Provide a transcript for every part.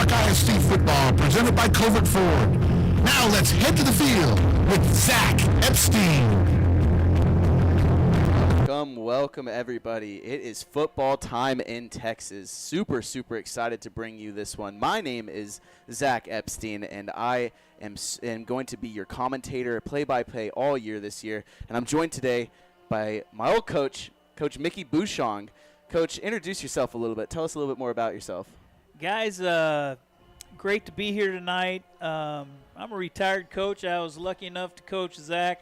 Rock ISD football presented by Covert Ford. Now let's head to the field with Zach Epstein. Welcome everybody. It is football time in Texas. Super excited to bring you this one. My name is Zach Epstein, and I am going to be your commentator, play-by-play all year this year. And I'm joined today by my old coach, Coach Mickey Bouchong. Coach, introduce yourself a little bit. Tell us a little bit more about yourself. Guys, great to be here tonight. I'm a retired coach. I was lucky enough to coach Zach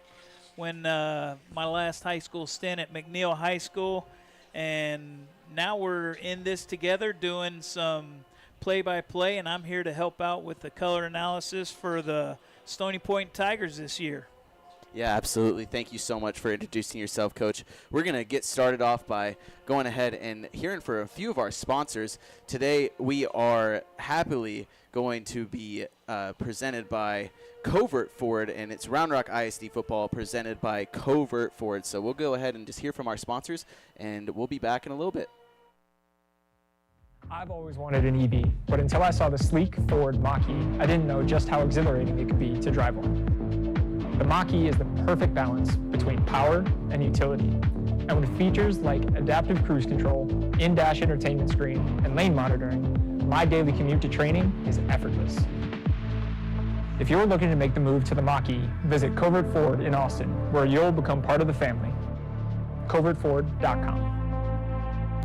when my last high school stint at McNeil High School, and now we're in this together doing some play-by-play, and I'm here to help out with the color analysis for the Stony Point Tigers this year. Yeah, absolutely. Thank you so much for introducing yourself, Coach. We're going to get started off by going ahead and hearing for a few of our sponsors. Today we are happily going to be presented by Covert Ford, and it's Round Rock ISD football presented by Covert Ford. So we'll go ahead and just hear from our sponsors, and we'll be back in a little bit. I've always wanted an EV, but until I saw the sleek Ford Mach-E, I didn't know just how exhilarating it could be to drive one. The Mach-E is the perfect balance between power and utility. And with features like adaptive cruise control, in-dash entertainment screen, and lane monitoring, my daily commute to training is effortless. If you're looking to make the move to the Mach-E, visit Covert Ford in Austin, where you'll become part of the family. CovertFord.com.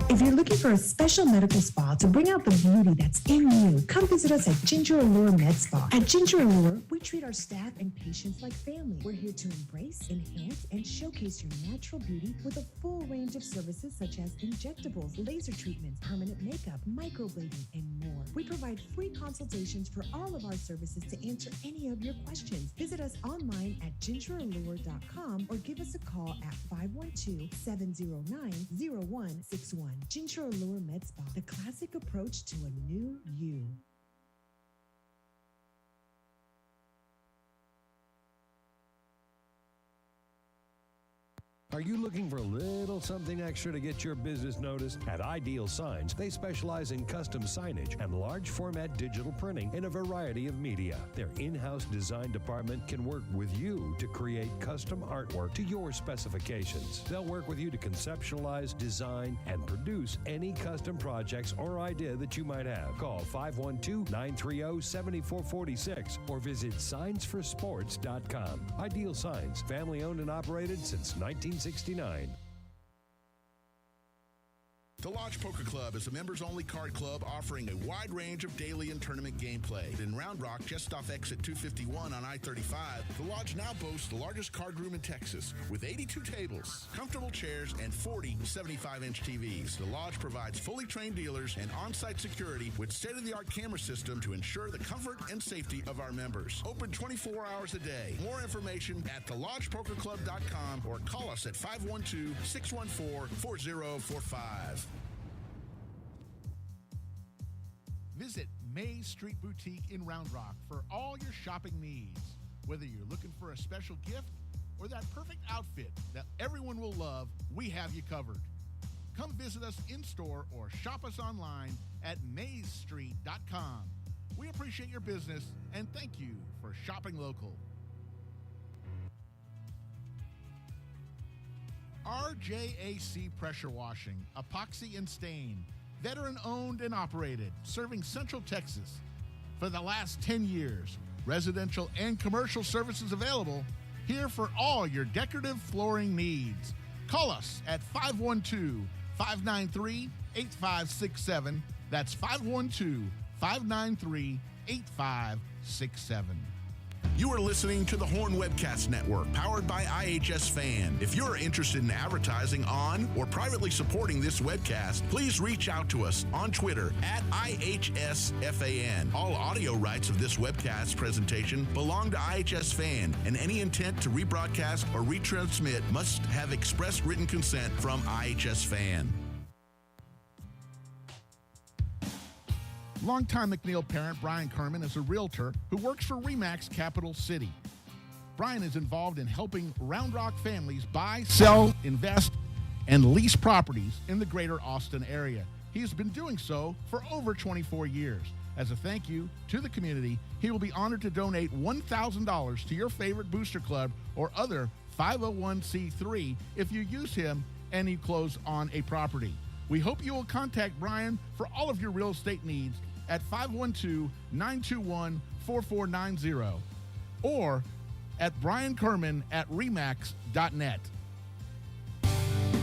If you're looking for a special medical spa to bring out the beauty that's in you, come visit us at Ginger Allure Med Spa. At Ginger Allure, we treat our staff and patients like family. We're here to embrace, enhance, and showcase your natural beauty with a full range of services such as injectables, laser treatments, permanent makeup, microblading, and more. We provide free consultations for all of our services to answer any of your questions. Visit us online at gingerallure.com or give us a call at 512-709-0161. Ginger Allure Med Spa, the classic approach to a new you. Are you looking for a little something extra to get your business noticed? At Ideal Signs, they specialize in custom signage and large format digital printing in a variety of media. Their in-house design department can work with you to create custom artwork to your specifications. They'll work with you to conceptualize, design, and produce any custom projects or idea that you might have. Call 512-930-7446 or visit signsforsports.com. Ideal Signs, family owned and operated since 1969. The Lodge Poker Club is a members-only card club offering a wide range of daily and tournament gameplay. In Round Rock, just off exit 251 on I-35, the Lodge now boasts the largest card room in Texas with 82 tables, comfortable chairs, and 40 75-inch TVs. The Lodge provides fully trained dealers and on-site security with state-of-the-art camera system to ensure the comfort and safety of our members. Open 24 hours a day. More information at thelodgepokerclub.com or call us at 512-614-4045. Visit Maze Street Boutique in Round Rock for all your shopping needs. Whether you're looking for a special gift or that perfect outfit that everyone will love, we have you covered. Come visit us in-store or shop us online at mazestreet.com. We appreciate your business and thank you for shopping local. RJAC Pressure Washing, Epoxy and Stain. Veteran-owned and operated, serving Central Texas. For the last 10 years, residential and commercial services available, here for all your decorative flooring needs. Call us at 512-593-8567. That's 512-593-8567. You are listening to the Horn Webcast Network, powered by iHSFAN. If you're interested in advertising on or privately supporting this webcast, please reach out to us on Twitter at iHSFAN. All audio rights of this webcast presentation belong to iHSFAN, and any intent to rebroadcast or retransmit must have express written consent from iHSFAN. Longtime McNeil parent Brian Kerman is a realtor who works for RE/MAX Capital City. Brian is involved in helping Round Rock families buy, sell, invest, and lease properties in the greater Austin area. He has been doing so for over 24 years. As a thank you to the community, he will be honored to donate $1,000 to your favorite booster club or other 501c3 if you use him and you close on a property. We hope you will contact Brian for all of your real estate needs at 512-921-4490 or at Brian Kerman at remax.net.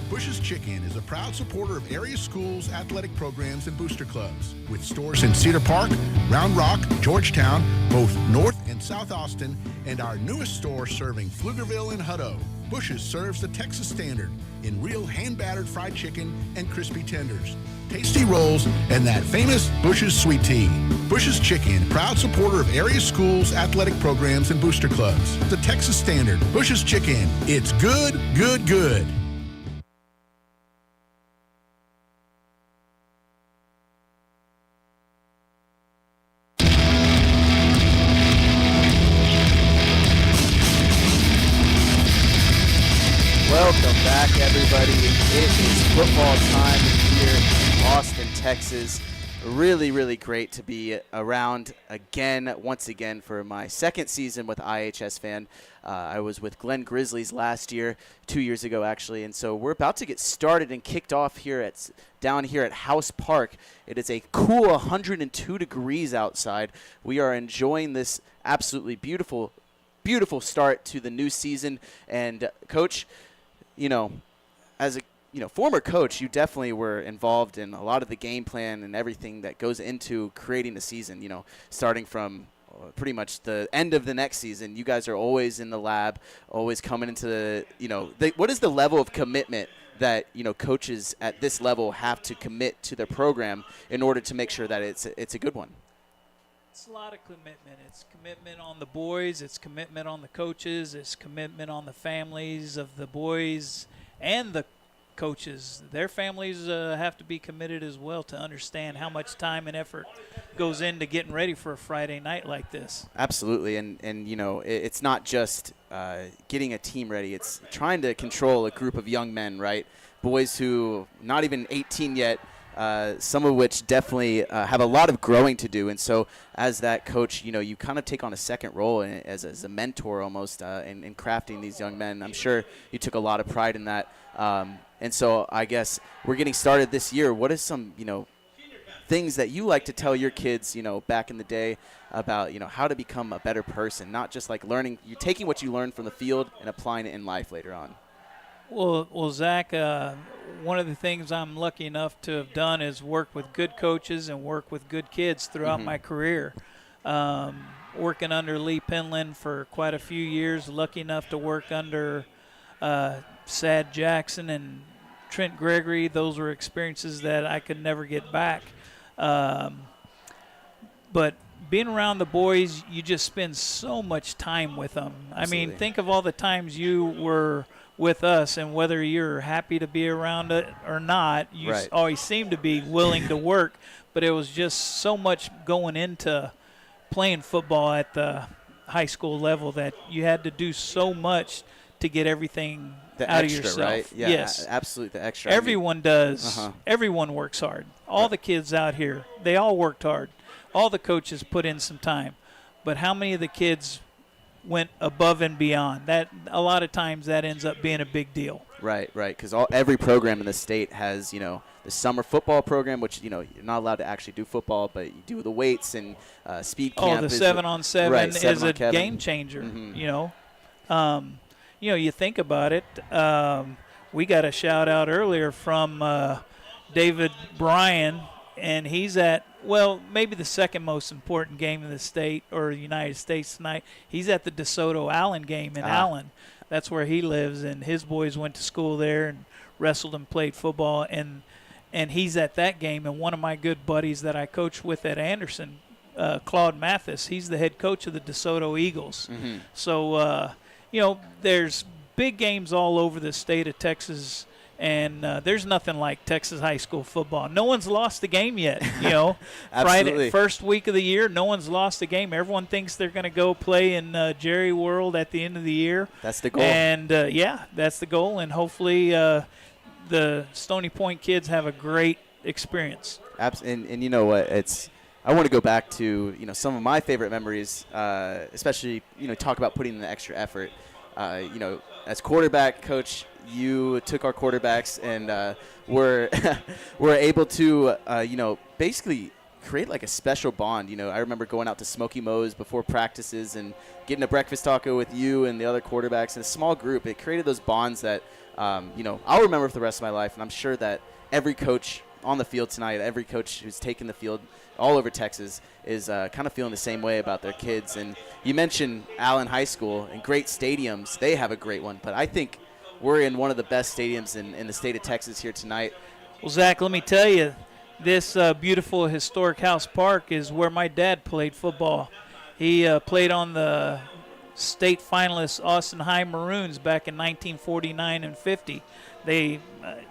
Bush's Chicken is a proud supporter of area schools, athletic programs, and booster clubs. With stores in Cedar Park, Round Rock, Georgetown, both North and South Austin, and our newest store serving Pflugerville and Hutto. Bush's serves the Texas standard in real hand-battered fried chicken and crispy tenders, tasty rolls, and that famous Bush's sweet tea. Bush's Chicken, proud supporter of area schools, athletic programs, and booster clubs. The Texas standard, Bush's Chicken. It's good, good, good. Welcome back, everybody. It is football time here in Austin, Texas. Really, really great to be around once again, for my second season with iHSFAN. I was with Glenn Grizzlies last year, 2 years ago actually, and so we're about to get started and kicked off down here at House Park. It is a cool 102 degrees outside. We are enjoying this absolutely beautiful start to the new season. And Coach, as a former coach, you definitely were involved in a lot of the game plan and everything that goes into creating the season. Starting from pretty much the end of the next season, you guys are always in the lab, always coming into what is the level of commitment that coaches at this level have to commit to their program in order to make sure that it's a good one? It's a lot of commitment. It's commitment on the boys. It's commitment on the coaches. It's commitment on the families of the boys and the coaches. Their families have to be committed as well to understand how much time and effort goes into getting ready for a Friday night like this. Absolutely. And it's not just getting a team ready. It's trying to control a group of young men, right? Boys who not even 18 yet, some of which definitely have a lot of growing to do. And so as that coach, you kind of take on a second role as a mentor almost in crafting these young men. I'm sure you took a lot of pride in that. And so I guess we're getting started this year. What is some, things that you like to tell your kids, back in the day about, how to become a better person, not just like learning, you're taking what you learned from the field and applying it in life later on? Well, Zach, one of the things I'm lucky enough to have done is work with good coaches and work with good kids throughout my career. Working under Lee Penland for quite a few years, lucky enough to work under Sad Jackson and Trent Gregory. Those were experiences that I could never get back. But being around the boys, you just spend so much time with them. Absolutely. I mean, think of all the times you were with us, and whether you're happy to be around it or not, you always seem to be willing to work. But it was just so much going into playing football at the high school level that you had to do so much to get everything out of yourself. Right? Yeah, yes, absolutely, the extra. Everyone does. Everyone works hard. All the kids out here, they all worked hard. All the coaches put in some time. But how many of the kids went above and beyond? That a lot of times that ends up being a big deal. Right, because every program in the state has, the summer football program, which, you're not allowed to actually do football, but you do the weights and speed camp. Oh, the 7-on-7 is a game changer, you think about it. We got a shout-out earlier from David Bryan, and he's at, maybe the second most important game in the state or the United States tonight. He's at the DeSoto Allen game in Allen. That's where he lives, and his boys went to school there and wrestled and played football, and he's at that game. And one of my good buddies that I coach with at Anderson, Claude Mathis, he's the head coach of the DeSoto Eagles. So, there's big games all over the state of Texas, and there's nothing like Texas high school football. No one's lost a game yet, Friday, first week of the year, no one's lost a game. Everyone thinks they're going to go play in Jerry World at the end of the year. That's the goal. And, that's the goal, and hopefully the Stony Point kids have a great experience. And you know what? I want to go back to, some of my favorite memories, especially, talk about putting in the extra effort. As quarterback, Coach, you took our quarterbacks and were able to, basically create like a special bond. I remember going out to Smoky Moe's before practices and getting a breakfast taco with you and the other quarterbacks in a small group. It created those bonds that, I'll remember for the rest of my life. And I'm sure that every coach on the field tonight, every coach who's taken the field all over Texas is kind of feeling the same way about their kids. And you mentioned Allen High School and great stadiums. They have a great one. But I think we're in one of the best stadiums in the state of Texas here tonight. Well, Zach, let me tell you, this beautiful historic House Park is where my dad played football. He played on the state finalists Austin High Maroons back in 1949 and 50. They,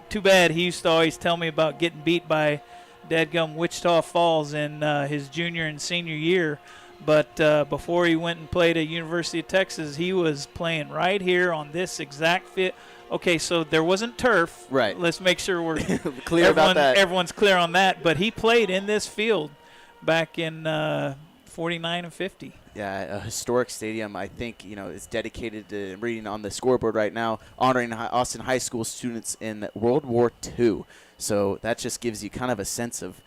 too bad, he used to always tell me about getting beat by dadgum Wichita Falls in his junior and senior year. But before he went and played at University of Texas, he was playing right here on this exact field. Okay, so there wasn't turf. Right. Let's make sure we're clear about that. Everyone's clear on that. But he played in this field back in 49 and 50. Yeah, a historic stadium. I think, is dedicated to, reading on the scoreboard right now, honoring Austin High School students in World War II. So that just gives you kind of a sense of,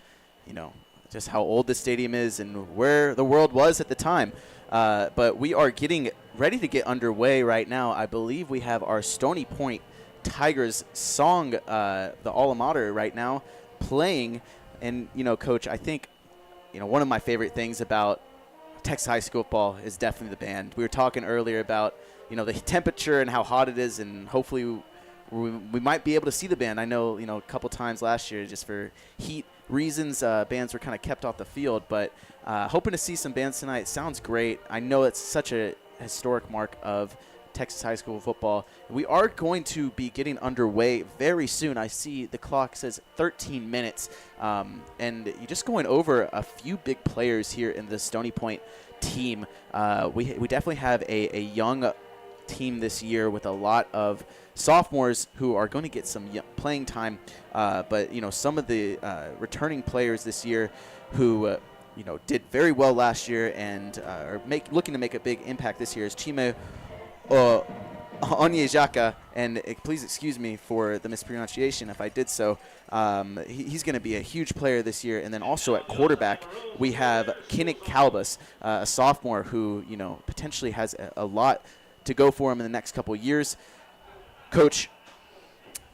just how old the stadium is and where the world was at the time. But we are getting ready to get underway right now. I believe we have our Stony Point Tigers song, the alma mater right now, playing. And, Coach, I think, one of my favorite things about Texas high school football is definitely the band. We were talking earlier about, the temperature and how hot it is, and hopefully we might be able to see the band. I know, a couple times last year, just for heat reasons, bands were kind of kept off the field, but hoping to see some bands tonight. Sounds great. I know it's such a historic mark of Texas high school football. We are going to be getting underway very soon. I see the clock says 13 minutes, and you're just going over a few big players here in the Stony Point team. We definitely have a young team this year with a lot of sophomores who are going to get some playing time, but some of the returning players this year who did very well last year and are looking to make a big impact this year is Chime Onyejaka, and please excuse me for the mispronunciation if I did so. He's going to be a huge player this year. And then also at quarterback, we have Kinnick Calbus, a sophomore who, potentially has a lot to go for him in the next couple of years. Coach,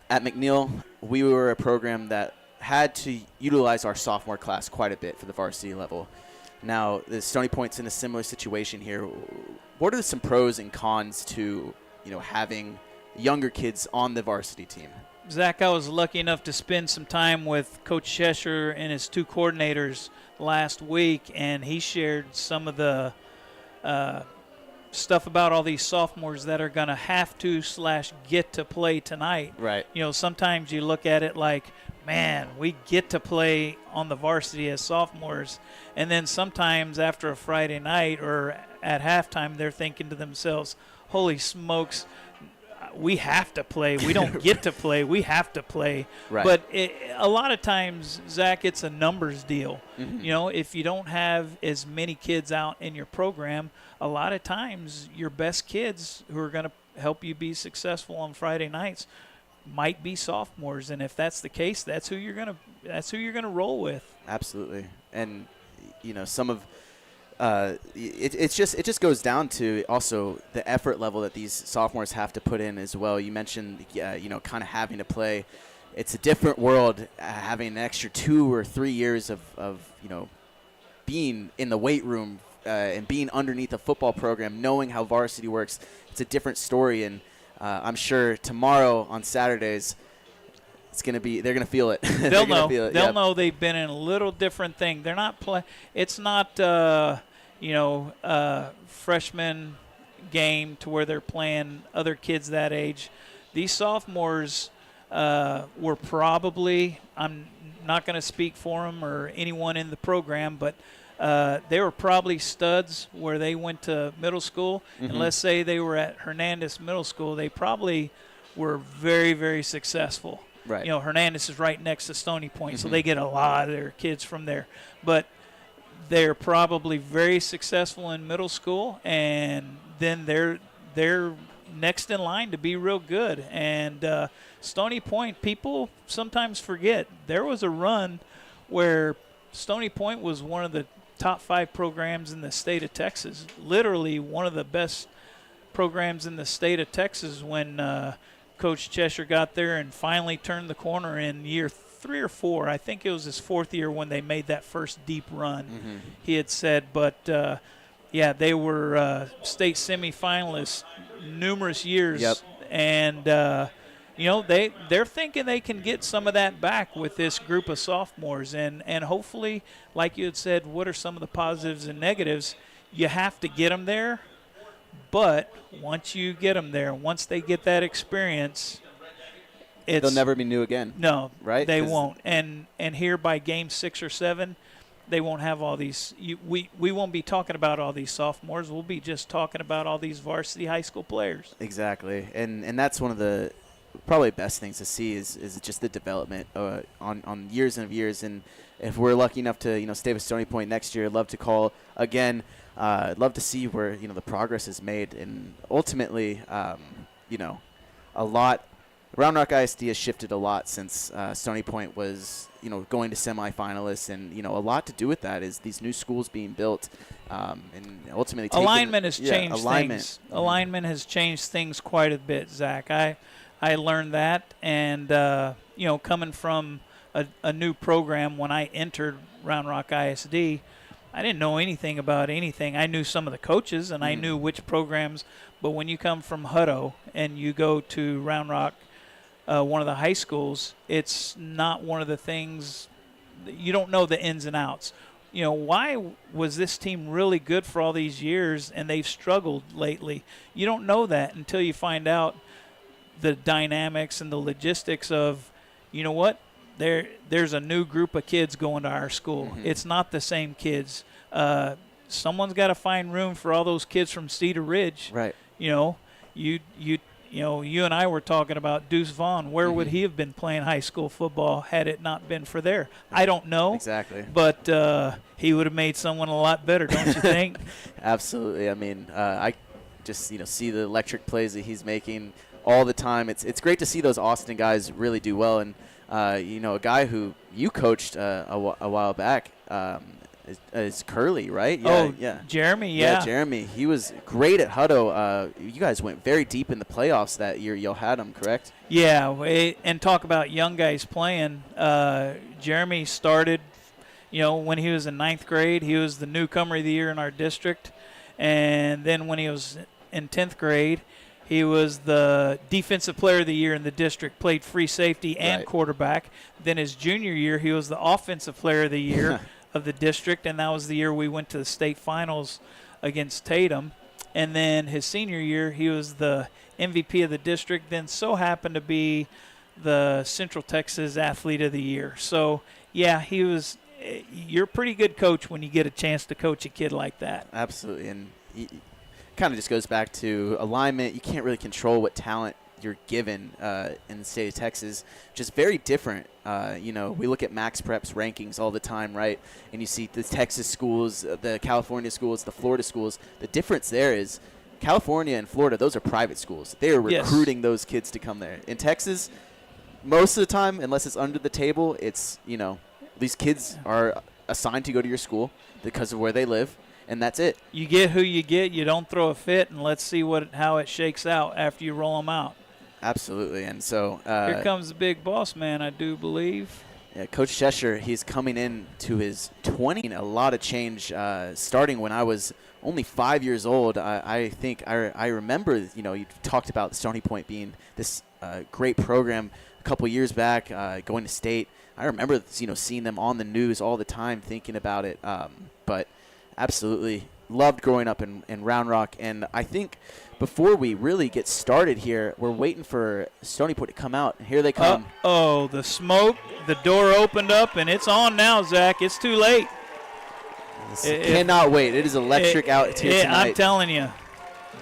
at McNeil, we were a program that had to utilize our sophomore class quite a bit for the varsity level. Now, the Stony Point's in a similar situation here. What are some pros and cons to, having younger kids on the varsity team? Zach, I was lucky enough to spend some time with Coach Cheshire and his two coordinators last week, and he shared some of the stuff about all these sophomores that are going to have to / get to play tonight. Right. Sometimes you look at it like, man, we get to play on the varsity as sophomores. And then sometimes after a Friday night or at halftime, they're thinking to themselves, holy smokes, we have to play. We don't get to play. We have to play. Right. But a lot of times, Zach, it's a numbers deal. Mm-hmm. If you don't have as many kids out in your program, a lot of times your best kids who are going to help you be successful on Friday nights might be sophomores, and if that's the case, that's who you're gonna roll with. Absolutely. And some of it just goes down to also the effort level that these sophomores have to put in as well. You mentioned kind of having to play. It's a different world, having an extra 2 or 3 years of being in the weight room and being underneath a football program, knowing how varsity works. It's a different story, and I'm sure tomorrow on Saturdays, they're going to feel it. They'll know. They'll know they've been in a little different thing. They're not it's not freshman game to where they're playing other kids that age. These sophomores were probably, I'm not going to speak for them or anyone in the program, but they were probably studs where they went to middle school. Mm-hmm. And let's say they were at Hernandez Middle School, they probably were very, very successful. Right. Hernandez is right next to Stony Point, mm-hmm. so they get a lot of their kids from there. But they're probably very successful in middle school, and then they're next in line to be real good. And Stony Point, people sometimes forget, there was a run where Stony Point was one of the top 5 programs in the state of Texas, literally one of the best programs in the state of Texas when Coach Cheshire got there and finally turned the corner in year 3 or 4. I think it was his 4th year when they made that first deep run, he had said. But, yeah, they were state semifinalists numerous years. Yep. And, they're thinking they can get some of that back with this group of sophomores. And hopefully, like you had said, what are some of the positives and negatives? You have to get them there. But once you get them there, once they get that experience, they'll never be new again. No, right? They won't. And here by game 6 or 7, they won't have all these. We won't be talking about all these sophomores. We'll be just talking about all these varsity high school players. Exactly, and that's one of the probably best things to see is just the development on years and years. And if we're lucky enough to stay with Stony Point next year, I'd love to call again. I'd love to see where the progress is made, and ultimately, a lot. Round Rock ISD has shifted a lot since Stony Point was, going to semifinalists, and a lot to do with that is these new schools being built, and ultimately alignment has changed alignment. Things. Alignment has changed things quite a bit, Zach. I learned that, and coming from a new program when I entered Round Rock ISD. I didn't know anything about anything. I knew some of the coaches, and I knew which programs. But when you come from Hutto and you go to Round Rock, one of the high schools, it's not one of the things – you don't know the ins and outs. Why was this team really good for all these years and they've struggled lately? You don't know that until you find out the dynamics and the logistics of, what? There's a new group of kids going to our school. It's not the same kids. Someone's got to find room for all those kids from Cedar Ridge. Right. You and I were talking about Deuce Vaughn. Where would he have been playing high school football had it not been for there? I don't know. Exactly. But he would have made someone a lot better, don't you think? Absolutely. I mean, I just see the electric plays that he's making all the time. It's great to see those Austin guys really do well. And a guy who you coached a while back is Curly, right? Yeah. Jeremy, yeah. Jeremy. He was great at Hutto. You guys went very deep in the playoffs that year. Y'all had him, correct? Yeah, and talk about young guys playing. Jeremy started, when he was in 9th grade. He was the newcomer of the year in our district. And then when he was in 10th grade, he was the defensive player of the year in the district, played free safety and quarterback. Then his junior year, he was the offensive player of the year of the district, and that was the year we went to the state finals against Tatum. And then his senior year, he was the MVP of the district, then so happened to be the Central Texas Athlete of the Year. So, yeah, you're a pretty good coach when you get a chance to coach a kid like that. Absolutely, and kind of just goes back to alignment. You can't really control what talent you're given in the state of Texas. Just very different. We look at Max Prep's rankings all the time, right? And you see the Texas schools, the California schools, the Florida schools. The difference there is California and Florida, those are private schools. They are recruiting those kids to come there. In Texas, most of the time, unless it's under the table, it's, these kids are assigned to go to your school because of where they live. And that's it. You get who you get. You don't throw a fit, and let's see how it shakes out after you roll them out. Absolutely. And so here comes the big boss man, I do believe. Yeah, Coach Cheshire, he's coming in to his 20. A lot of change starting when I was only 5 years old. I think I remember, you talked about Stony Point being this great program a couple years back, going to state. I remember, seeing them on the news all the time, thinking about it. But absolutely loved growing up in Round Rock. And I think before we really get started here, we're waiting for Stony Point to come out. Here they come. Oh, the smoke. The door opened up, and it's on now, Zach. It's too late. Cannot wait. It is electric out here tonight. I'm telling you,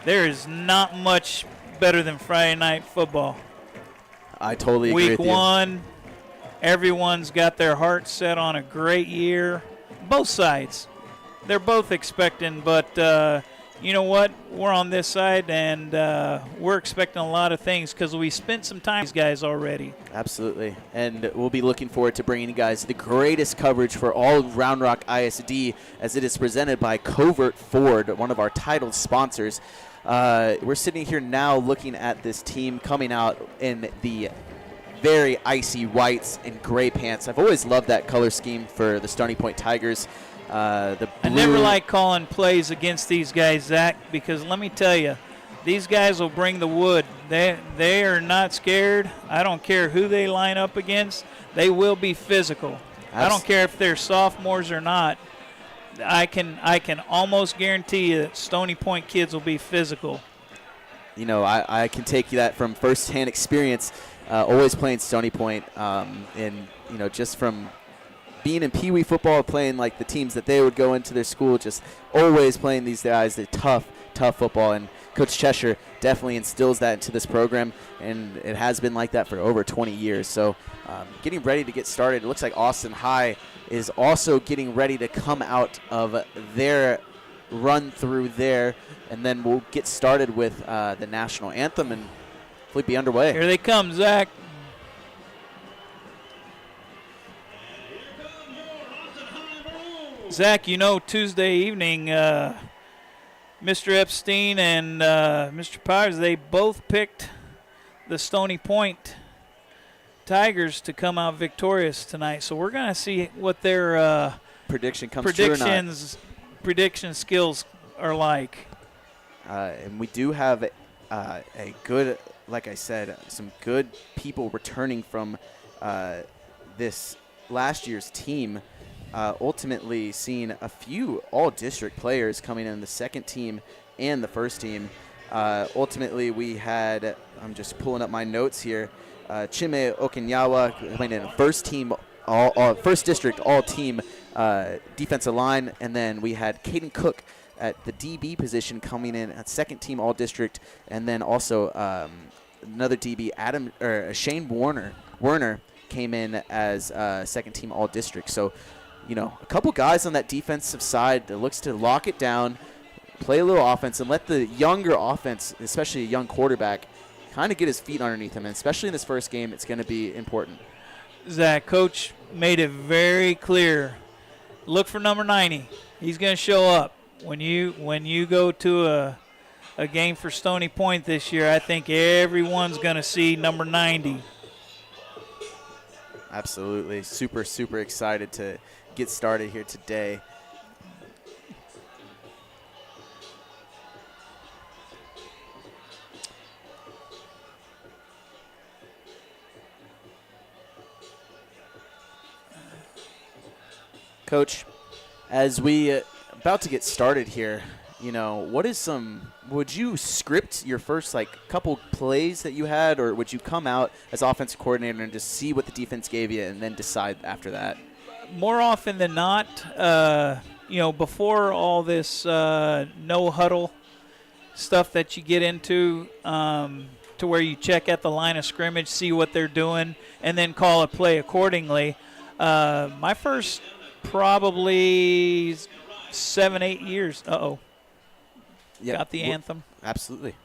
there is not much better than Friday night football. I totally agree with you. Week 1, everyone's got their heart set on a great year. Both sides. they're both expecting, but you know what? We're on this side, and we're expecting a lot of things because we spent some time with these guys already. Absolutely. And we'll be looking forward to bringing you guys the greatest coverage for all of Round Rock ISD as it is presented by Covert Ford, one of our titled sponsors. We're sitting here now looking at this team coming out in the very icy whites and gray pants. I've always loved that color scheme for the Stony Point Tigers. The blue. I never like calling plays against these guys, Zach, because let me tell you, these guys will bring the wood. They are not scared. I don't care who they line up against. They will be physical. I don't care if they're sophomores or not. I can almost guarantee you that Stony Point kids will be physical. You know, I can take that from firsthand experience, always playing Stony Point, and, you know, just from being in Pee Wee football, playing like the teams that they would go into their school, just always playing these guys, the tough football. And Coach Cheshire definitely instills that into this program, and it has been like that for over 20 years. So getting ready to get started. It looks like Austin High is also getting ready to come out of their run through there, and then we'll get started with the national anthem and hopefully be underway. Here they come, Zach. Zach, you know, Tuesday evening, Mr. Epstein and Mr. Powers, they both picked the Stony Point Tigers to come out victorious tonight. So we're going to see what their prediction comes true or not. Prediction skills are like. And we do have a good, like I said, some good people returning from this last year's team. Ultimately seeing a few all-district players coming in the second team and the first team. Ultimately, we had, I'm just pulling up my notes here, Chime Okinyawa coming in first team, first district all-team defensive line, and then we had Caden Cook at the DB position coming in at second team all-district, and then also another DB, Shane Werner came in as second team all-district. So, you know, a couple guys on that defensive side that looks to lock it down, play a little offense, and let the younger offense, especially a young quarterback, kind of get his feet underneath him. And especially in this first game, it's going to be important. Zach, Coach made it very clear. Look for number 90. He's going to show up. When you go to a game for Stony Point this year, I think everyone's going to see number 90. Absolutely. Super, super excited to get started here today. Coach, as we about to get started here, you know, would you script your first couple plays that you had, or would you come out as offensive coordinator and just see what the defense gave you and then decide after that? More often than not, you know, before all this no huddle stuff that you get into, to where you check at the line of scrimmage, see what they're doing, and then call a play accordingly. My first probably 7-8 years. Yep. Got the anthem. Absolutely.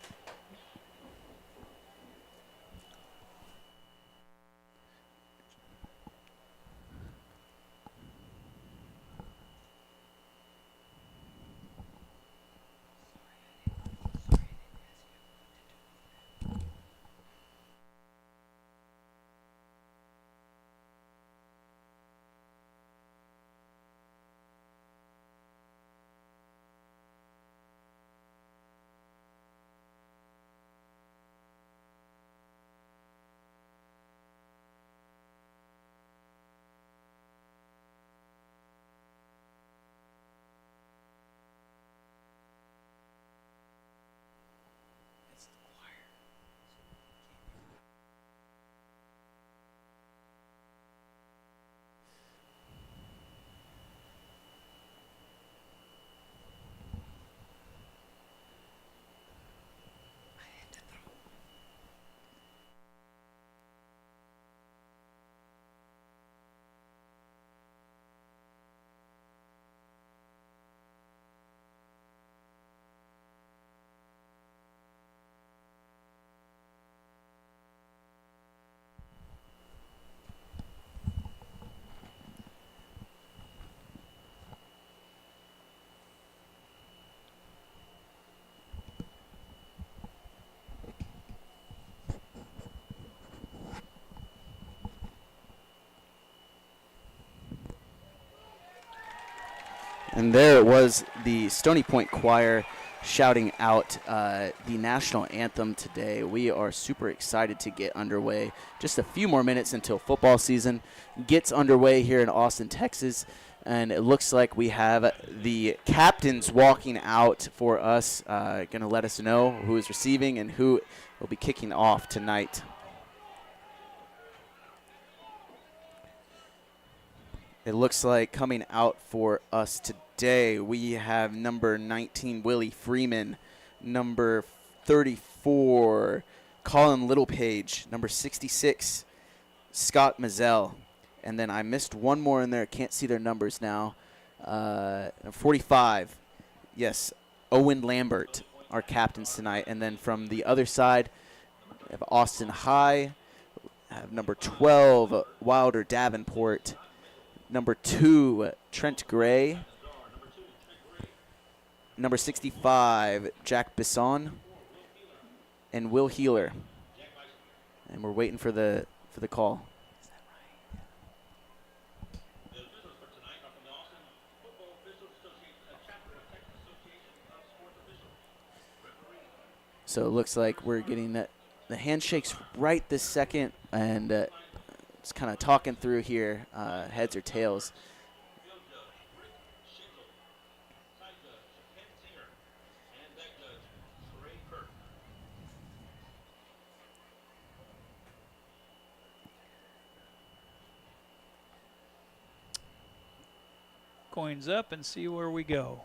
And there it was, the Stony Point Choir shouting out the national anthem today. We are super excited to get underway. Just a few more minutes until football season gets underway here in Austin, Texas. And it looks like we have the captains walking out for us, going to let us know who is receiving and who will be kicking off tonight. It looks like coming out for us today, we have number 19, Willie Freeman, number 34, Colin Littlepage, number 66, Scott Mazzell. And then I missed one more in there. Can't see their numbers now. 45, yes, Owen Lambert, our captains tonight. And then from the other side, we have Austin High, have number 12, Wilder Davenport, number 2, Trent Gray, number 65, Jack Bisson, and Will Healer. And we're waiting for the call. So it looks like we're getting the handshakes right this second, and it's kind of talking through here, heads or tails. Coins up and see where we go.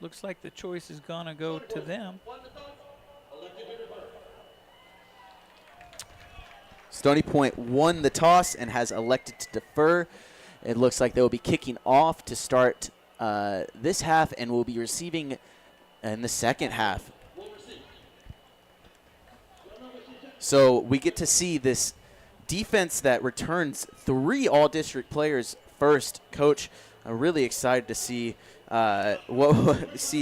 Looks like the choice is going to go to them. Stony Point won the toss and has elected to defer. It looks like they will be kicking off to start this half and will be receiving in the second half. So we get to see this defense that returns 3 all-district players first. Coach, I'm really excited to see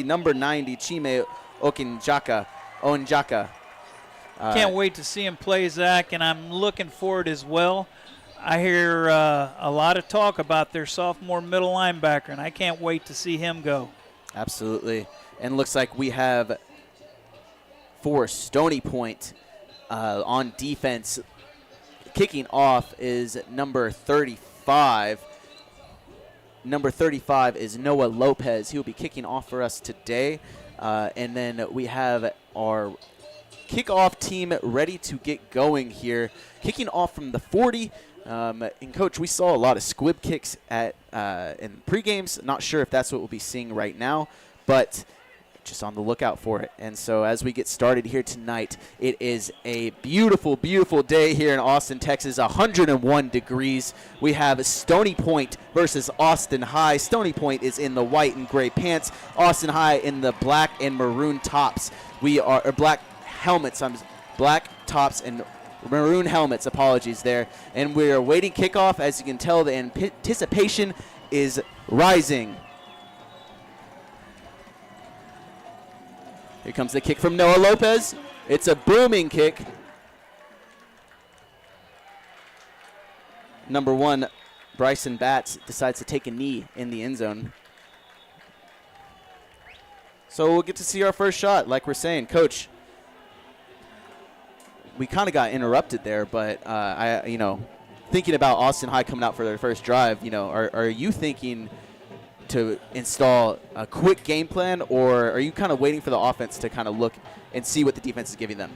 number 90, Chime Onjaka. Can't wait to see him play, Zach, and I'm looking forward as well. I hear a lot of talk about their sophomore middle linebacker, and I can't wait to see him go. Absolutely. And looks like we have for Stony Point on defense, kicking off is number 35. Number 35 is Noah Lopez. He will be kicking off for us today. And then we have our kickoff team ready to get going here. Kicking off from the 40. And, Coach, we saw a lot of squib kicks in pre-games. Not sure if that's what we'll be seeing right now, but just on the lookout for it. And so as we get started here tonight, it is a beautiful, beautiful day here in Austin, Texas, 101 degrees. We have Stony Point versus Austin High. Stony Point is in the white and gray pants. Austin High in the black and maroon tops. Black helmets. Black tops and maroon helmets, apologies there. And we're awaiting kickoff. As you can tell, the anticipation is rising. Here comes the kick from Noah Lopez. It's a booming kick. Number 1, Bryson Batts decides to take a knee in the end zone. So we'll get to see our first shot, like we're saying. Coach, we kind of got interrupted there, but thinking about Austin High coming out for their first drive, are you thinking to install a quick game plan, or are you kind of waiting for the offense to kind of look and see what the defense is giving them?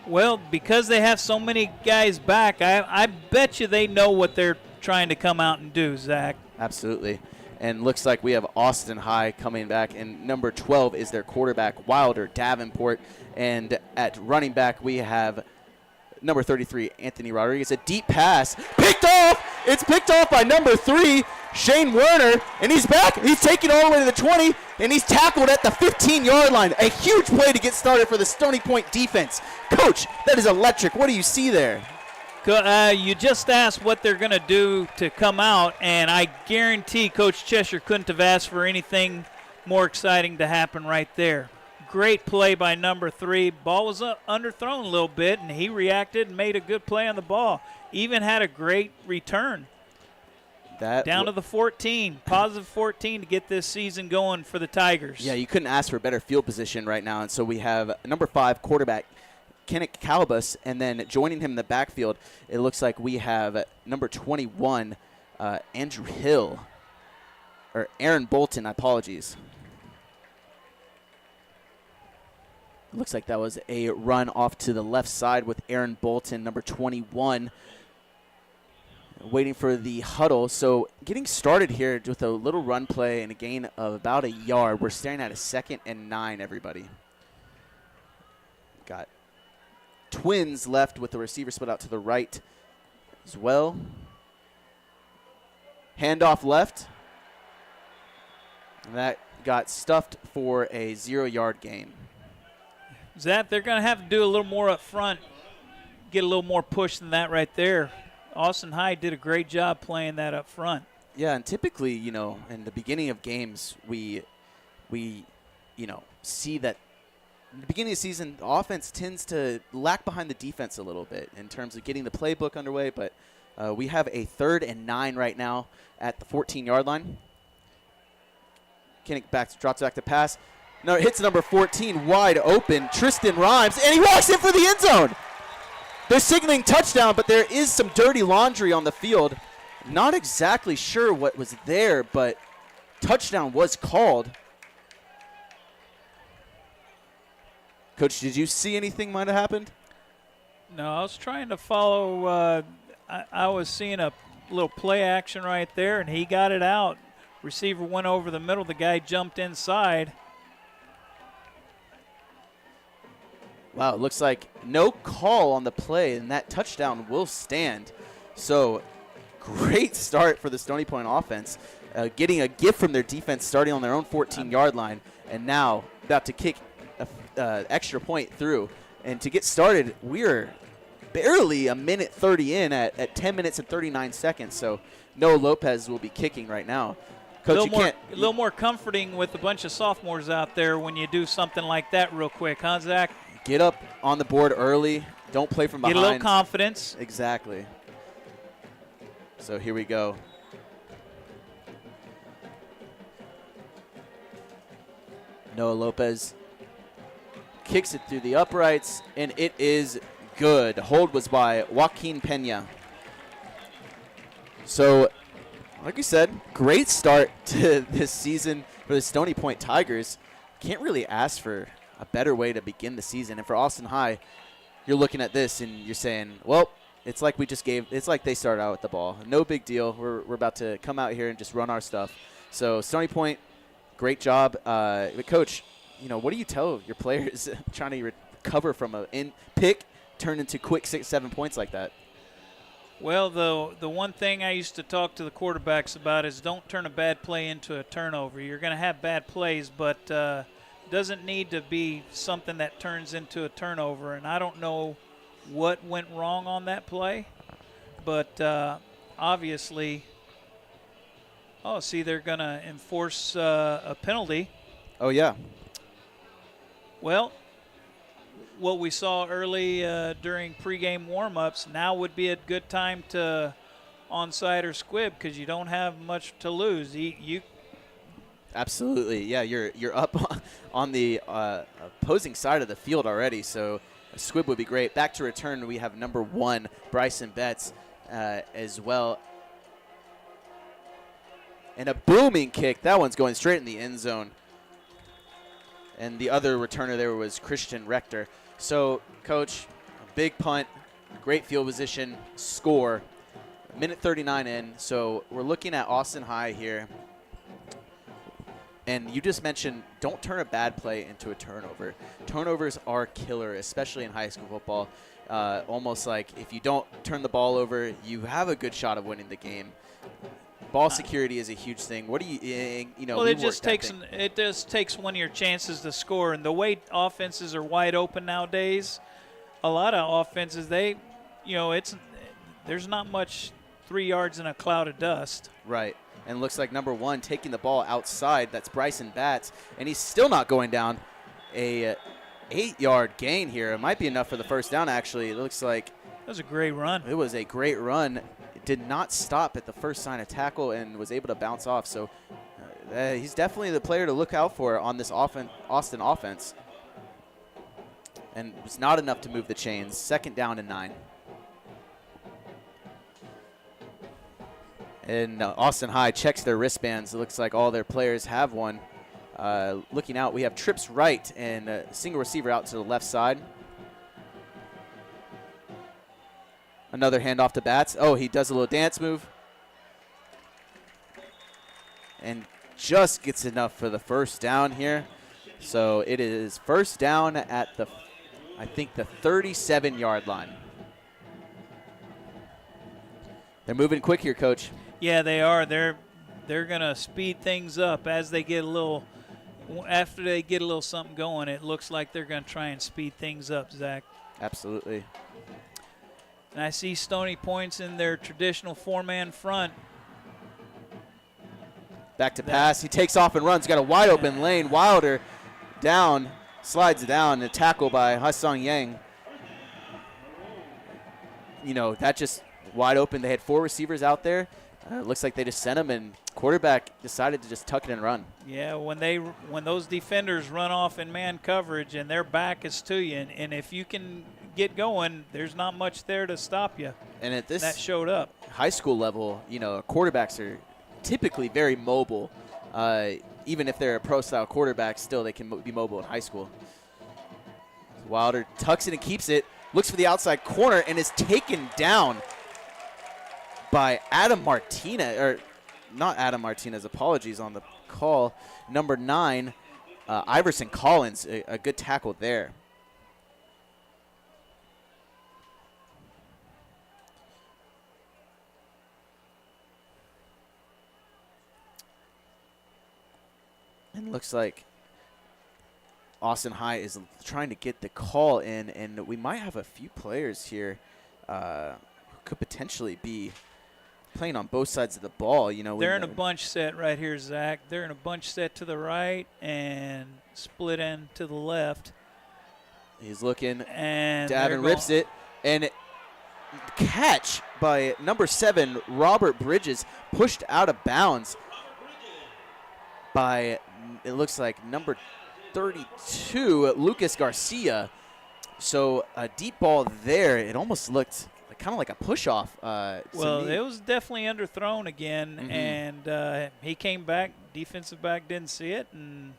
Well, because they have so many guys back, I bet you they know what they're trying to come out and do, Zach. Absolutely. And looks like we have Austin High coming back, and number 12 is their quarterback, Wilder Davenport. And at running back, we have number 33, Anthony Rodriguez. A deep pass. Picked off! It's picked off by number 3, Shane Werner. And he's back. He's taking all the way to the 20, and he's tackled at the 15-yard line. A huge play to get started for the Stony Point defense. Coach, that is electric. What do you see there? You just asked what they're going to do to come out, and I guarantee Coach Cheshire couldn't have asked for anything more exciting to happen right there. Great play by number 3. Ball was underthrown a little bit, and he reacted and made a good play on the ball. Even had a great return. Down to the 14, positive 14 to get this season going for the Tigers. Yeah, you couldn't ask for better field position right now. And so we have number 5 quarterback Kenneth Calabas, and then joining him in the backfield, it looks like we have number 21, Andrew Hill, or Aaron Bolton, apologies. It looks like that was a run off to the left side with Aaron Bolton, number 21, waiting for the huddle. So getting started here with a little run play and a gain of about a yard. We're staring at a 2nd and 9, everybody. Got Twins left with the receiver split out to the right as well. Handoff left. And that got stuffed for a 0-yard gain. Zach, they're going to have to do a little more up front, get a little more push than that right there. Austin High did a great job playing that up front. Yeah, and typically, in the beginning of games, we see that in the beginning of the season, the offense tends to lag behind the defense a little bit in terms of getting the playbook underway, but we have a 3rd and 9 right now at the 14-yard line. Kinnick drops back to pass. No, it hits number 14 wide open, Tristan Rhymes, and he walks in for the end zone. They're signaling touchdown, but there is some dirty laundry on the field. Not exactly sure what was there, but touchdown was called. Coach, did you see anything might have happened? No, I was trying to follow. I was seeing a little play action right there, and he got it out. Receiver went over the middle. The guy jumped inside. Wow, it looks like no call on the play, and that touchdown will stand. So great start for the Stony Point offense, getting a gift from their defense starting on their own 14-yard line, and now about to kick an extra point through. And to get started, we're barely a minute 30 in at 10 minutes and 39 seconds. So Noah Lopez will be kicking right now. Coach, a little more comforting with a bunch of sophomores out there when you do something like that real quick, huh, Zach? Get up on the board early. Don't play from behind. Get a little confidence. Exactly. So here we go. Noah Lopez kicks it through the uprights, and it is good. Hold was by Joaquin Pena. So, like we said, great start to this season for the Stony Point Tigers. Can't really ask for a better way to begin the season. And for Austin High, you're looking at this and you're saying, well, it's like it's like they started out with the ball. No big deal. We're about to come out here and just run our stuff. So Stony Point, great job. But Coach, what do you tell your players trying to recover from a pick turned into quick 6-7 points like that? Well, the one thing I used to talk to the quarterbacks about is don't turn a bad play into a turnover. You're going to have bad plays, but doesn't need to be something that turns into a turnover. And I don't know what went wrong on that play, but obviously, they're going to enforce a penalty. Oh, yeah. Well, what we saw early during pregame warm-ups, now would be a good time to onside or squib because you don't have much to lose. You Absolutely, yeah. You're up on the opposing side of the field already, so a squib would be great. Back to return, we have number 1, Bryson Betts, as well. And a booming kick. That one's going straight in the end zone. And the other returner there was Christian Rector. So, Coach, a big punt, great field position, score. Minute 39 in, so we're looking at Austin High here. And you just mentioned don't turn a bad play into a turnover. Turnovers are killer, especially in high school football. Almost like if you don't turn the ball over, you have a good shot of winning the game. Ball security is a huge thing. What do you, Well, it just takes one of your chances to score. And the way offenses are wide open nowadays, a lot of offenses, there's not much 3 yards in a cloud of dust. Right. And looks like number 1 taking the ball outside. That's Bryson Batts. And he's still not going down. A 8-yard gain here. It might be enough for the first down, actually. It looks like that was a great run. It was a great run. did not stop at the first sign of tackle and was able to bounce off. So he's definitely the player to look out for on this Austin offense. And it was not enough to move the chains. 2nd down and 9. And Austin High checks their wristbands. It looks like all their players have one. Looking out, we have trips right and a single receiver out to the left side. Another handoff to Bats. Oh, he does a little dance move. And just gets enough for the first down here. So it is first down at the, I think, the 37-yard line. They're moving quick here, Coach. Yeah, they are. They're going to speed things up as they get a little – after they get a little something going, it looks like they're going to try and speed things up, Zach. Absolutely. And I see Stony points in their traditional 4-man front. Back to pass. He takes off and runs. Got a wide open lane. Wilder down, slides down. A tackle by Ha-Sung Yang. You know, that just wide open. They had 4 receivers out there. Looks like they just sent him, and quarterback decided to just tuck it and run. Yeah, when those defenders run off in man coverage and their back is to you, and if you can get going, there's not much there to stop you. And at this that showed up. High school level, you know, quarterbacks are typically very mobile. Even if they're a pro-style quarterback, still they can be mobile in high school. Wilder tucks it and keeps it, looks for the outside corner, and is taken down by Adam Martinez, or not Adam Martinez, apologies on the call. Number 9, Iverson Collins, a good tackle there. And looks like Austin High is trying to get the call in, and we might have a few players here who could potentially be playing on both sides of the ball. You know, they're in a bunch set right here, Zach. They're in a bunch set to the right and split end to the left. He's looking, and Davin rips it, and catch by number 7, Robert Bridges, pushed out of bounds by, it looks like, number 32, Lucas Garcia. So a deep ball there. It almost looked kind of like a push-off. Well, it was definitely underthrown again, and he came back. Defensive back didn't see it, and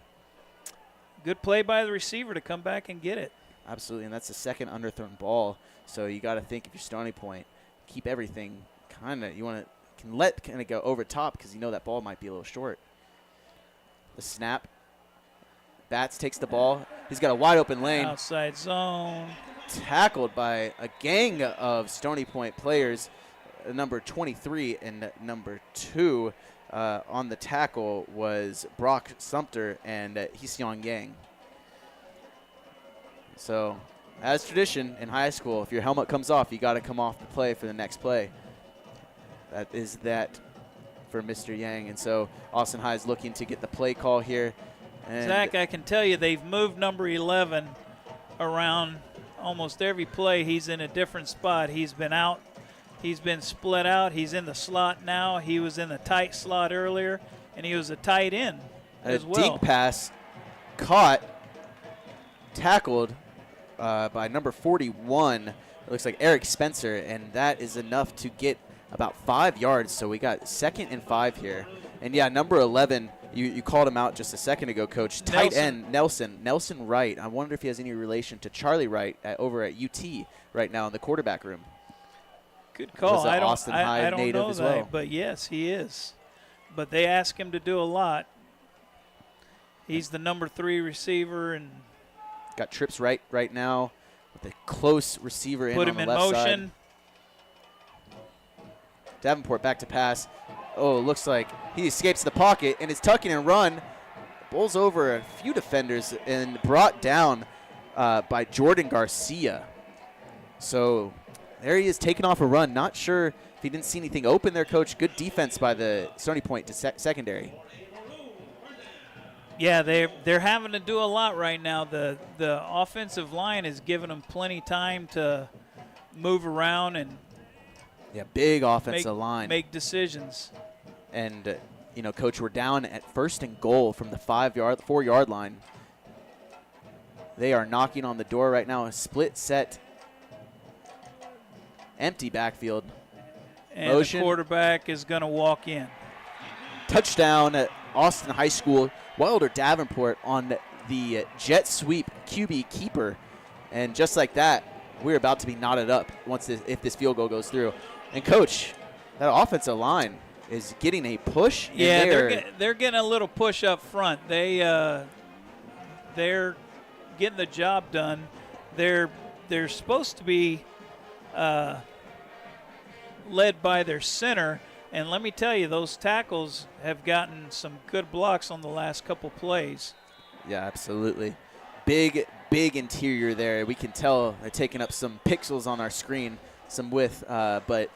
good play by the receiver to come back and get it. Absolutely, and that's the second underthrown ball. So you got to think, if you're Stony Point, keep everything kind of, you want to can let kind of go over top because you know that ball might be a little short. The snap. Bats takes the ball. He's got a wide open lane. Outside zone. Tackled by a gang of Stony Point players, number 23 and number 2. On the tackle was Brock Sumter and Hee-Seong Yang. So, as tradition in high school, if your helmet comes off, you got to come off the play for the next play. That is that for Mr. Yang. And so Austin High is looking to get the play call here. And Zach, I can tell you they've moved number 11 around almost every play. He's in a different spot. He's been out. He's been split out. He's in the slot now. He was in the tight slot earlier, and he was a tight end as well. A deke pass caught, tackled by number 41. It looks like Eric Spencer, and that is enough to get about 5 yards. So we got 2nd and 5 here. And, yeah, number 11, you called him out just a second ago, Coach. Tight end, Nelson Wright. I wonder if he has any relation to Charlie Wright over at UT right now in the quarterback room. Good call. I don't native know as that, well. but yes, he is. But they ask him to do a lot. He's the number 3 receiver, and got trips right now with a close receiver put on him the in left motion. side. Davenport back to pass. Oh, looks like he escapes the pocket and is tucking and run. Bowls over a few defenders and brought down by Jordan Garcia. So there he is, taking off a run. Not sure if he didn't see anything open there, Coach. Good defense by the Stony Point secondary. Yeah, they're having to do a lot right now. The offensive line is giving them plenty time to move around and Yeah, big offensive line. Make decisions. And, Coach, we're down at 1st and goal from the 4-yard line. They are knocking on the door right now. A split set, empty backfield. And Motion. the quarterback is going to walk in. Touchdown at Austin High School. Wilder Davenport on the jet sweep QB keeper. And just like that, we're about to be knotted up if this field goal goes through. And, Coach, that offensive line is getting a push. Yeah, they're getting a little push up front. They're getting the job done. They're supposed to be led by their center, and let me tell you, those tackles have gotten some good blocks on the last couple plays. Yeah, absolutely. Big interior there. We can tell they're taking up some pixels on our screen, some width, but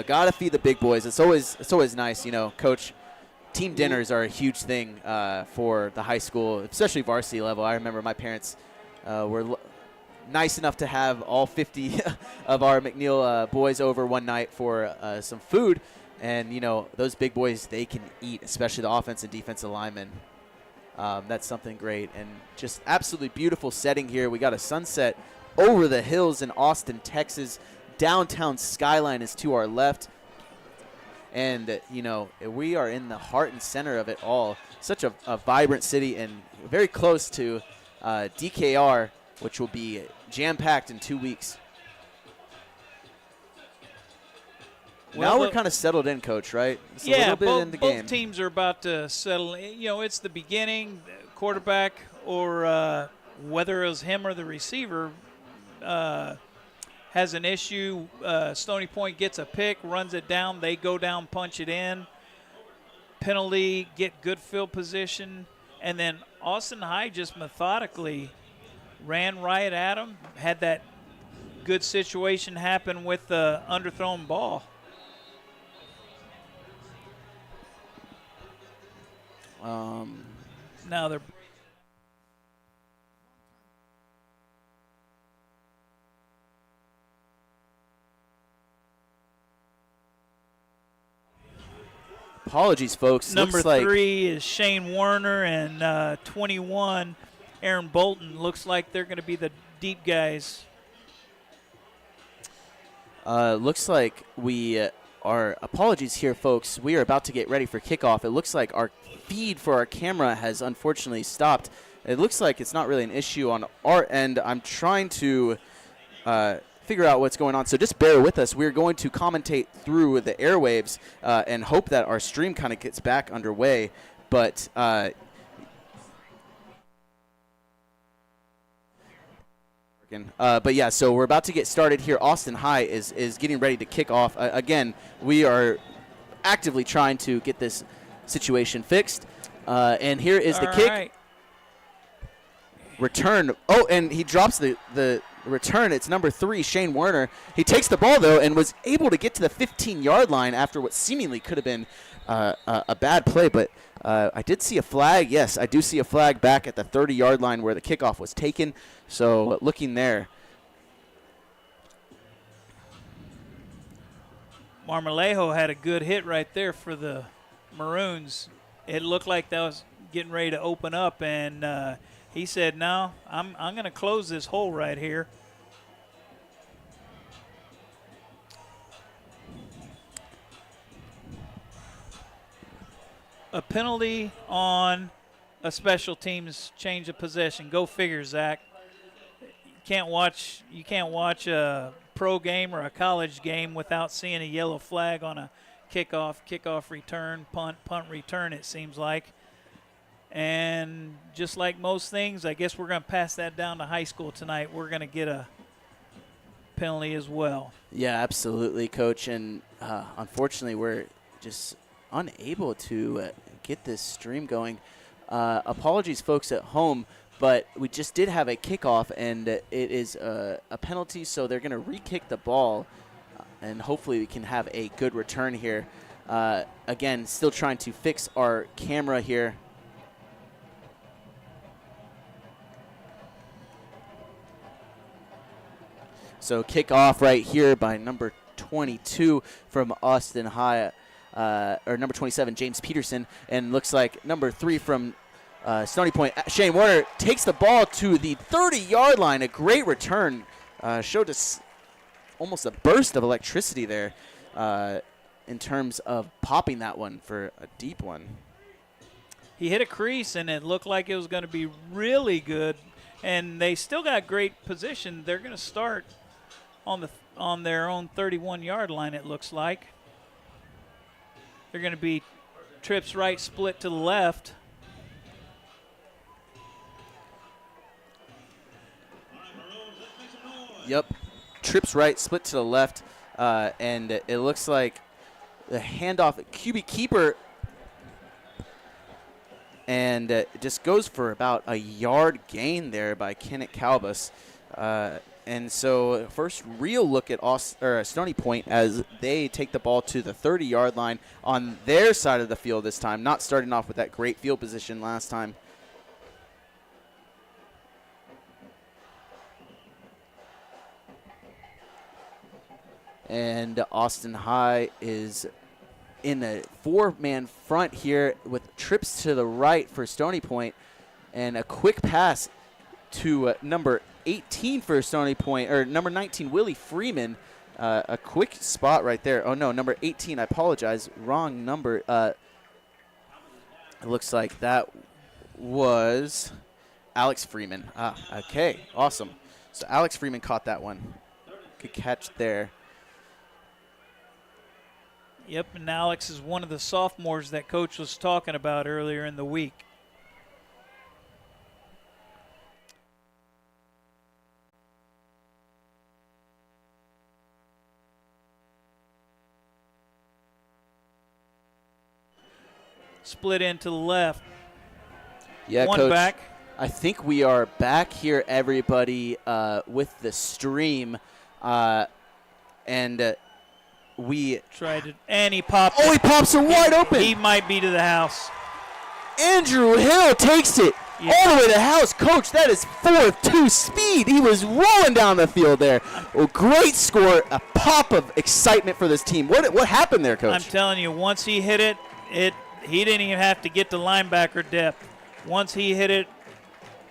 gotta feed the big boys. It's always nice, Coach. Team dinners are a huge thing for the high school, especially varsity level. I remember my parents were nice enough to have all 50 of our MacLeod boys over one night for some food. And, those big boys, they can eat, especially the offense and defensive linemen. That's something great. And just absolutely beautiful setting here. We got a sunset over the hills in Austin, Texas. Downtown skyline is to our left. And, we are in the heart and center of it all. Such a vibrant city and very close to DKR, which will be jam-packed in 2 weeks. Now we're kind of settled in, Coach, right? It's a little bit in the game. Both teams are about to settle in. It's the beginning. Quarterback, or whether it was him or the receiver, has an issue. Stony Point gets a pick, runs it down. They go down, punch it in. Penalty, get good field position. And then Austin High just methodically ran right at him, had that good situation happen with the underthrown ball. Now they're apologies, folks. Number 3 is Shane Warner, and 21, Aaron Bolton. Looks like they're going to be the deep guys. Looks like we are, apologies here, folks. We are about to get ready for kickoff. It looks like our feed for our camera has unfortunately stopped. It looks like it's not really an issue on our end. I'm trying to figure out what's going on, so just bear with us. We're going to commentate through the airwaves and hope that our stream kind of gets back underway. But yeah, so we're about to get started here. Austin High is getting ready to kick off. Again, we are actively trying to get this situation fixed. And here is the kick. Right. Return. Oh, and he drops the return. It's number 3, Shane Werner. He takes the ball, though, and was able to get to the 15-yard line after what seemingly could have been a bad play. But I did see a flag. Yes, I do see a flag back at the 30-yard line where the kickoff was taken. So looking there. Marmolejo had a good hit right there for the Maroons. It looked like that was getting ready to open up, and he said, no, I'm going to close this hole right here. A penalty on a special teams change of possession. Go figure, Zach. You can't watch a pro game or a college game without seeing a yellow flag on a kickoff return, punt return, it seems like. And just like most things, I guess we're going to pass that down to high school tonight. We're going to get a penalty as well. Yeah, absolutely, Coach. And unfortunately, we're just unable to get this stream going. Apologies, folks at home, but we just did have a kickoff, and it is a penalty, so they're going to re-kick the ball, and hopefully we can have a good return here. Again, still trying to fix our camera here. So kickoff right here by number 22 from Austin High, or number 27, James Peterson. And looks like number 3 from Stony Point, Shane Warner, takes the ball to the 30-yard line. A great return. Showed us almost a burst of electricity there in terms of popping that one for a deep one. He hit a crease, and it looked like it was going to be really good. And they still got great position. They're going to start on their own 31-yard line, it looks like. They're going to be trips right, split to the left. Yep. Trips right, split to the left, and it looks like the handoff, QB keeper, and it just goes for about a yard gain there by Kenneth Calbus. And so first real look at Stony Point as they take the ball to the 30-yard line on their side of the field this time, not starting off with that great field position last time. And Austin High is in a 4-man front here with trips to the right for Stony Point, and a quick pass to number 18 for Stony Point, or number 19, Willie Freeman. A quick spot right there. Oh, no, number 18. I apologize. Wrong number. It looks like that was Alex Freeman. Okay, awesome. So Alex Freeman caught that one. Good catch there. Yep, and Alex is one of the sophomores that Coach was talking about earlier in the week. Split into the left. Yeah, one Coach, back. I think we are back here, everybody, with the stream. And we tried it, and he popped. Oh, he pops it wide open. He might be to the house. Andrew Hill takes it all the way to the house. Coach, that is 4.2 speed. He was rolling down the field there. Oh, great score. A pop of excitement for this team. What happened there, Coach? I'm telling you, once he hit it, he didn't even have to get to linebacker depth. Once he hit it,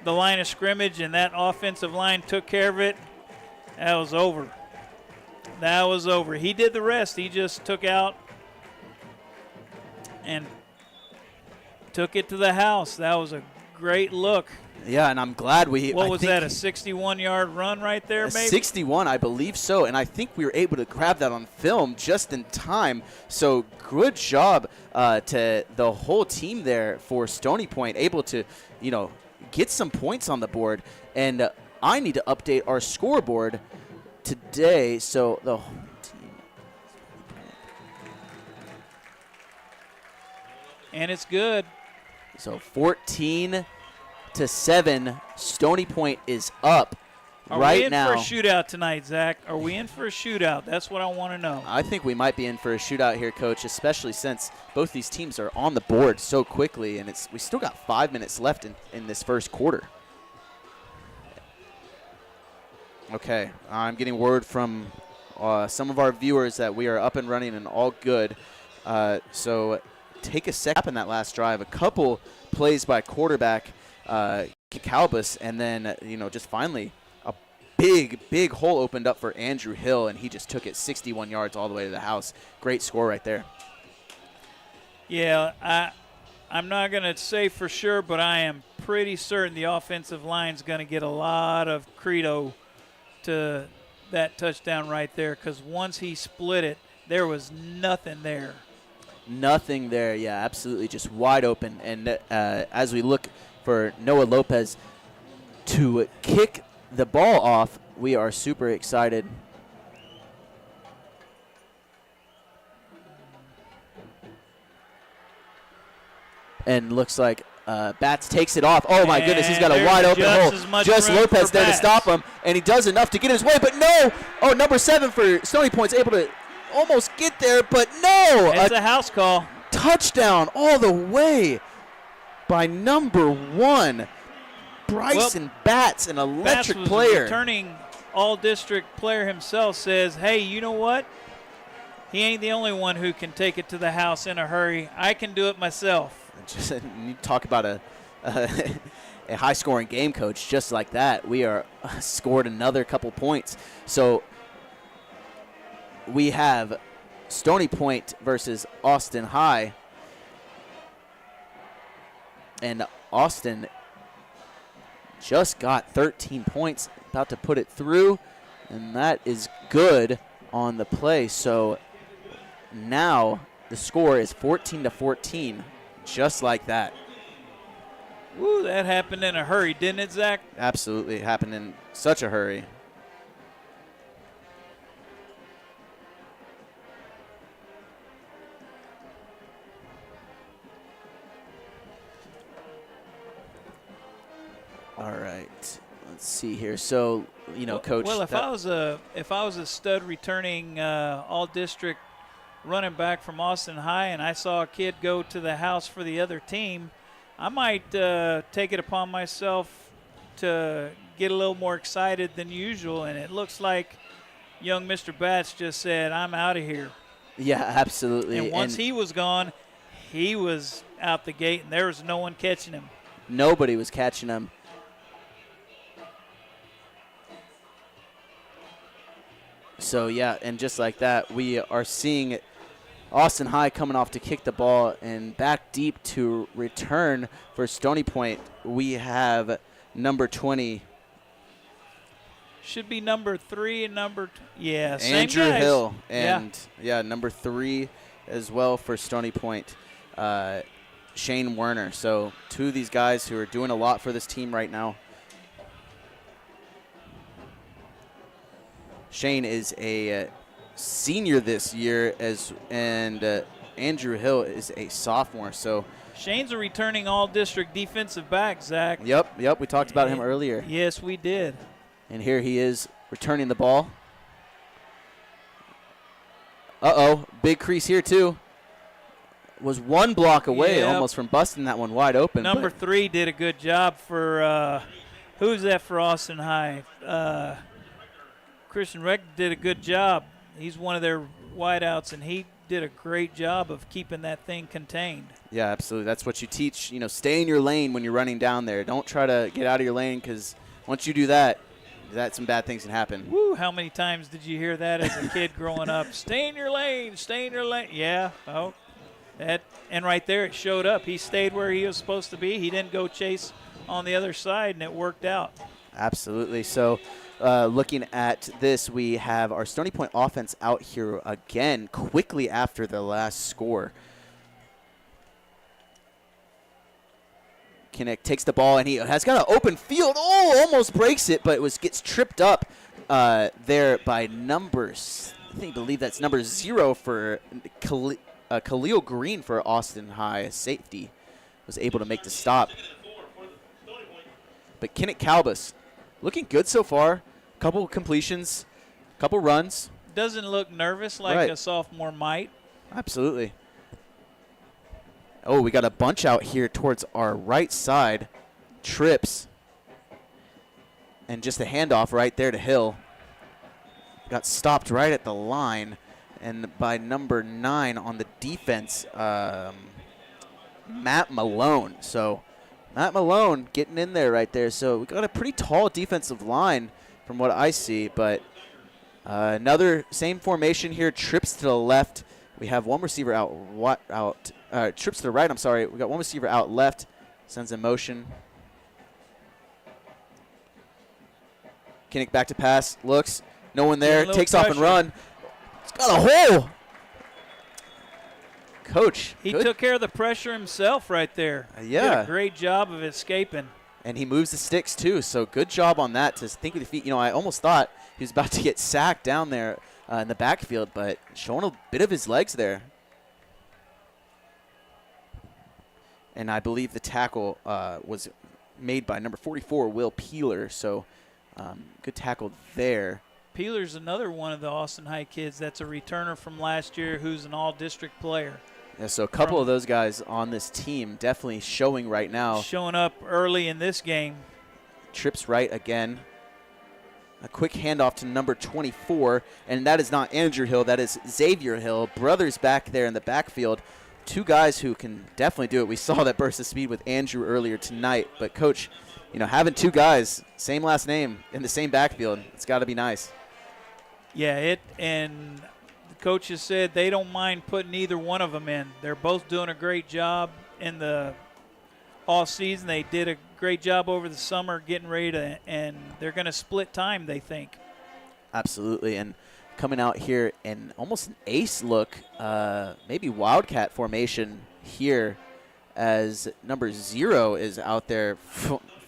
the line of scrimmage, and that offensive line took care of it, that was over. That was over. He did the rest. He just took out and took it to the house. That was a great look. Yeah, and I'm glad we. What was that, a 61-yard run right there, maybe? 61, I believe so, and I think we were able to grab that on film just in time. So good job to the whole team there for Stony Point, able to, get some points on the board. And I need to update our scoreboard today, so the whole team. And it's good. So 14-7, Stony Point is up right now. Are we in for a shootout tonight, Zach? Are we in for a shootout? That's what I want to know. I think we might be in for a shootout here, Coach, especially since both these teams are on the board so quickly, and we still got 5 minutes left in this first quarter. Okay, I'm getting word from some of our viewers that we are up and running and all good. So take a second in that last drive. A couple plays by quarterback Calbus, and then, just finally a big hole opened up for Andrew Hill, and he just took it 61 yards all the way to the house. Great score right there. Yeah, I'm not going to say for sure, but I am pretty certain the offensive line's going to get a lot of credo to that touchdown right there, because once he split it, there was nothing there. Nothing there, yeah, absolutely, just wide open. And as we look for Noah Lopez to kick the ball off, we are super excited. And looks like Batts takes it off. Oh, my goodness, he's got a wide open hole. Just Lopez there to stop him, and he does enough to get his way, but no. Oh, number 7 for Stony Point's able to almost get there, but no. It's a house call. Touchdown all the way by number 1, Bryson Batts, an electric Batts was player. Returning all-district player himself says, hey, you know what? He ain't the only one who can take it to the house in a hurry. I can do it myself. Just, you talk about a high-scoring game, Coach. Just like that, we are scored another couple points. So we have Stony Point versus Austin High. And Austin just got 13 points, about to put it through, and that is good on the play. So now the score is 14-14, just like that. Woo, that happened in a hurry, didn't it, Zach? Absolutely, it happened in such a hurry. All right, let's see here. So, Coach. Well, if I was a stud returning all-district running back from Austin High, and I saw a kid go to the house for the other team, I might take it upon myself to get a little more excited than usual. And it looks like young Mr. Batts just said, "I'm out of here." Yeah, absolutely. And once he was gone, he was out the gate, and there was no one catching him. Nobody was catching him. So, yeah, and just like that, we are seeing Austin High coming off to kick the ball, and back deep to return for Stony Point. We have number 20. Should be number 3 and same Andrew guys. Hill. And, number 3 as well for Stony Point, Shane Werner. So, two of these guys who are doing a lot for this team right now. Shane is a senior this year, and Andrew Hill is a sophomore. So Shane's a returning all-district defensive back, Zach. Yep. We talked about him earlier. Yes, we did. And here he is returning the ball. Uh-oh, big crease here too. Was one block away almost from busting that one wide open. Number 3 did a good job for who's that for Austin High? Christian Reck did a good job. He's one of their wideouts, and he did a great job of keeping that thing contained. Yeah, absolutely. That's what you teach. Stay in your lane when you're running down there. Don't try to get out of your lane, because once you do that, some bad things can happen. Woo, how many times did you hear that as a kid growing up? Stay in your lane, stay in your lane. Yeah, and right there it showed up. He stayed where he was supposed to be. He didn't go chase on the other side, and it worked out. Absolutely. So looking at this, we have our Stony Point offense out here again quickly after the last score. Kinnick takes the ball, and he has got an open field. Oh, almost breaks it, but gets tripped up there by numbers. I believe that's number 0 for Khalil Green for Austin High. Safety was able to make the stop. But Kinnick Calbus looking good so far. Couple completions, couple runs. Doesn't look nervous like a sophomore might. Absolutely. Oh, we got a bunch out here towards our right side. Trips. And just a handoff right there to Hill. Got stopped right at the line. And by number 9 on the defense, Matt Malone. So Matt Malone getting in there right there. So we got a pretty tall defensive line from what I see. But another same formation here. Trips to the left. We have one receiver trips to the right, I'm sorry. We got one receiver out left. Sends in motion. Kinnick back to pass. Looks. No one there. Takes off and run. It's got a hole. Coach. He took care of the pressure himself right there. Yeah. Did a great job of escaping. And he moves the sticks too, so good job on that to think with the feet. I almost thought he was about to get sacked down there in the backfield, but showing a bit of his legs there. And I believe the tackle was made by number 44, Will Peeler, so good tackle there. Peeler's another one of the Austin High kids that's a returner from last year who's an all-district player. Yeah, so a couple of those guys on this team definitely showing right now. Showing up early in this game. Trips right again. A quick handoff to number 24, and that is not Andrew Hill, that is Xavier Hill. Brothers back there in the backfield. Two guys who can definitely do it. We saw that burst of speed with Andrew earlier tonight. But, Coach, having two guys, same last name, in the same backfield, it's got to be nice. Yeah, and the coaches said they don't mind putting either one of them in. They're both doing a great job in the off season. They did a great job over the summer getting ready to, and they're going to split time, they think. Absolutely, and coming out here in almost an ace look, maybe Wildcat formation here as number 0 is out there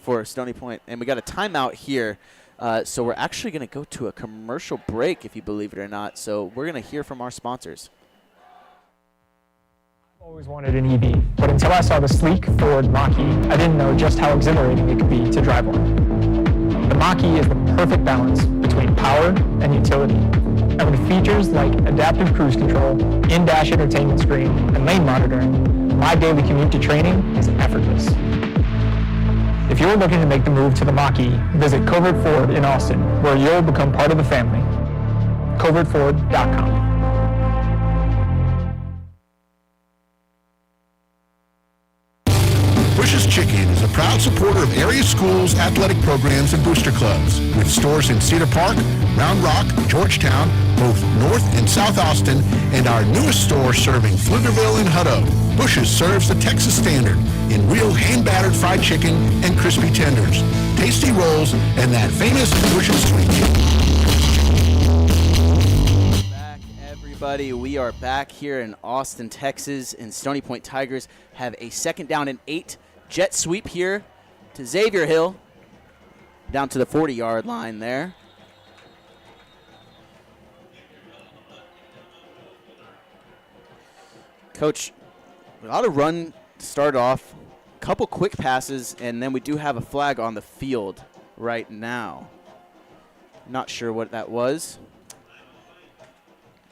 for Stony Point. And we got a timeout here, so we're actually going to go to a commercial break, if you believe it or not. So we're going to hear from our sponsors. I've always wanted an EV, but until I saw the sleek Ford Mach-E, I didn't know just how exhilarating it could be to drive one. The Mach-E is the perfect balance between power and utility. And with features like adaptive cruise control, in-dash entertainment screen, and lane monitoring, my daily commute to training is effortless. If you're looking to make the move to the Mach-E, visit Covert Ford in Austin, where you'll become part of the family. covertford.com. Bush's Chicken is a proud supporter of area schools, athletic programs, and booster clubs, with stores in Cedar Park, Round Rock, Georgetown, both North and South Austin, and our newest store serving Pflugerville and Hutto. Bush's serves the Texas standard in real hand-battered fried chicken and crispy tenders, tasty rolls, and that famous Bush's sweet tea. Back, everybody. We are back here in Austin, Texas, and Stony Point Tigers have a 2nd down and 8. Jet sweep here to Xavier Hill, down to the 40-yard line there. Coach, we ought to run to start off, a couple quick passes, and then we do have a flag on the field right now. Not sure what that was.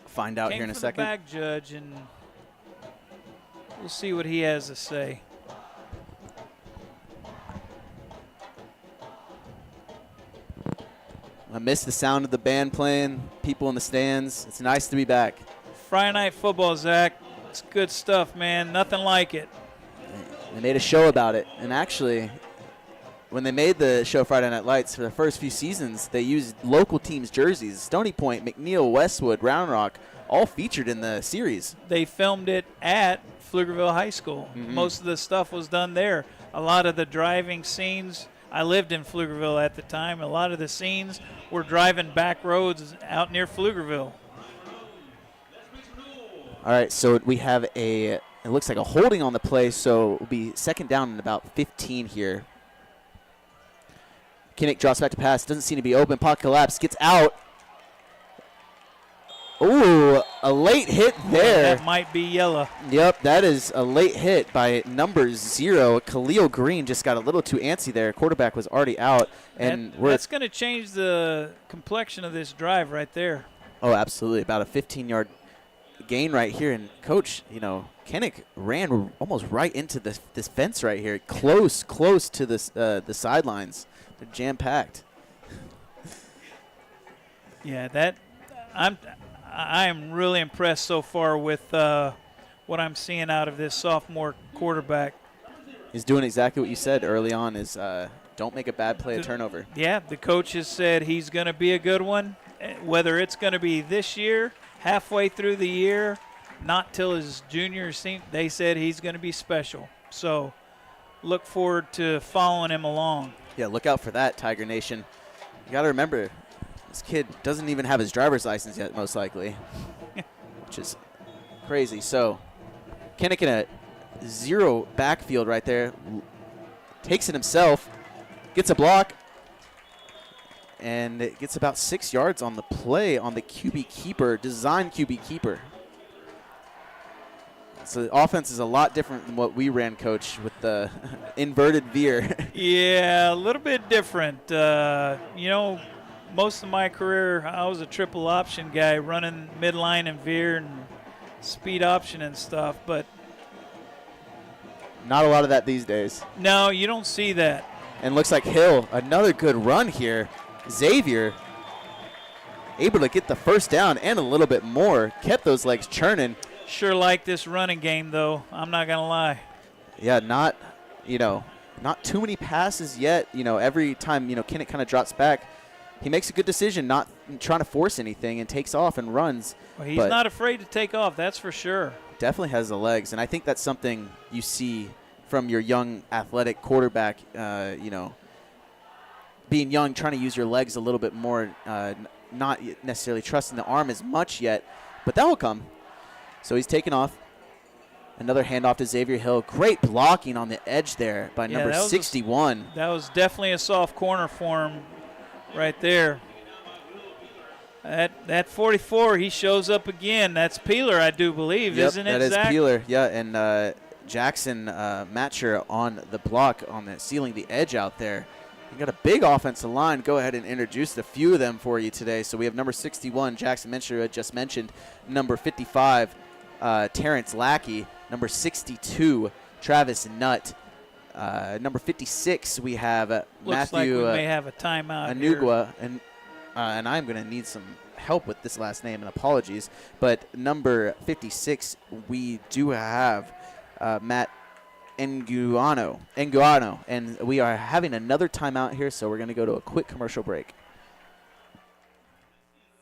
Find out here in a second. The back judge, and we'll see what he has to say. I miss the sound of the band playing, people in the stands. It's nice to be back. Friday Night Football, Zach. It's good stuff, man. Nothing like it. They made a show about it. And actually, when they made the show Friday Night Lights for the first few seasons, they used local teams' jerseys. Stony Point, McNeil, Westwood, Round Rock, all featured in the series. They filmed it at Pflugerville High School. Most of the stuff was done there. A lot of the driving scenes, I lived in Pflugerville at the time. A lot of the scenes were driving back roads out near Pflugerville. All right, so we have it looks like a holding on the play, so it will be 2nd down and about 15 here. Kinnick drops back to pass, doesn't seem to be open. Pocket collapse, gets out. Ooh, a late hit there. That might be yellow. Yep, that is a late hit by number 0. Khalil Green just got a little too antsy there. Quarterback was already out. And that's going to change the complexion of this drive right there. Oh, absolutely. About a 15-yard gain right here. And, Coach, Kinnick ran almost right into this fence right here. Close to the sidelines. They're jam-packed. Yeah, I am really impressed so far with what I'm seeing out of this sophomore quarterback. He's doing exactly what you said early on is don't make a bad play, a turnover. Yeah, the coach has said he's going to be a good one. Whether it's going to be this year, halfway through the year, not till his junior season, they said he's going to be special. So look forward to following him along. Yeah, look out for that, Tiger Nation. You got to remember, this kid doesn't even have his driver's license yet, most likely, which is crazy. So Kinnick in a 0 backfield right there. Takes it himself, gets a block, and it gets about 6 yards on the play on the QB keeper, design QB keeper. So the offense is a lot different than what we ran, Coach, with the inverted veer. Yeah, a little bit different. Most of my career, I was a triple option guy running midline and veer and speed option and stuff, but not a lot of that these days. No, you don't see that. And looks like Hill, another good run here. Xavier able to get the first down and a little bit more. Kept those legs churning. Sure like this running game, though. I'm not going to lie. Yeah, not too many passes yet. Every time, Kinnick kind of drops back, he makes a good decision, not trying to force anything, and takes off and runs. Well, he's not afraid to take off, that's for sure. Definitely has the legs, and I think that's something you see from your young athletic quarterback, being young, trying to use your legs a little bit more, not necessarily trusting the arm as much yet, but that will come. So he's taking off. Another handoff to Xavier Hill. Great blocking on the edge there by number 61. That was definitely a soft corner for him right there. That 44, he shows up again. That's Peeler, I do believe, yep, isn't it, that is Zach? Peeler, yeah, and Jackson Matcher on the block on the sealing the edge out there. You got a big offensive line. Go ahead and introduce a few of them for you today. So we have number 61, Jackson Matcher, I just mentioned. Number 55, Terrence Lackey. Number 62, Travis Nutt. Number 56, we have Looks Matthew like we may have a timeout Anugua, and I'm going to need some help with this last name, and apologies. But number 56, we do have Matt Nguano, and we are having another timeout here, so we're going to go to a quick commercial break.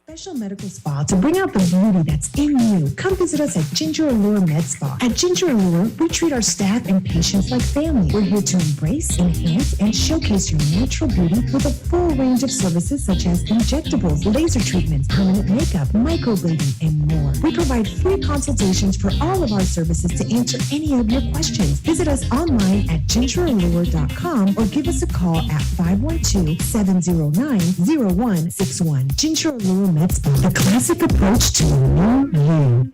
Special medical spa to bring out the beauty that's in you. Come visit us at Ginger Allure Med Spa. At Ginger Allure, we treat our staff and patients like family. We're here to embrace, enhance, and showcase your natural beauty with a full range of services such as injectables, laser treatments, permanent makeup, microblading, and more. We provide free consultations for all of our services to answer any of your questions. Visit us online at gingerallure.com or give us a call at 512-709-0161. Ginger Allure Med Spa, the classic approach to a new you.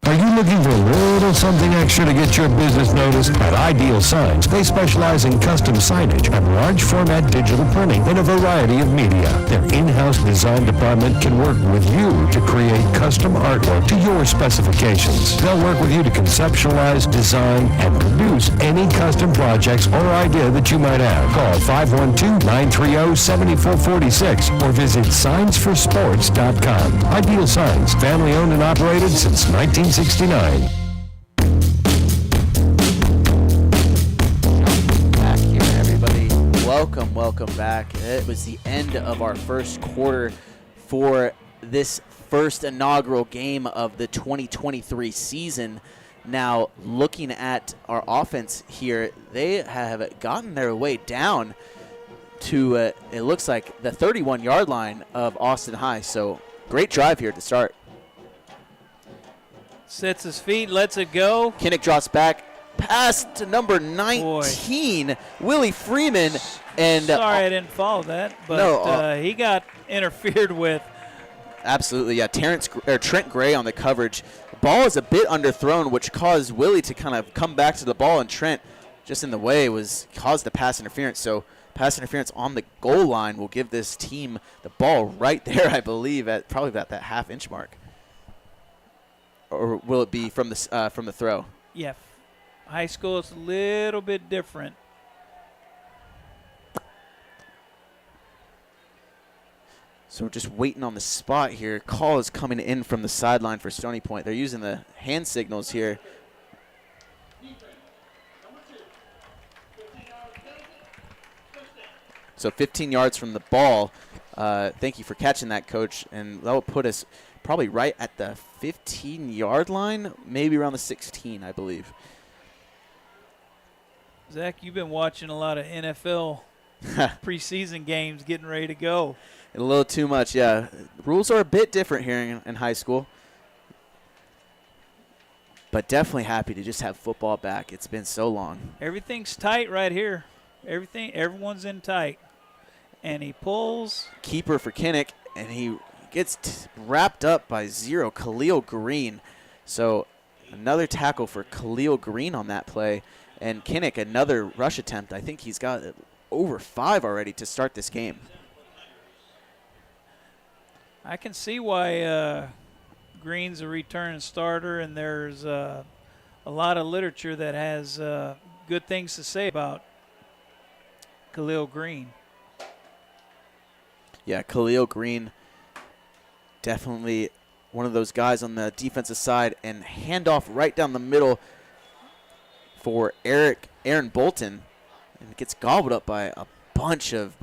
Are you looking for a little something extra to get your business noticed? At Ideal Signs, they specialize in custom signage and large format digital printing in a variety of media. Their in-house design department can work with you to create custom artwork to your specifications. They'll work with you to conceptualize, design, and produce any custom projects or idea that you might have. Call 512-930-7446 or visit signsforsports.com. Ideal Signs, family owned and operated since 1969. Back here, everybody. Welcome back. It was the end of our first quarter for this first inaugural game of the 2023 season. Now, looking at our offense here, they have gotten their way down to, it looks like, the 31-yard line of Austin High. So, great drive here to start. Sets his feet, lets it go. Kinnick drops back. Pass to number 19, Boy. Willie Freeman. And Sorry I didn't follow that, but he got interfered with. Absolutely, yeah. Trent Gray on the coverage. The ball is a bit underthrown, which caused Willie to kind of come back to the ball, and Trent, just in the way, caused the pass interference. So pass interference on the goal line will give this team the ball right there, I believe, at probably about that half-inch mark. Or will it be from the throw? Yeah, high school is a little bit different. So we're just waiting on the spot here. Call is coming in from the sideline for Stony Point. They're using the hand signals here. So 15 yards from the ball. Thank you for catching that, Coach. And that will put us probably right at the 15-yard line, maybe around the 16, I believe. Zach, you've been watching a lot of NFL preseason games getting ready to go. A little too much, yeah. Rules are a bit different here in high school. But definitely happy to just have football back. It's been so long. Everything's tight right here. Everyone's in tight. And he pulls. Keeper for Kinnick, and he gets wrapped up by Khalil Green. So another tackle for Khalil Green on that play. And Kinnick, another rush attempt. I think he's got over 5 already to start this game. I can see why Green's a return starter, and there's a lot of literature that has good things to say about Khalil Green. Yeah, Khalil Green definitely one of those guys on the defensive side, and handoff right down the middle for Aaron Bolton, and it gets gobbled up by a bunch of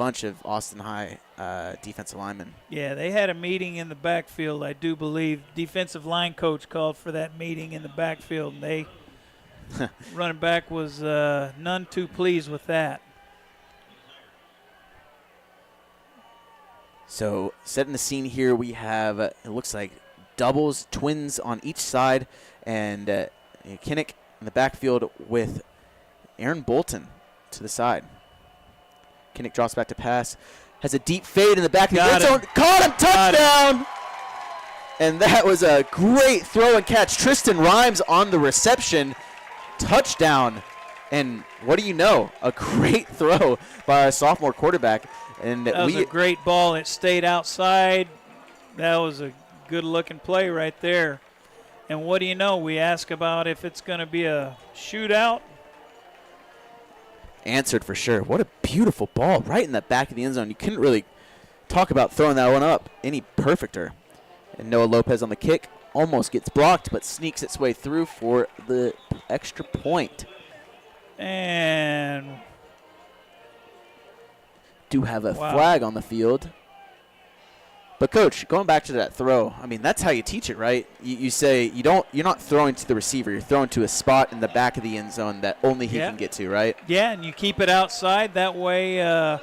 Austin High defensive linemen. Yeah, they had a meeting in the backfield. I do believe defensive line coach called for that meeting in the backfield, and they running back was none too pleased with that. So setting the scene here, we have it looks like doubles, twins on each side, and Kinnick in the backfield with Aaron Bolton to the side. Kinnick drops back to pass, has a deep fade in the back of the end zone. Caught him, touchdown! And that was a great throw and catch. Tristan Rhymes on the reception, touchdown. And what do you know? A great throw by our sophomore quarterback. And that was a great ball. It stayed outside. That was a good-looking play right there. And what do you know? We ask about if it's going to be a shootout. Answered for sure. What a beautiful ball right in the back of the end zone. You couldn't really talk about throwing that one up any perfecter. And Noah Lopez on the kick almost gets blocked, but sneaks its way through for the extra point. And do have a flag on the field. But Coach, going back to that throw, I mean, that's how you teach it, right? You say you're not throwing to the receiver, you're throwing to a spot in the back of the end zone that only he can get to, right? Yeah, and you keep it outside. That way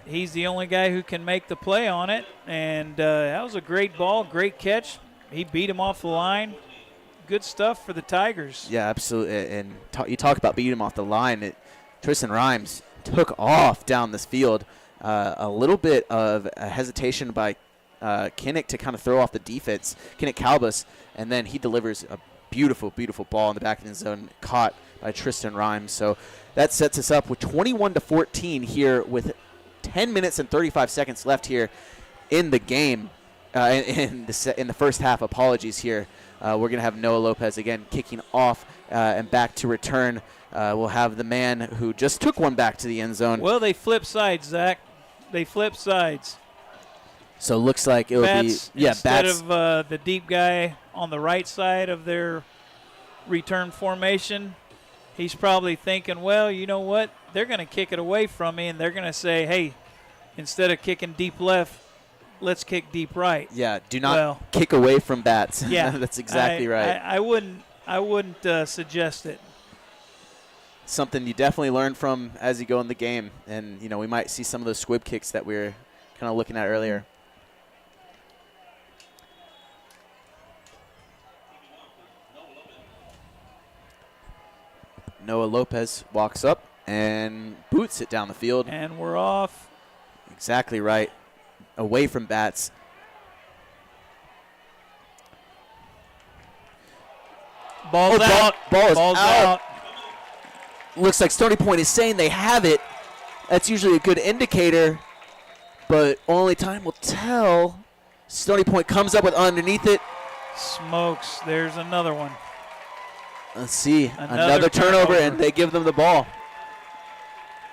he's the only guy who can make the play on it. And that was a great ball, great catch. He beat him off the line. Good stuff for the Tigers. Yeah, absolutely. And you talk about beating him off the line. Tristan Rhymes took off down this field. A little bit of a hesitation by Kinnick to kind of throw off the defense, Kinnick Calbus, and then he delivers a beautiful, beautiful ball in the back of the end zone, caught by Tristan Rhymes. So that sets us up with 21-14 here with 10 minutes and 35 seconds left here in the game, in the first half. Apologies here. We're going to have Noah Lopez again kicking off and back to return. We'll have the man who just took one back to the end zone. Well, they flip sides, Zach. They flip sides. So it looks like it'll be instead Bats. of the deep guy on the right side of their return formation, he's probably thinking, well, you know what? They're going to kick it away from me, and they're going to say, hey, instead of kicking deep left, let's kick deep right. Yeah, do not kick away from Bats. Yeah, that's exactly right. I wouldn't suggest it. Something you definitely learn from as you go in the game. And, you know, we might see some of those squib kicks that we were kind of looking at earlier. Noah Lopez walks up and boots it down the field. And we're off. Exactly right. Away from Bats. Ball's out. Ball's out. Looks like Stony Point is saying they have it. That's usually a good indicator, but only time will tell. Stony Point comes up with underneath it. Smokes. There's another one. Let's see. Another turnover, and they give them the ball.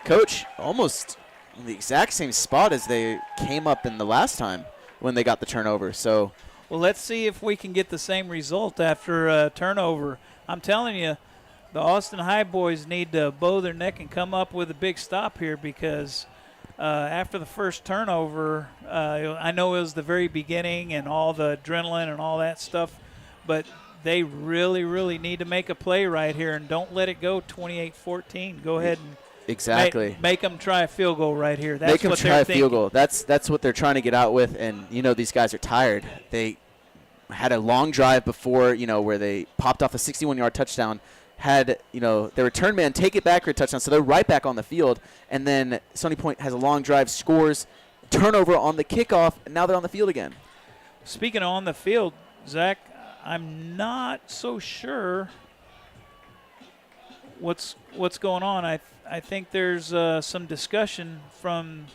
Coach, almost in the exact same spot as they came up in the last time when they got the turnover. So, well, let's see if we can get the same result after a turnover. I'm telling you, the Austin High boys need to bow their neck and come up with a big stop here, because after the first turnover, I know it was the very beginning and all the adrenaline and all that stuff, but they really, really need to make a play right here, and don't let it go 28-14. Go ahead and make them try a field goal right here. That's make them try a field goal. That's what they're trying to get out with, and, you know, these guys are tired. They had a long drive before, you know, where they popped off a 61-yard touchdown, had, you know, their return man take it back for a touchdown, so they're right back on the field. And then Stony Point has a long drive, scores, turnover on the kickoff, and now they're on the field again. Speaking of on the field, Zach, I'm not so sure what's going on. I think there's some discussion from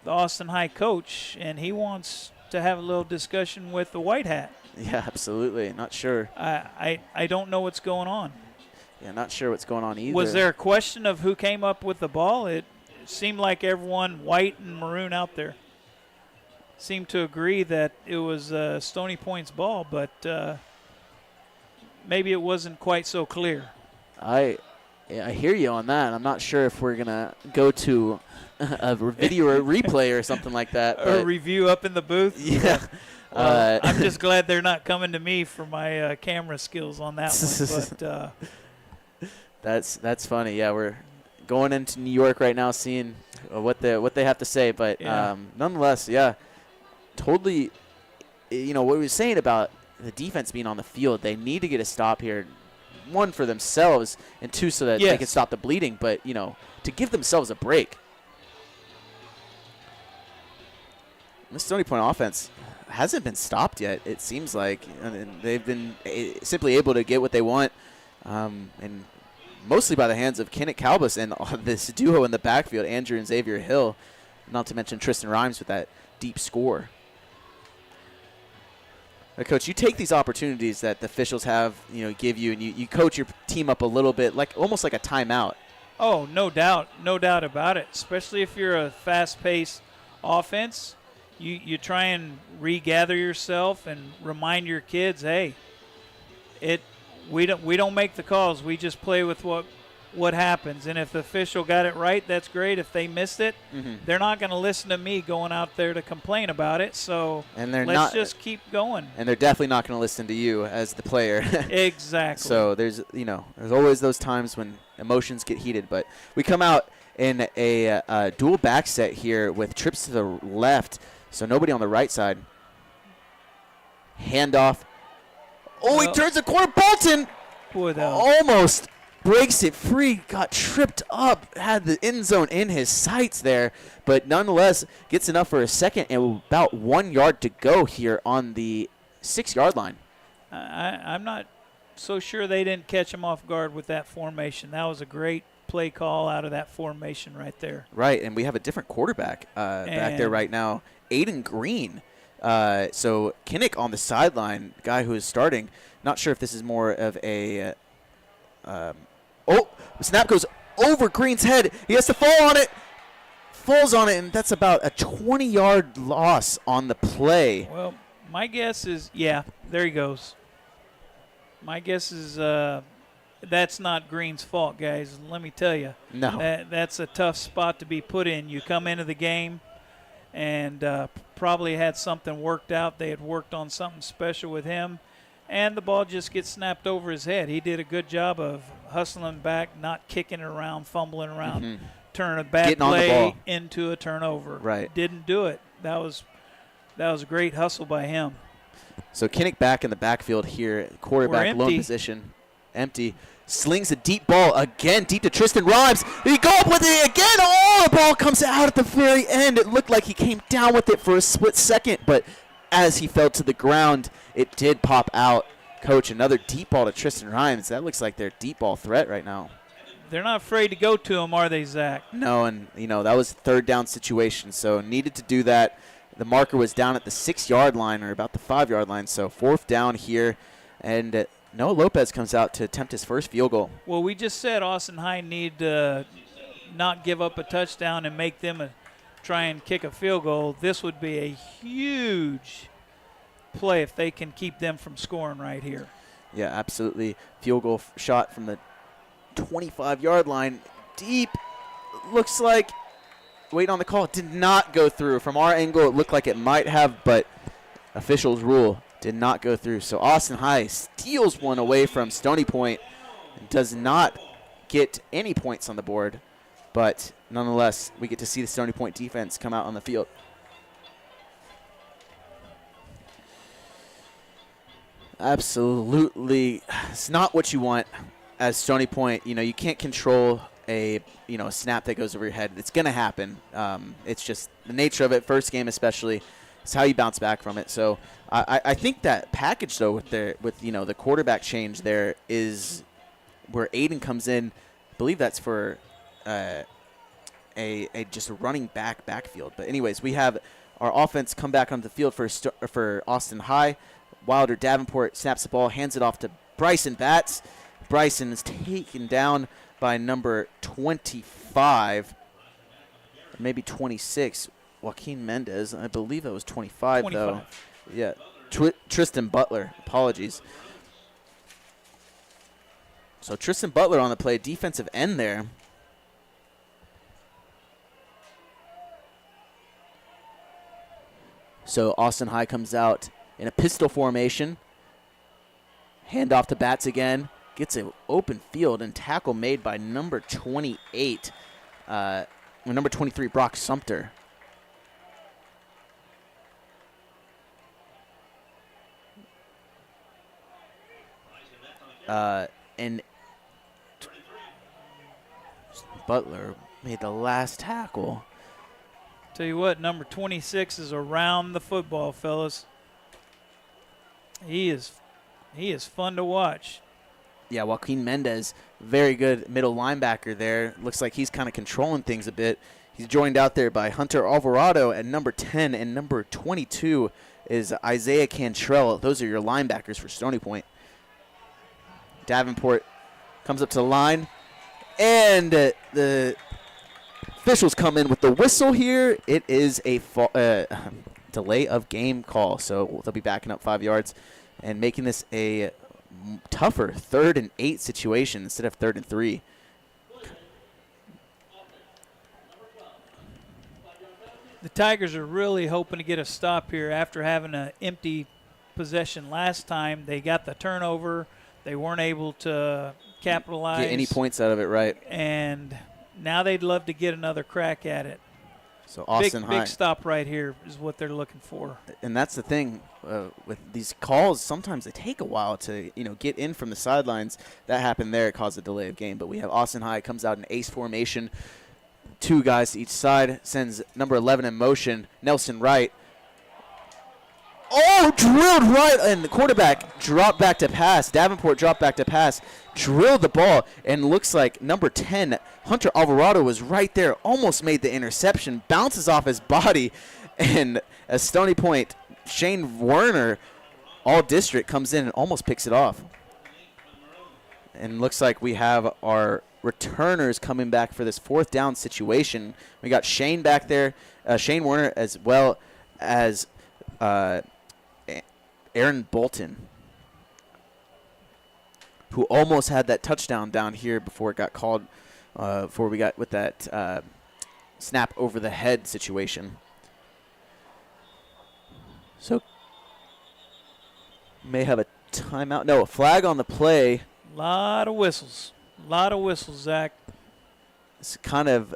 the Austin High coach, and he wants to have a little discussion with the White Hat. Yeah, absolutely. Not sure. I don't know what's going on. Yeah, not sure what's going on either. Was there a question of who came up with the ball? It seemed like everyone white and maroon out there. seemed to agree that it was Stony Point's ball, but maybe it wasn't quite so clear. I hear you on that. I'm not sure if we're going to go to a video or a replay or something like that. Or a review up in the booth? Yeah. Well, I'm just glad they're not coming to me for my camera skills on that one. But that's funny. Yeah, we're going into New York right now, seeing what they have to say. But nonetheless, yeah, totally. What we were saying about the defense being on the field, they need to get a stop here. One, for themselves, and two, so that they can stop the bleeding. But to give themselves a break. The Stony Point offense hasn't been stopped yet, it seems like. And they've been simply able to get what they want, and mostly by the hands of Kenneth Calbus and this duo in the backfield, Andrew and Xavier Hill, not to mention Tristan Rhymes with that deep score. But Coach, you take these opportunities that the officials have, give you, and you coach your team up a little bit, almost like a timeout. Oh, no doubt about it, especially if you're a fast-paced offense. You try and regather yourself and remind your kids, hey, we don't make the calls. We just play with what happens. And if the official got it right, that's great. If they missed it, they're not going to listen to me going out there to complain about it. So let's just keep going. And they're definitely not going to listen to you as the player. Exactly. So there's always those times when emotions get heated. But we come out in a dual back set here with trips to the left. So nobody on the right side. Handoff. Oh, he turns the corner. Bolton almost breaks it free. Got tripped up. Had the end zone in his sights there. But nonetheless, gets enough for a second and about 1 yard to go here on the 6-yard line. I'm not so sure they didn't catch him off guard with that formation. That was a great play call out of that formation right there. Right, and we have a different quarterback back there right now. Aiden Green. So Kinnick on the sideline, guy who is starting. Not sure if this is more of a the snap goes over Green's head. He has to fall on it. Falls on it, and that's about a 20-yard loss on the play. Well, my guess is, there he goes. My guess is that's not Green's fault, guys. Let me tell you. No. That's a tough spot to be put in. You come into the game and probably had something worked out. They had worked on something special with him, and the ball just gets snapped over his head. He did a good job of hustling back, not kicking it around, fumbling around, turning a bad play into a turnover. Right. Didn't do it. That was a great hustle by him. So Kinnick back in the backfield here, quarterback lone position, empty. Slings a deep ball again, deep to Tristan Rhymes. He go up with it again. Oh, the ball comes out at the very end. It looked like he came down with it for a split second, but as he fell to the ground, it did pop out. Coach, another deep ball to Tristan Rhymes. That looks like their deep ball threat right now. They're not afraid to go to him, are they, Zach? No, and, that was a third down situation, so needed to do that. The marker was down at the 6-yard line or about the 5-yard line, so fourth down here, and Noah Lopez comes out to attempt his first field goal. Well, we just said Austin High need to not give up a touchdown and make them try and kick a field goal. This would be a huge play if they can keep them from scoring right here. Yeah, absolutely. Field goal shot from the 25-yard line. Deep. Looks like, wait on the call. It did not go through. From our angle, it looked like it might have, but officials rule did not go through. So Austin High steals one away from Stony Point and does not get any points on the board. But nonetheless, we get to see the Stony Point defense come out on the field. Absolutely. It's not what you want as Stony Point. You can't control a snap that goes over your head. It's going to happen. It's just the nature of it. First game especially. It's how you bounce back from it. So I think that package though with the quarterback change there is where Aiden comes in. I believe that's for a just a running backfield. But anyways, we have our offense come back onto the field for Austin High. Wilder Davenport snaps the ball, hands it off to Bryson Batts. Bryson is taken down by number 25, maybe 26. Joaquin Mendez. I believe that was 25, 25. though. Yeah, Tristan Butler. Apologies. So Tristan Butler on the play, defensive end there. So Austin High comes out in a pistol formation. Hand off to Bats again. Gets an open field and tackle made by number 28. Number 23, Brock Sumter. And Butler made the last tackle. Tell you what, number 26 is around the football, fellas. He is fun to watch. Yeah, Joaquin Mendez, very good middle linebacker there. Looks like he's kind of controlling things a bit. He's joined out there by Hunter Alvarado at number 10, and number 22 is Isaiah Cantrell. Those are your linebackers for Stony Point. Davenport comes up to the line, and the officials come in with the whistle here. It is a delay of game call, so they'll be backing up 5 yards and making this a tougher 3rd and 8 situation instead of 3rd and 3. The Tigers are really hoping to get a stop here after having an empty possession last time. They got the turnover. They weren't able to capitalize. Get any points out of it, right? And now they'd love to get another crack at it. So Austin High. Big stop right here is what they're looking for. And that's the thing with these calls. Sometimes they take a while to get in from the sidelines. That happened there. It caused a delay of game. But we have Austin High comes out in ace formation. 2 guys to each side. Sends number 11 in motion. Nelson Wright. Oh, drilled right, and the quarterback dropped back to pass. Davenport dropped back to pass, drilled the ball, and looks like number 10, Hunter Alvarado, was right there, almost made the interception, bounces off his body, and a Stony Point, Shane Werner, all-district, comes in and almost picks it off. And looks like we have our returners coming back for this 4th down situation. We got Shane back there, Shane Werner, as well as Aaron Bolton, who almost had that touchdown down here before it got called, before we got with that snap over the head situation. So may have a timeout. No, a flag on the play. A lot of whistles. Zach. It's kind of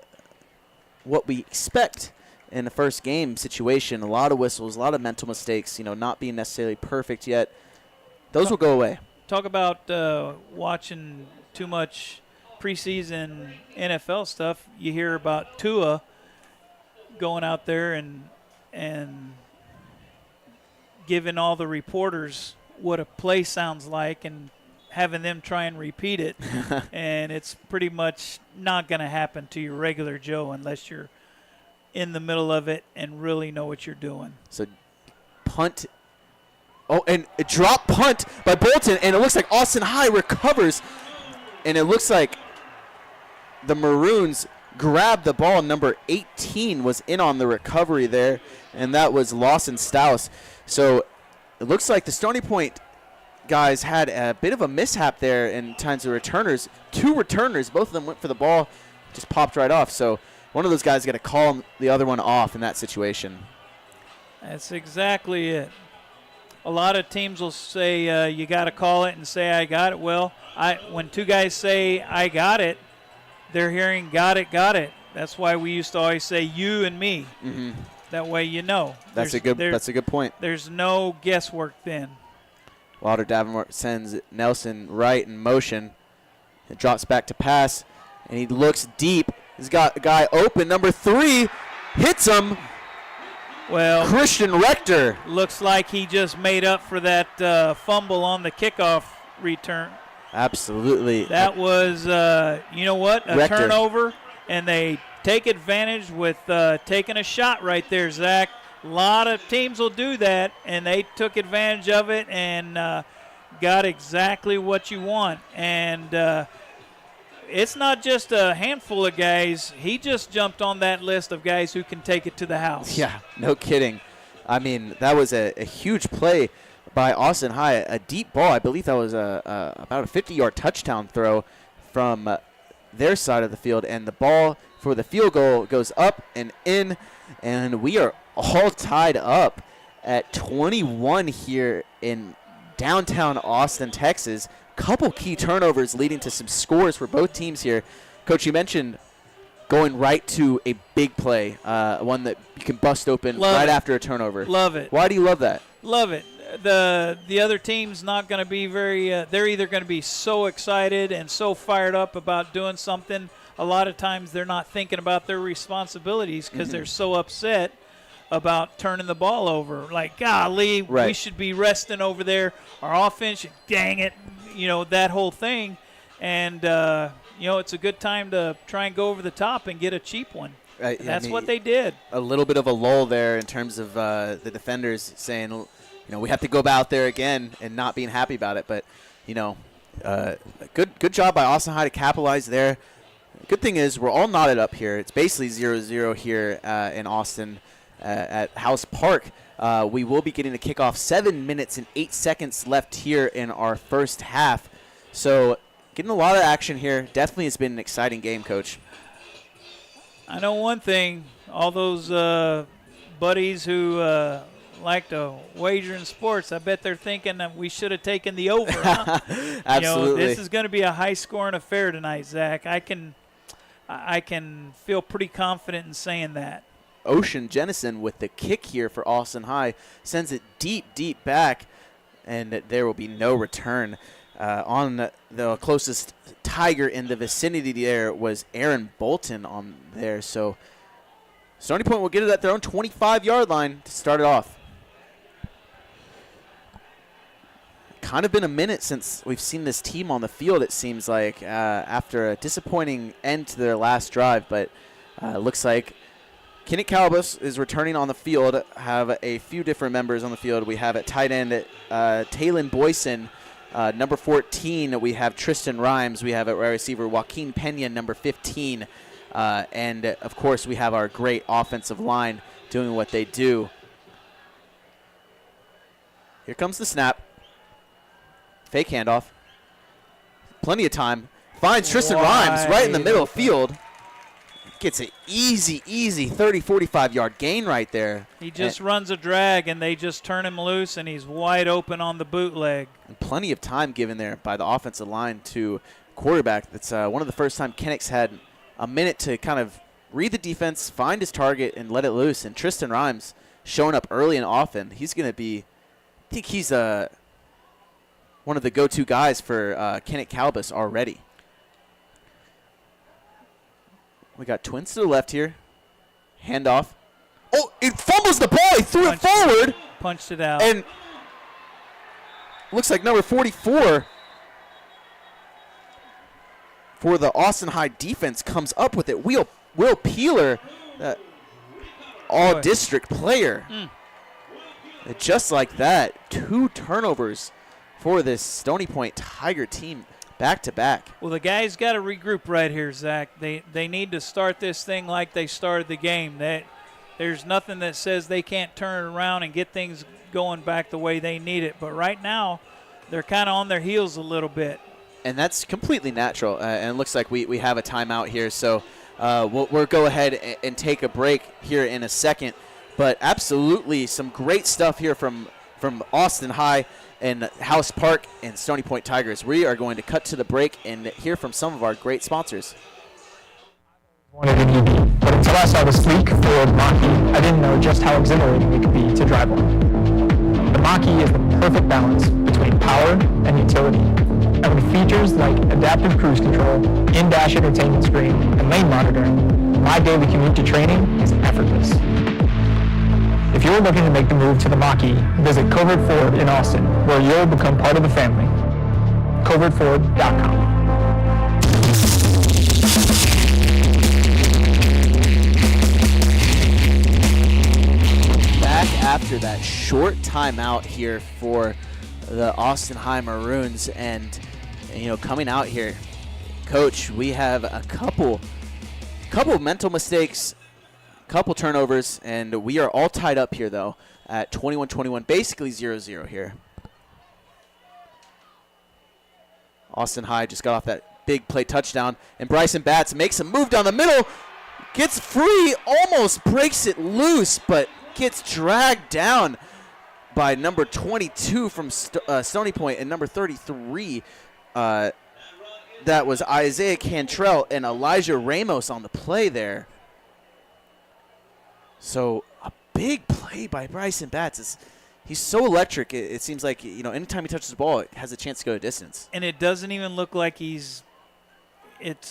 what we expect in the first game situation. A lot of whistles, a lot of mental mistakes, not being necessarily perfect yet. Those will go away. Talk about watching too much preseason NFL stuff. You hear about Tua going out there and giving all the reporters what a play sounds like and having them try and repeat it. And it's pretty much not going to happen to your regular Joe unless you're in the middle of it and really know what you're doing. So punt. Oh, and a drop punt by Bolton, and it looks like Austin High recovers, and it looks like the Maroons grabbed the ball. Number 18 was in on the recovery there, and that was Lawson Stouse. So it looks like the Stony Point guys had a bit of a mishap there in times of returners. 2 returners, both of them went for the ball, just popped right off. So one of those guys got to call the other one off in that situation. That's exactly it. A lot of teams will say you got to call it and say I got it. Well, when 2 guys say I got it, they're hearing got it. That's why we used to always say you and me. Mm-hmm. That way you know. That's a good point. There's no guesswork then. Wilder Davenport sends Nelson Wright in motion. It drops back to pass, and he looks deep. He's got a guy open. Number 3 hits him. Well, Christian Rector. Looks like he just made up for that fumble on the kickoff return. Absolutely. That was, you know what, a Rector. turnover, and they take advantage with taking a shot right there, Zach. A lot of teams will do that, and they took advantage of it and got exactly what you want. And it's not just a handful of guys. He just jumped on that list of guys who can take it to the house. Yeah, no kidding. I mean, that was a huge play by Austin High. A deep ball. I believe that was about a 50-yard touchdown throw from their side of the field. And the ball for the field goal goes up and in. And we are all tied up at 21 here in downtown Austin, Texas. Couple key turnovers leading to some scores for both teams here. Coach, you mentioned going right to a big play, one that you can bust open right after a turnover. Love it. Why do you love that? Love it. The other team's not going to be very they're either going to be so excited and so fired up about doing something. A lot of times they're not thinking about their responsibilities because they're so upset about turning the ball over. Like, golly, we should be resting over there. Our offense should, dang it, that whole thing. And, it's a good time to try and go over the top and get a cheap one. That's what they did. A little bit of a lull there in terms of the defenders saying, we have to go out there again and not being happy about it. But, good job by Austin High to capitalize there. Good thing is we're all knotted up here. It's basically 0-0 here in Austin at House Park. We will be getting a kickoff. 7 minutes and 8 seconds left here in our first half. So getting a lot of action here. Definitely has been an exciting game, Coach. I know one thing. All those buddies who like to wager in sports, I bet they're thinking that we should have taken the over. Huh? Absolutely. This is going to be a high-scoring affair tonight, Zach. I can feel pretty confident in saying that. Ocean Jennison with the kick here for Austin High sends it deep back, and there will be no return. On the closest Tiger in the vicinity there was Aaron Bolton on there. So Stony Point will get it at their own 25-yard line to start it off. Kind of been a minute since we've seen this team on the field, it seems like, after a disappointing end to their last drive. But looks like Kenneth Calabus is returning on the field. Have a few different members on the field. We have at tight end Taylon Boyson, number 14. We have Tristan Rhymes. We have at wide receiver Joaquin Pena, number 15. And, of course, we have our great offensive line doing what they do. Here comes the snap. Fake handoff. Plenty of time. Finds Tristan Rhymes right in the middle of the field. Gets an easy 30, 45-yard gain right there. He just runs a drag, and they just turn him loose, and he's wide open on the bootleg. And plenty of time given there by the offensive line to quarterback. That's one of the first time Kennex had a minute to kind of read the defense, find his target, and let it loose. And Tristan Rhymes showing up early and often. He's going to be, I think he's one of the go-to guys for Kenneth Calabus already. We got twins to the left here. Handoff. Oh, it fumbles the ball. He threw it forward. Punched it out. And looks like number 44 for the Austin High defense comes up with it. Will Peeler, all-district player. Just like that, 2 turnovers for this Stony Point Tiger team. Back-to-back. Well, the guys got to regroup right here, Zach. They need to start this thing like they started the game. There's nothing that says they can't turn it around and get things going back the way they need it. But right now, they're kind of on their heels a little bit. And that's completely natural. And it looks like we have a timeout here. So we'll go ahead and take a break here in a second. But absolutely some great stuff here from Austin High and House Park and Stony Point Tigers. We are going to cut to the break and hear from some of our great sponsors. Wanted an EV, but until I saw the sleek Ford Mach-E, I didn't know just how exhilarating it could be to drive one. The Mach-E is the perfect balance between power and utility. And with features like adaptive cruise control, in-dash entertainment screen, and lane monitoring, my daily commute to training is effortless. If you're looking to make the move to the Mach-E, visit Covert Ford in Austin, where you'll become part of the family. CovertFord.com. Back after that short timeout here for the Austin High Maroons, and coming out here, Coach, we have a couple mental mistakes, couple turnovers, and we are all tied up here, though, at 21-21, basically 0-0 here. Austin High just got off that big play touchdown, and Bryson Batts makes a move down the middle, gets free, almost breaks it loose, but gets dragged down by number 22 from Stony Point and number 33. That was Isaiah Cantrell and Elijah Ramos on the play there. So a big play by Bryson Batts. He's so electric. It seems like, anytime he touches the ball, it has a chance to go a distance. And it doesn't even look like it's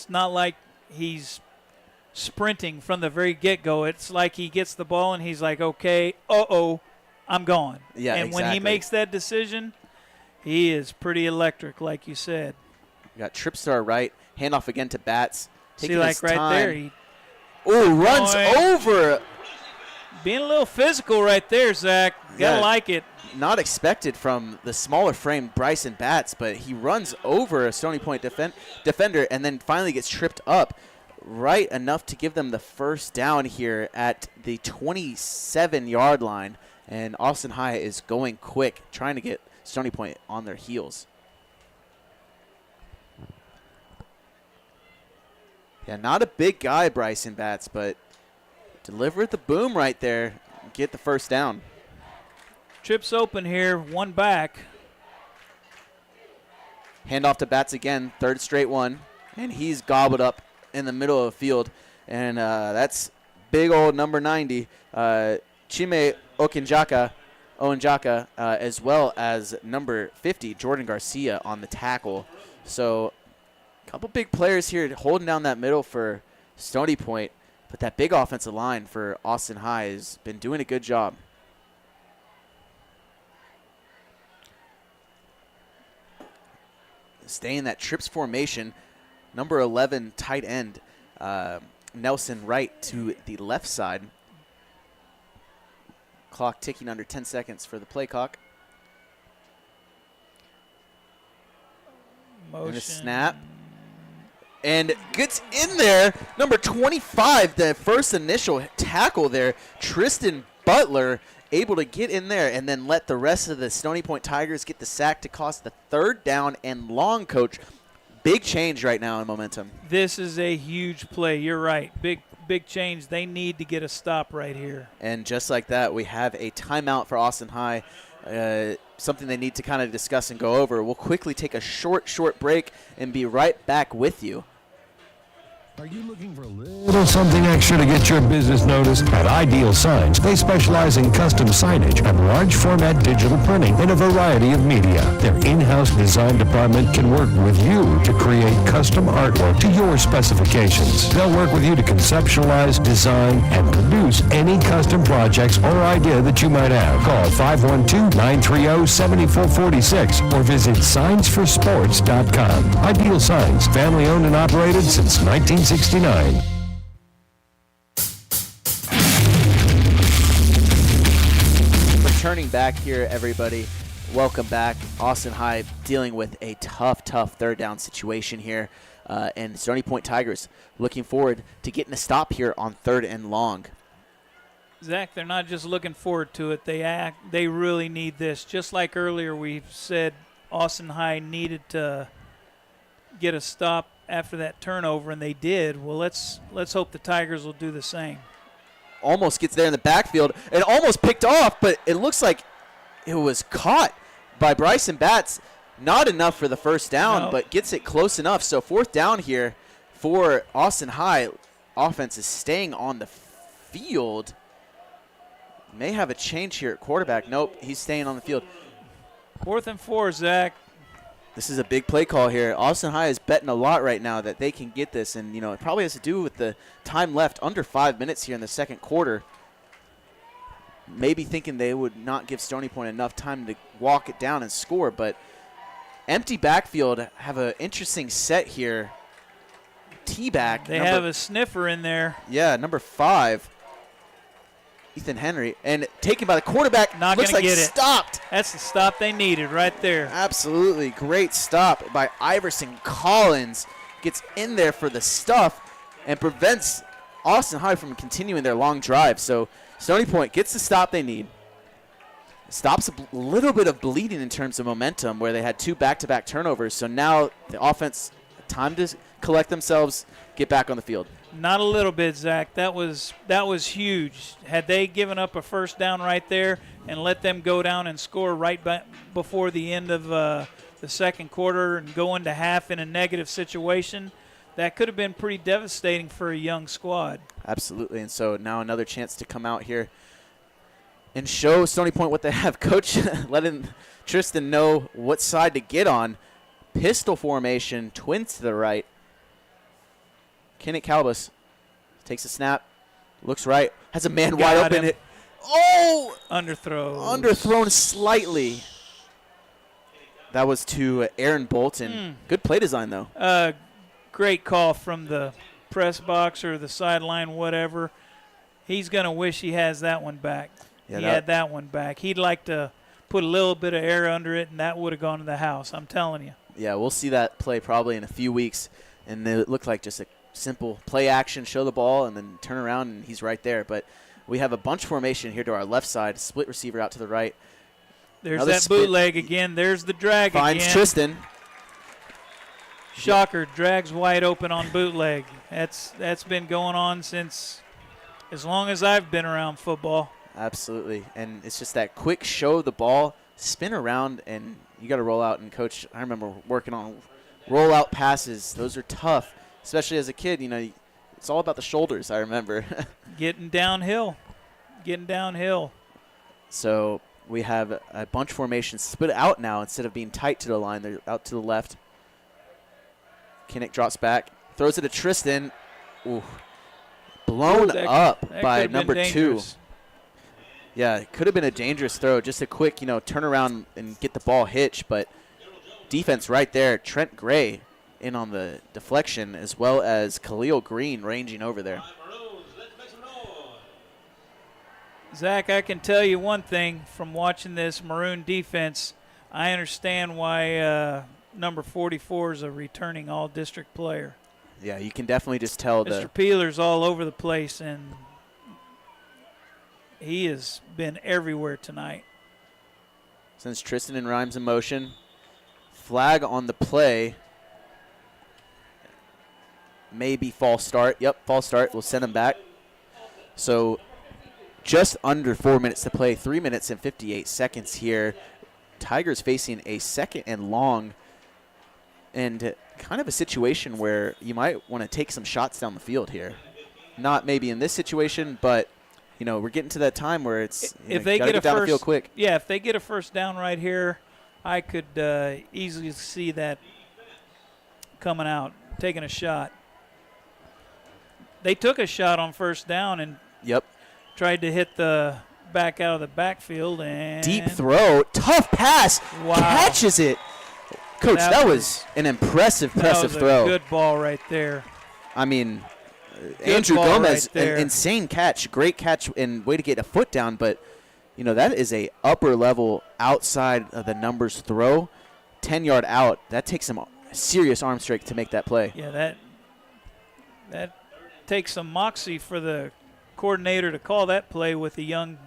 not like he's sprinting from the very get-go. It's like he gets the ball and he's like, okay, I'm gone. Yeah, and exactly. when he makes that decision, he is pretty electric, like you said. We got trips to our right, handoff again to Batts. See, like right time. there, he runs over. Being a little physical right there, Zach. Gotta like it. Not expected from the smaller frame Bryson Batts, but he runs over a Stony Point defender and then finally gets tripped up right enough to give them the first down here at the 27-yard line. And Austin High is going quick, trying to get Stony Point on their heels. Yeah, not a big guy, Bryson Batts, but delivered the boom right there. Get the first down. Trips open here, one back. Handoff to Batts again, third straight one. And he's gobbled up in the middle of the field. And that's big old number 90, Chime Owenjaka, as well as number 50, Jordan Garcia, on the tackle. So a couple big players here holding down that middle for Stony Point. But that big offensive line for Austin High has been doing a good job. Staying in that trips formation, number 11 tight end, Nelson Wright to the left side. Clock ticking under 10 seconds for the play clock. Motion. And a snap. And gets in there, number 25, the first initial tackle there, Tristan Butler, able to get in there and then let the rest of the Stony Point Tigers get the sack to cost the third down and long, Coach. Big change right now in momentum. This is a huge play. You're right. Big change. They need to get a stop right here. And just like that, we have a timeout for Austin High, something they need to kind of discuss and go over. We'll quickly take a short break and be right back with you. Are you looking for a little something extra to get your business noticed? At Ideal Signs, they specialize in custom signage and large format digital printing in a variety of media. Their in-house design department can work with you to create custom artwork to your specifications. They'll work with you to conceptualize, design, and produce any custom projects or idea that you might have. Call 512-930-7446 or visit signsforsports.com. Ideal Signs, family owned and operated since 1969. Returning back here, everybody. Welcome back. Austin High dealing with a tough third down situation here. And Stony Point Tigers looking forward to getting a stop here on third and long. Zach, they're not just looking forward to it. They really need this. Just like earlier we said Austin High needed to get a stop after that turnover, and they did. Well, let's hope the Tigers will do the same. Almost gets there in the backfield and almost picked off, but it looks like it was caught by Bryson Batts. Not enough for the first down, but gets it close enough. So fourth down here for Austin High. Offense is staying on the field. May have a change here at quarterback. Nope, he's staying on the field. 4th and 4, Zach. This is a big play call here. Austin High is betting a lot right now that they can get this, and it probably has to do with the time left, under 5 minutes here in the second quarter. Maybe thinking they would not give Stony Point enough time to walk it down and score, but empty backfield have an interesting set here. T-back. They have a sniffer in there. Yeah, number 5. Ethan Henry, and taken by the quarterback. Not looks going to like get it. Stopped. That's the stop they needed right there. Absolutely great stop by Iverson Collins. gets in there for the stuff and prevents Austin High from continuing their long drive. So Stony Point gets the stop they need. Stops a little bit of bleeding in terms of momentum where they had 2 back-to-back turnovers. So now the offense, time to collect themselves, get back on the field. Not a little bit, Zach. That was huge. Had they given up a first down right there and let them go down and score right before the end of the second quarter and go into half in a negative situation, that could have been pretty devastating for a young squad. Absolutely. And so now another chance to come out here and show Stony Point what they have. Coach letting Tristan know what side to get on. Pistol formation, twins to the right. Kenneth Calabas takes a snap, looks right, has a man wide open. Underthrown slightly. That was to Aaron Bolton. Good play design, though. Great call from the press box or the sideline, whatever. He's going to wish he has that one back. Yeah, he had that one back. He'd like to put a little bit of air under it, and that would have gone to the house, I'm telling you. Yeah, we'll see that play probably in a few weeks, and it looked like just a simple play action, show the ball, and then turn around, and he's right there. But we have a bunch formation here to our left side, split receiver out to the right. There's another that bootleg again. There's the drag finds again. Tristan. Shocker, drags wide open on bootleg. That's been going on since as long as I've been around football. Absolutely, and it's just that quick show the ball, spin around, and you got to roll out. And, Coach, I remember working on roll-out passes. Those are tough, especially as a kid. You know, it's all about the shoulders, I remember. Getting downhill. So we have a bunch formation split out now instead of being tight to the line. They're out to the left. Kinnick drops back, throws it to Tristan. Ooh. Blown up by number 2. Yeah, it could have been a dangerous throw. Just a quick, turn around and get the ball hitched. But defense right there. Trent Gray in on the deflection, as well as Khalil Green ranging over there. Zach, I can tell you one thing from watching this Maroon defense. I understand why number 44 is a returning all-district player. Yeah, you can definitely just tell Mr. Peeler's all over the place, and he has been everywhere tonight. Since Tristan and Rhymes in motion, flag on the play. Maybe false start. Yep, false start. We'll send him back. So just under 4 minutes to play, 3 minutes and 58 seconds here. Tigers facing a second and long, and kind of a situation where you might want to take some shots down the field here. Not maybe in this situation, but we're getting to that time where it's if they get a down first, the field quick. Yeah, if they get a first down right here, I could easily see that coming out, taking a shot. They took a shot on first down and tried to hit the back out of the backfield and deep throw, tough pass, catches it. Coach, that was an impressive throw. A good ball right there. I mean, Andrew Gomez, an insane catch, great catch, and way to get a foot down. But that is a upper level outside of the numbers throw, 10-yard out. That takes some serious arm strength to make that play. Yeah, that takes some moxie for the coordinator to call that play with a young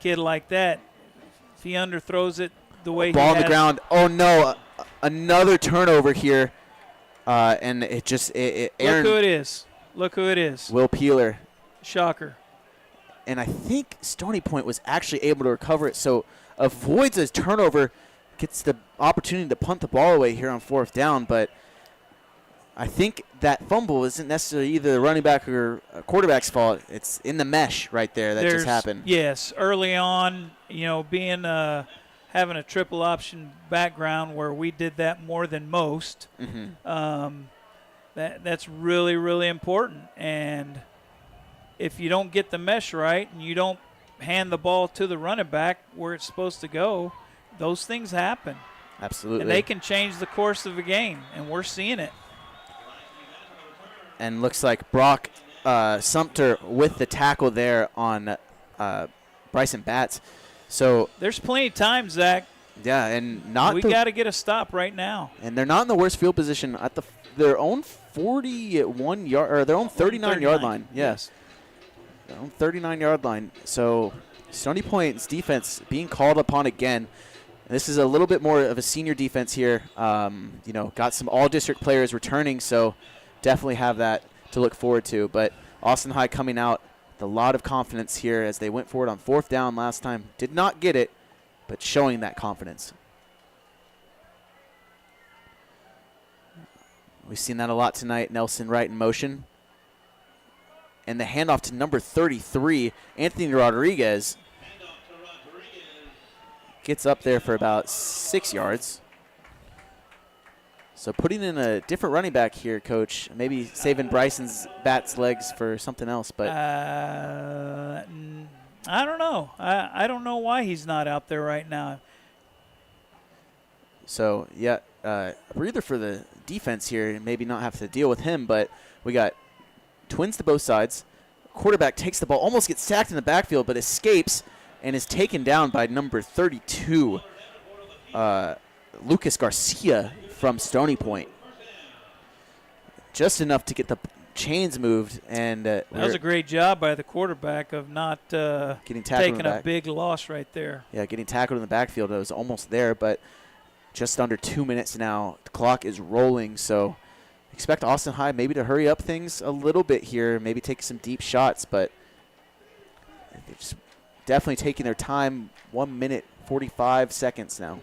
kid like that. If he underthrows it the way ball on the ground. Oh no, another turnover here, and it just Aaron. Look who it is. Will Peeler. Shocker. And I think Stony Point was actually able to recover it, so avoids a turnover, gets the opportunity to punt the ball away here on 4th down. But I think that fumble isn't necessarily either the running back or a quarterback's fault. It's in the mesh right there that just happened. Yes, early on, being having a triple option background where we did that more than most. Mm-hmm. That's really, really important. And if you don't get the mesh right and you don't hand the ball to the running back where it's supposed to go, those things happen. Absolutely. And they can change the course of a game, and we're seeing it. And looks like Brock Sumter with the tackle there on Bryson Batts. So there's plenty of time, Zach, Yeah, and we got to get a stop right now. And they're not in the worst field position at their own 41 yard or their own 39-yard line. Yes. Their own 39-yard line. So Stony Point's defense being called upon again. This is a little bit more of a senior defense here. Got some all-district players returning, so definitely have that to look forward to. But Austin High coming out with a lot of confidence here as they went forward on 4th down last time. Did not get it, but showing that confidence. We've seen that a lot tonight. Nelson Wright in motion. And the handoff to number 33, Anthony Rodriguez. Gets up there for about 6 yards. So putting in a different running back here, Coach. Maybe saving Bryson's bat's legs for something else. But I don't know. I don't know why he's not out there right now. So, yeah, breather for the defense here. Maybe not have to deal with him, but we got twins to both sides. Quarterback takes the ball, almost gets sacked in the backfield, but escapes and is taken down by number 32, Lucas Garcia from Stony Point. Just enough to get the chains moved. And that was a great job by the quarterback of not taking a big loss right there. Yeah, getting tackled in the backfield. It was almost there, but just under 2 minutes now. The clock is rolling, so expect Austin High maybe to hurry up things a little bit here, maybe take some deep shots, but they're just definitely taking their time. 1 minute, 45 seconds now.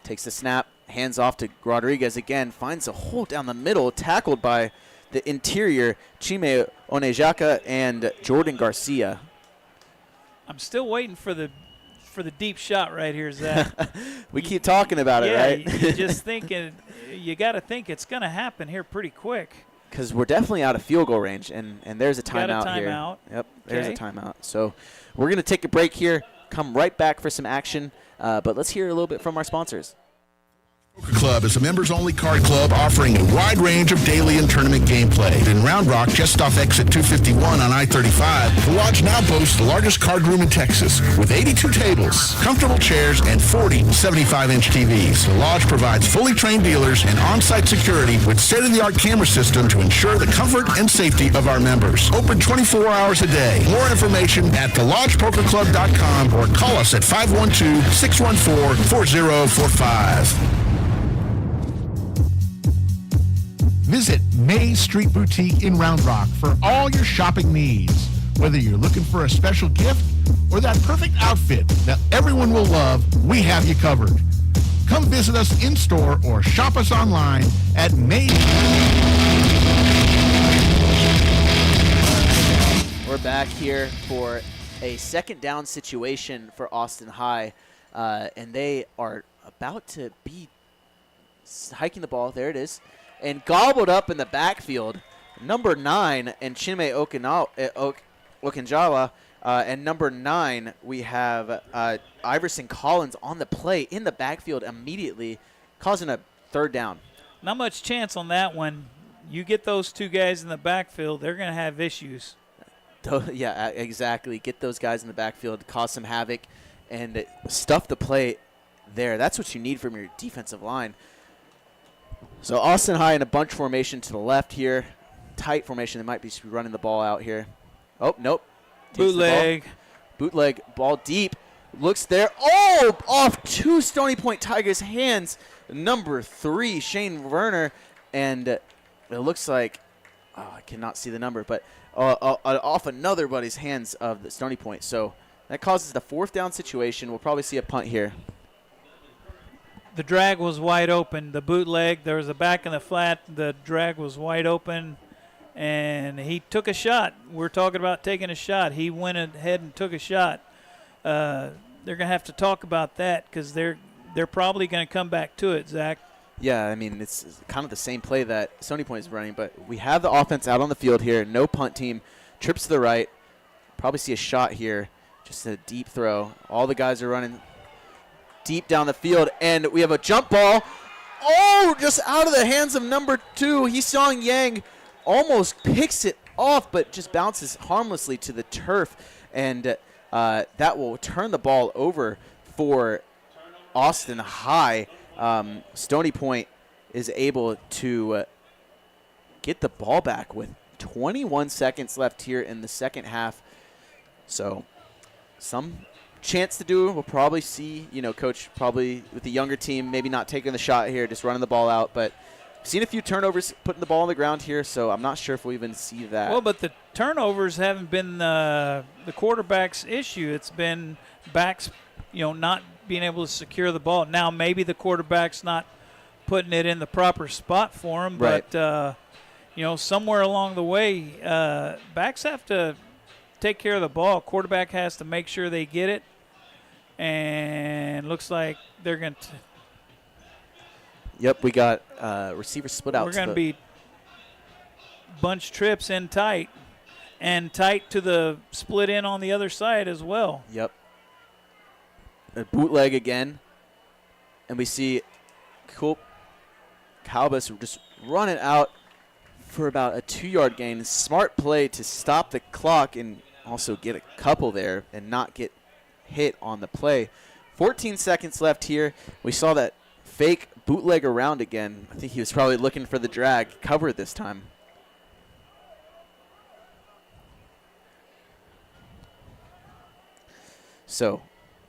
Takes the snap, hands off to Rodriguez again, finds a hole down the middle, tackled by the interior, Chime Onejaka and Jordan Garcia. I'm still waiting for the deep shot right here, Zach. We keep talking about it, right? You're just thinking, you got to think it's going to happen here pretty quick. Because we're definitely out of field goal range, and there's a timeout here. Timeout. Yep, there's a timeout. So we're going to take a break here, come right back for some action, but let's hear a little bit from our sponsors. Poker Club is a members-only card club offering a wide range of daily and tournament gameplay. In Round Rock, just off exit 251 on I-35, the lodge now boasts the largest card room in Texas with 82 tables, comfortable chairs, and 40 75-inch TVs. The lodge provides fully trained dealers and on-site security with state-of-the-art camera system to ensure the comfort and safety of our members. Open 24 hours a day. More information at thelodgepokerclub.com or call us at 512-614-4045. Visit May Street Boutique in Round Rock for all your shopping needs. Whether you're looking for a special gift or that perfect outfit that everyone will love, we have you covered. Come visit us in store or shop us online at May. We're back here for a second down situation for Austin High, and they are about to be hiking the ball. There it is. And gobbled up in the backfield, number 9, and Chinme Okinjawa. And number 9, we have Iverson Collins on the play in the backfield immediately, causing a third down. Not much chance on that one. You get those two guys in the backfield, they're going to have issues. Yeah, exactly. Get those guys in the backfield, cause some havoc, and stuff the play there. That's what you need from your defensive line. So Austin High in a bunch formation to the left here. Tight formation. They might be running the ball out here. Oh, nope. Bootleg. Bootleg. Ball deep. Looks there. Oh, off to Stony Point Tigers' hands. Number 3, Shane Werner. And it looks like, I cannot see the number, but off another buddy's hands of the Stony Point. So that causes the 4th down situation. We'll probably see a punt here. The drag was wide open. The bootleg, there was a back in the flat. The drag was wide open, and he took a shot. We're talking about taking a shot. He went ahead and took a shot. They're going to have to talk about that because they're probably going to come back to it, Zach. Yeah, I mean, it's kind of the same play that Stony Point is running, but we have the offense out on the field here. No punt team. Trips to the right. Probably see a shot here. Just a deep throw. All the guys are running deep down the field, and we have a jump ball. Oh, just out of the hands of number 2. Hisong Yang almost picks it off, but just bounces harmlessly to the turf, and that will turn the ball over for Austin High. Stony Point is able to get the ball back with 21 seconds left here in the second half. So some chance to do. We'll probably see, Coach probably with the younger team maybe not taking the shot here, just running the ball out. But I've seen a few turnovers putting the ball on the ground here, so I'm not sure if we'll even see that. Well, but the turnovers haven't been the quarterback's issue. It's been backs, not being able to secure the ball. Now maybe the quarterback's not putting it in the proper spot for him, right. But somewhere along the way, backs have to take care of the ball. Quarterback has to make sure they get it, and looks like they're going to. Yep, we got receiver split out. We're going to be bunch trips in tight, and tight to the split in on the other side as well. Yep. A bootleg again, and we see Calbus just running out for about a 2-yard gain. Smart play to stop the clock and also get a couple there and not get hit on the play. 14 seconds left here. We saw that fake bootleg around again. I think he was probably looking for the drag cover this time. So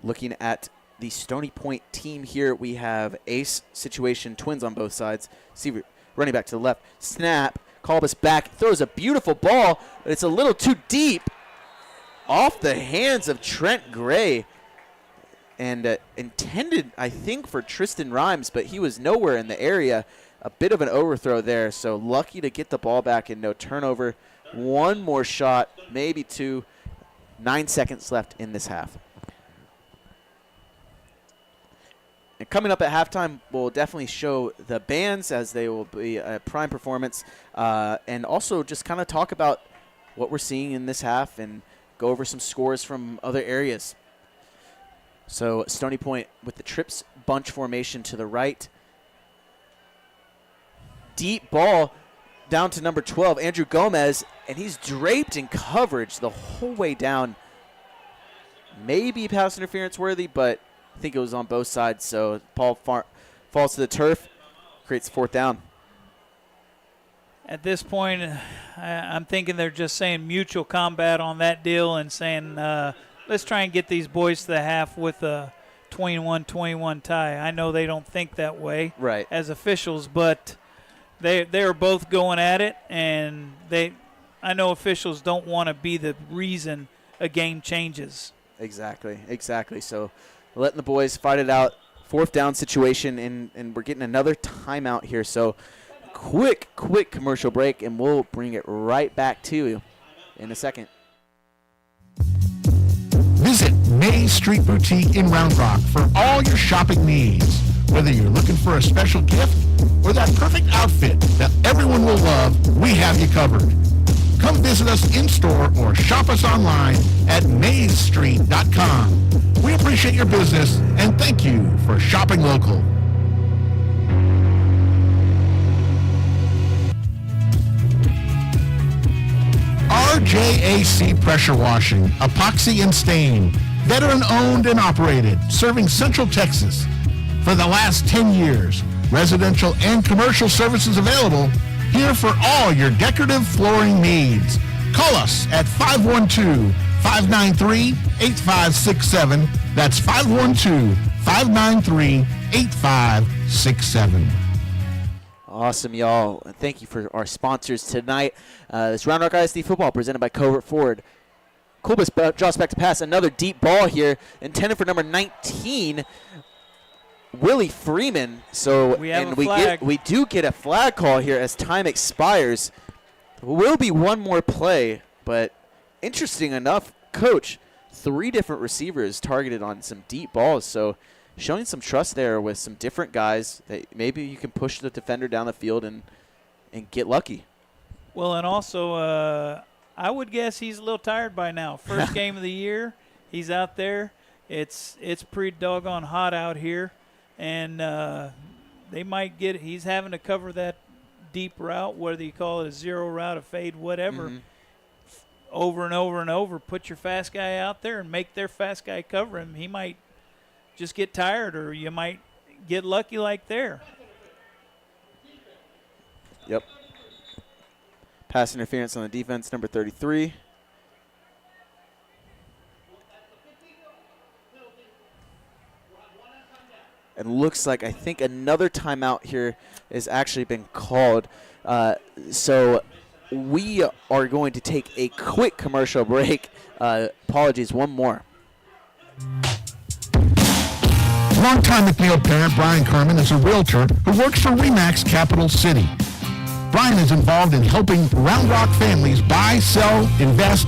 looking at the Stony Point team here, we have ace situation, twins on both sides. See, running back to the left, snap, Calbus back, throws a beautiful ball, but it's a little too deep off the hands of Trent Gray, and intended, I think, for Tristan Rhymes, but he was nowhere in the area. A bit of an overthrow there, so lucky to get the ball back and no turnover. One more shot, maybe two. 9 seconds left in this half. And coming up at halftime, we'll definitely show the bands, as they will be a prime performance, and also just kind of talk about what we're seeing in this half and go over some scores from other areas. So Stony Point with the trips bunch formation to the right. Deep ball down to number 12, Andrew Gomez, and he's draped in coverage the whole way down. Maybe pass interference worthy, but I think it was on both sides. So Paul falls to the turf, creates 4th down. At this point, I'm thinking they're just saying mutual combat on that deal and saying, let's try and get these boys to the half with a 21-21 tie. I know they don't think that way right. as officials, but they are both going at it, and I know officials don't want to be the reason a game changes. Exactly. So letting the boys fight it out. 4th down situation, and we're getting another timeout here. So quick commercial break, and we'll bring it right back to you in a second. Visit Main Street Boutique in Round Rock for all your shopping needs. Whether you're looking for a special gift or that perfect outfit that everyone will love, we have you covered. Come visit us in-store or shop us online at mainstreet.com. We appreciate your business and thank you for shopping local. RJAC Pressure Washing, Epoxy and Stain, veteran owned and operated, serving Central Texas. For the last 10 years, residential and commercial services available, here for all your decorative flooring needs. Call us at 512-593-8567. That's 512-593-8567. Awesome, y'all. And thank you for our sponsors tonight. This Round Rock ISD football presented by Covert Ford. Kulbis draws back to pass. Another deep ball here, intended for number 19, Willie Freeman. So we do get a flag call here as time expires. Will be one more play, but interesting enough, Coach, 3 different receivers targeted on some deep balls. So showing some trust there with some different guys that maybe you can push the defender down the field and get lucky. Well, and also I would guess he's a little tired by now. First game of the year, he's out there. It's pretty doggone hot out here, and they might get – he's having to cover that deep route, whether you call it a zero route, a fade, whatever. Mm-hmm. over and over and over, put your fast guy out there and make their fast guy cover him. He might just get tired, or you might get lucky like there. Yep. Pass interference on the defense, number 33. And looks like I think another timeout here has actually been called. So we are going to take a quick commercial break. Apologies, one more. Longtime MacLeod parent Brian Kerman is a realtor who works for RE/MAX Capital City. Brian is involved in helping Round Rock families buy, sell, invest,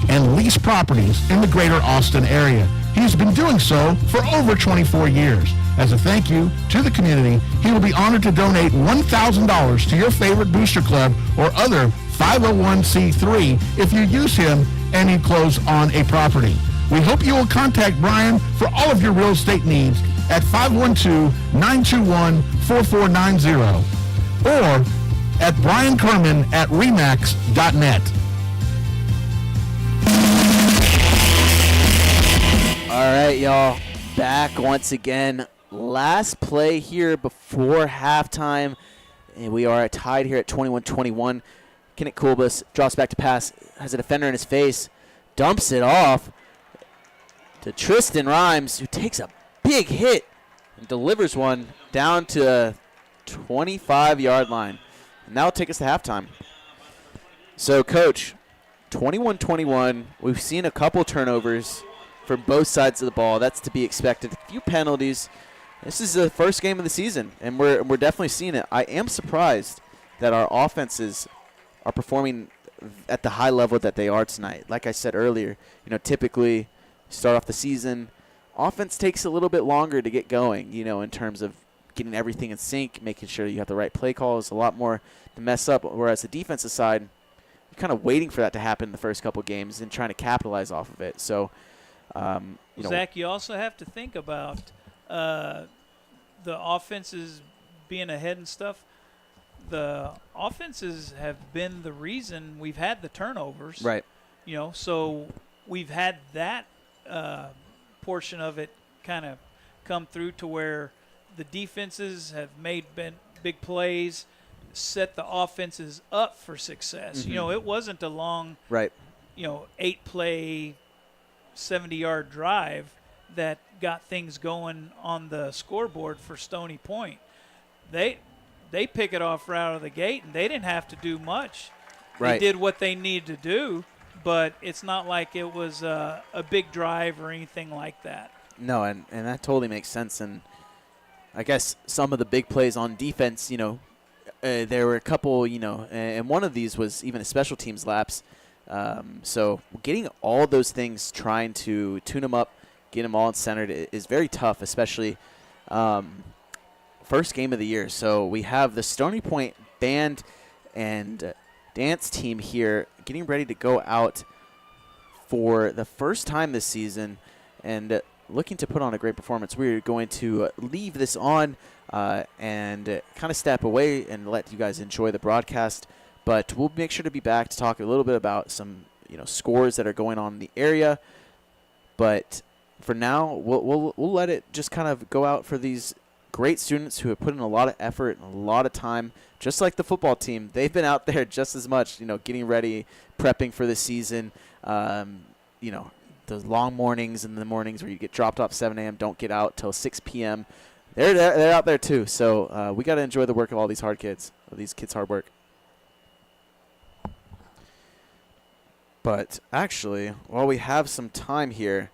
and lease properties in the greater Austin area. He has been doing so for over 24 years. As a thank you to the community, he will be honored to donate $1,000 to your favorite booster club or other 501c3 if you use him and you close on a property. We hope you will contact Brian for all of your real estate needs at 512-921-4490 or at briankerman@remax.net. All right, y'all, back once again. Last play here before halftime, and we are tied here at 21-21. Kenneth Kulbus drops back to pass, has a defender in his face, dumps it off to Tristan Rhymes, who takes a big hit and delivers one down to the 25-yard line. And that'll take us to halftime. So, Coach, 21-21, we've seen a couple turnovers from both sides of the ball. That's to be expected. A few penalties. This is the first game of the season, and we're definitely seeing it. I am surprised that our offenses are performing at the high level that they are tonight. Like I said earlier, typically start off the season, offense takes a little bit longer to get going, in terms of getting everything in sync, making sure you have the right play calls, a lot more to mess up, whereas the defensive side, you're kind of waiting for that to happen in the first couple games and trying to capitalize off of it. So, Zach, you also have to think about the offenses being ahead and stuff. The offenses have been the reason we've had the turnovers. Right. So we've had that portion of it kind of come through to where the defenses have made big plays, set the offenses up for success. Mm-hmm. It wasn't a long, right, 8-play, 70-yard drive that got things going on the scoreboard for Stony Point. They pick it off right out of the gate, and they didn't have to do much. Right. They did what they needed to do, but it's not like it was a big drive or anything like that. No, and that totally makes sense. And I guess some of the big plays on defense, there were a couple, and one of these was even a special teams lapse. So getting all those things, trying to tune them up, get them all centered is very tough, especially first game of the year. So we have the Stony Point band and dance team here getting ready to go out for the first time this season and looking to put on a great performance. We're going to leave this on and kind of step away and let you guys enjoy the broadcast. But we'll make sure to be back to talk a little bit about some, scores that are going on in the area. But for now, we'll let it just kind of go out for these great students who have put in a lot of effort and a lot of time. Just like the football team, they've been out there just as much, getting ready, prepping for the season. Those long mornings and the mornings where you get dropped off 7 a.m., don't get out till 6 p.m. They're out there too. So we got to enjoy the work of all these these kids' hard work. But actually, while we have some time here,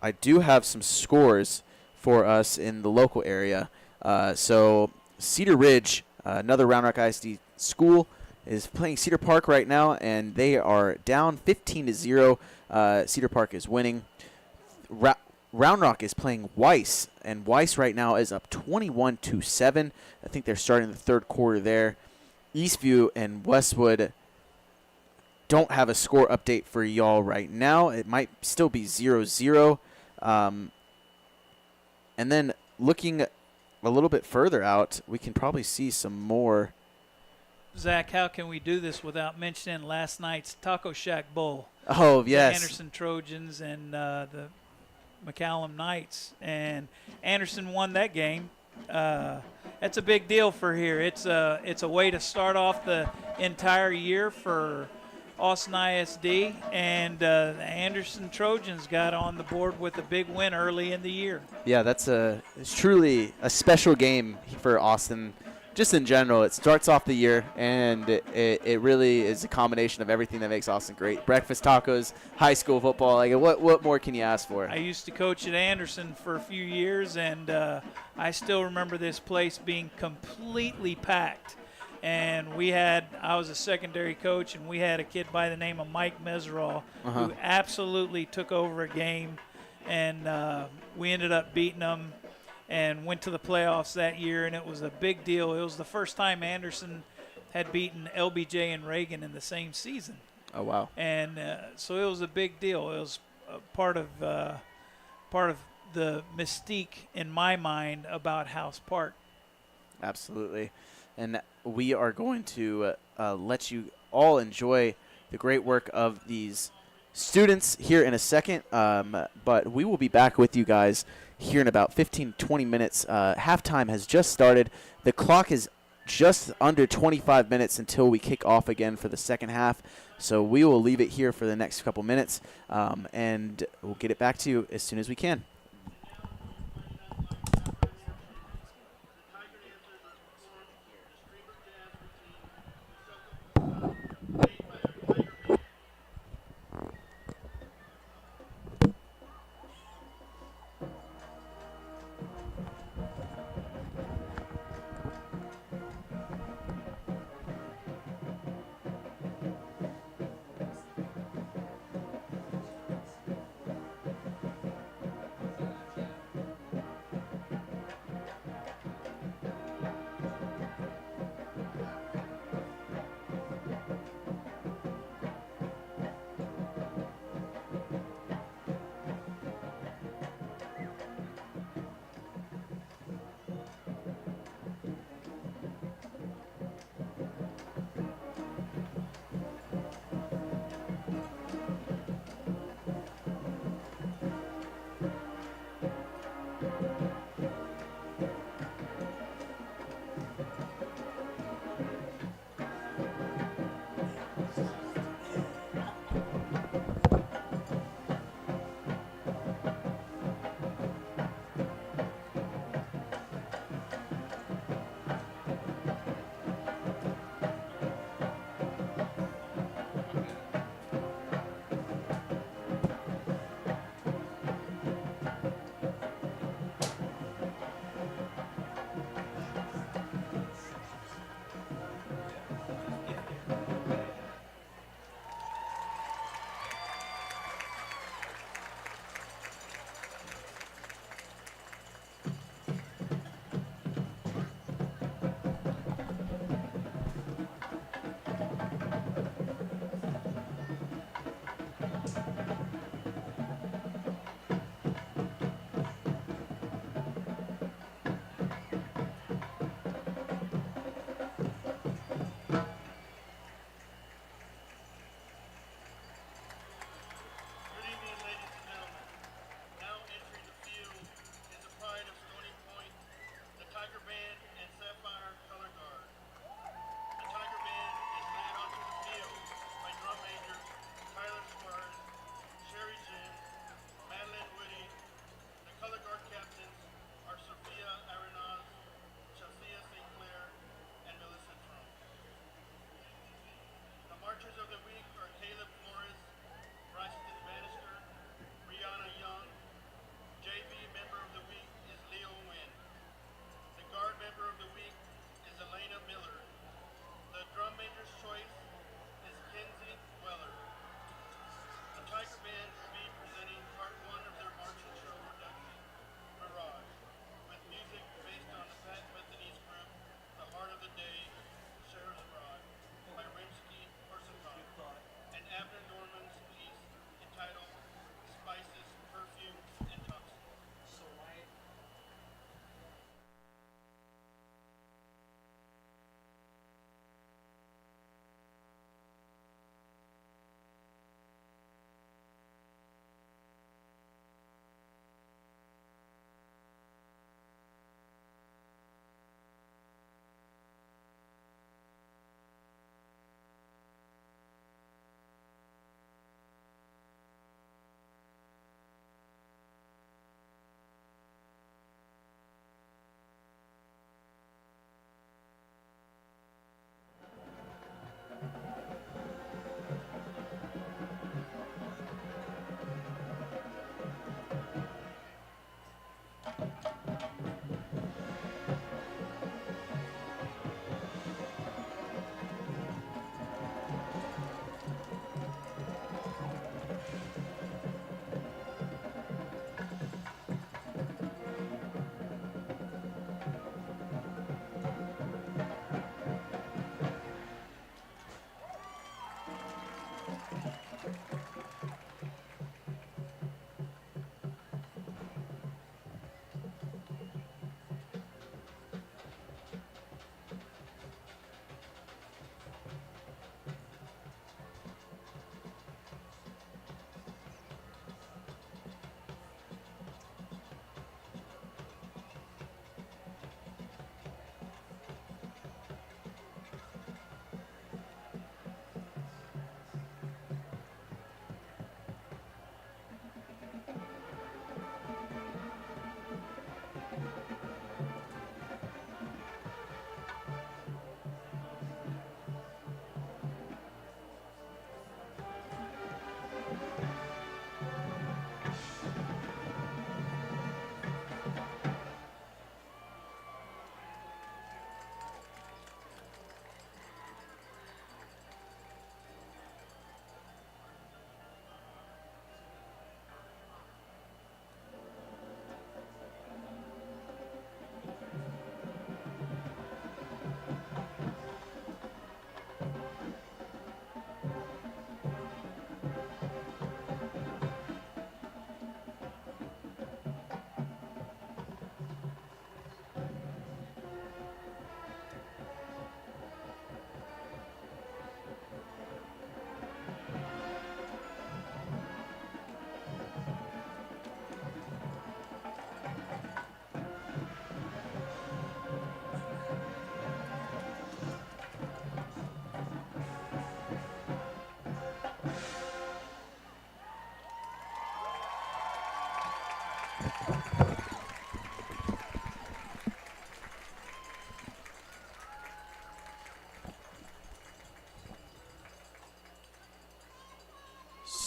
I do have some scores for us in the local area. So Cedar Ridge, another Round Rock ISD school, is playing Cedar Park right now, and they are down 15-0. Cedar Park is winning. Round Rock is playing Weiss, and Weiss right now is up 21-7. I think they're starting the third quarter there. Eastview and Westwood don't have a score update for y'all right now. It might still be 0-0. And then looking a little bit further out, we can probably see some more Zach, how can we do this without mentioning last night's Taco Shack Bowl? Oh, The yes. Anderson Trojans and the McCallum Knights. And Anderson won that game. That's a big deal for here. It's a way to start off the entire year for Austin ISD, and the Anderson Trojans got on the board with a big win early in the year. Yeah, it's truly a special game for Austin. Just in general, it starts off the year, and it really is a combination of everything that makes Austin great. Breakfast tacos, high school football. Like, what more can you ask for? I used to coach at Anderson for a few years, and I still remember this place being completely packed. And I was a secondary coach, and we had a kid by the name of Mike Meserol who absolutely took over a game, and we ended up beating them and went to the playoffs that year, and it was a big deal. It was the first time Anderson had beaten LBJ and Reagan in the same season. Oh, wow. And so it was a big deal. It was part of the mystique in my mind about House Park. Absolutely. And we are going to let you all enjoy the great work of these students here in a second, but we will be back with you guys here in about 15-20 minutes. Halftime has just started. The clock is just under 25 minutes until we kick off again for the second half, so we will leave it here for the next couple minutes, and we'll get it back to you as soon as we can.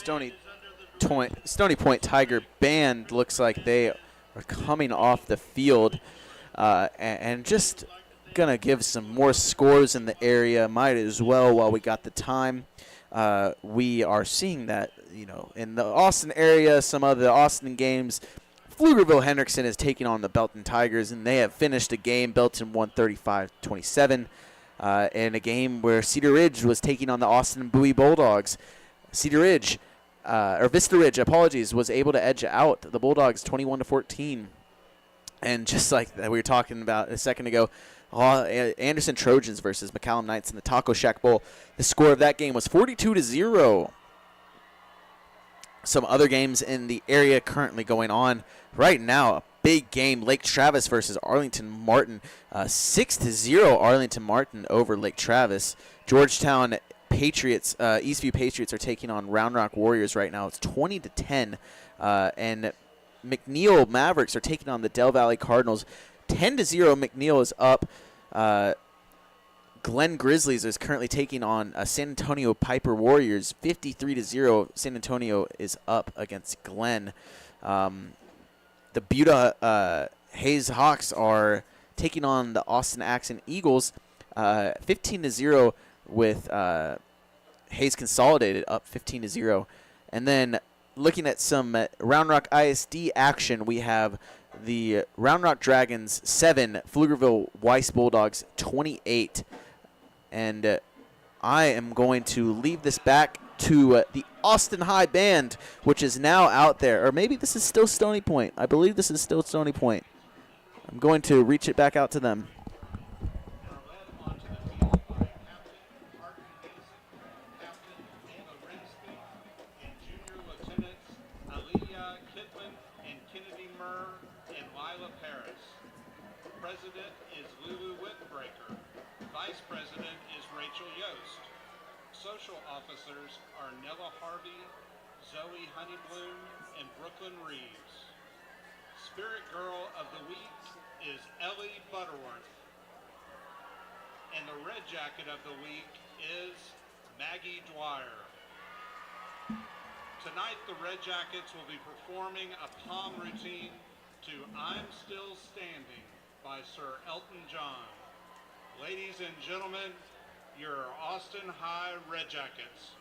Stony Point Tiger band looks like they are coming off the field and just going to give some more scores in the area. Might as well while we got the time. We are seeing that, in the Austin area, some of the Austin games, Pflugerville-Hendrickson is taking on the Belton Tigers, and they have finished a game. Belton won 35-27 in a game where Cedar Ridge was taking on the Austin Bowie Bulldogs. Vista Ridge, was able to edge out the Bulldogs 21-14. And just like we were talking about a second ago, Anderson Trojans versus McCallum Knights in the Taco Shack Bowl. The score of that game was 42-0. Some other games in the area currently going on right now. A big game, Lake Travis versus Arlington Martin. 6-0 Arlington Martin over Lake Travis. Georgetown Patriots, Eastview Patriots are taking on Round Rock Warriors right now. It's 20-10. And McNeil Mavericks are taking on the Del Valley Cardinals. 10-0, McNeil is up. Glen Grizzlies is currently taking on San Antonio Piper Warriors. 53-0, San Antonio is up against Glen. The Buda Hayes Hawks are taking on the Austin Axon Eagles. 15-0 with Hayes Consolidated up 15-0. And then looking at some Round Rock ISD action, we have the Round Rock Dragons 7, Pflugerville Weiss Bulldogs 28. And I am going to leave this back to the Austin High Band, which is now out there. Or maybe this is still Stony Point. I believe this is still Stony Point. I'm going to reach it back out to them. Social officers are Nella Harvey, Zoe Honeybloom, and Brooklyn Reeves. Spirit Girl of the Week is Ellie Butterworth. And the Red Jacket of the Week is Maggie Dwyer. Tonight the Red Jackets will be performing a palm routine to I'm Still Standing by Sir Elton John. Ladies and gentlemen, your Austin High Red Jackets.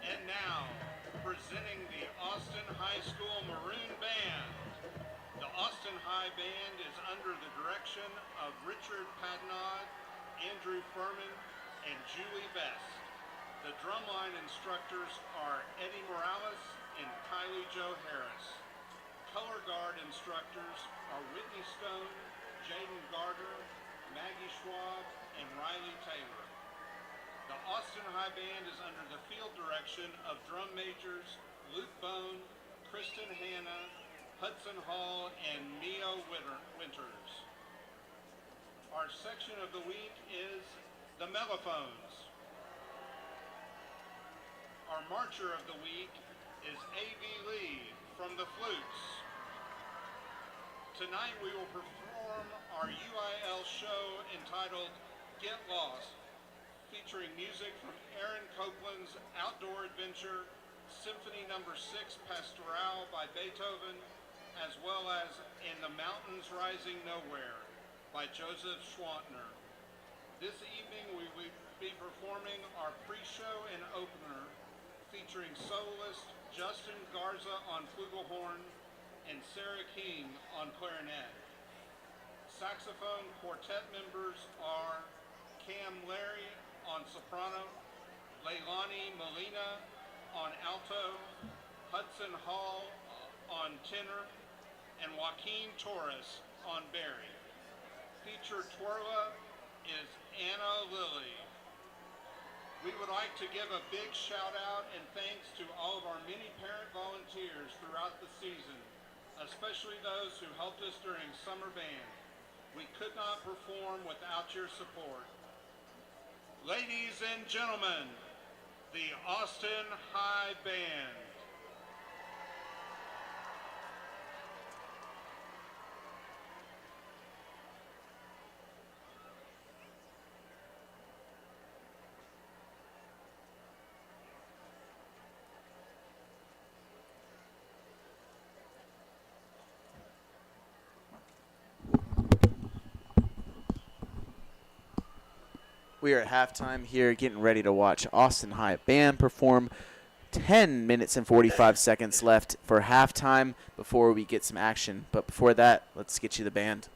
And now, presenting the Austin High School Maroon Band. The Austin High Band is under the direction of Richard Padnod, Andrew Furman, and Julie Best. The drumline instructors are Eddie Morales and Kylie Jo Harris. Color guard instructors are Whitney Stone Jaden Gardner, Maggie Schwab, and Riley Taylor. The Austin High Band is under the field direction of drum majors Luke Bone, Kristen Hanna, Hudson Hall, and Mia Winters. Our section of the week is the mellophones. Our marcher of the week is A.V. Lee from the flutes. Tonight we will perform our UIL show entitled Get Lost, featuring music from Aaron Copeland's Outdoor Adventure, Symphony No. 6 Pastoral by Beethoven, as well as In the Mountains Rising Nowhere by Joseph Schwantner. This evening we will be performing our pre-show and opener, featuring soloist Justin Garza on flugelhorn and Sarah King on clarinet. Saxophone quartet members are Cam Larry on soprano, Leilani Molina on alto, Hudson Hall on tenor, and Joaquin Torres on bari. Featured twirler is Anna Lilly. We would like to give a big shout out and thanks to all of our many parent volunteers throughout the season, especially those who helped us during summer band. We could not perform without your support. Ladies and gentlemen, the Austin High Band. We are at halftime here, getting ready to watch Austin High Band perform. 10 minutes and 45 seconds left for halftime before we get some action. But before that, let's get you the band.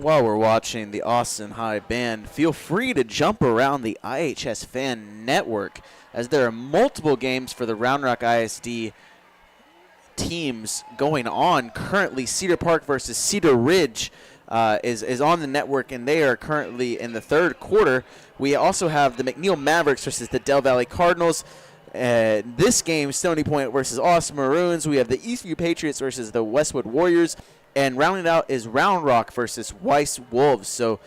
while we're watching the Austin High Band, feel free to jump around the iHSFAN network, as there are multiple games for the Round Rock ISD teams going on. Currently, Cedar Park versus Cedar Ridge is on the network, and they are currently in the third quarter. We also have the McNeil Mavericks versus the Del Valley Cardinals. This game, Stony Point versus Austin Maroons. We have the Eastview Patriots versus the Westwood Warriors. And rounding out is Round Rock versus Weiss Wolves. So,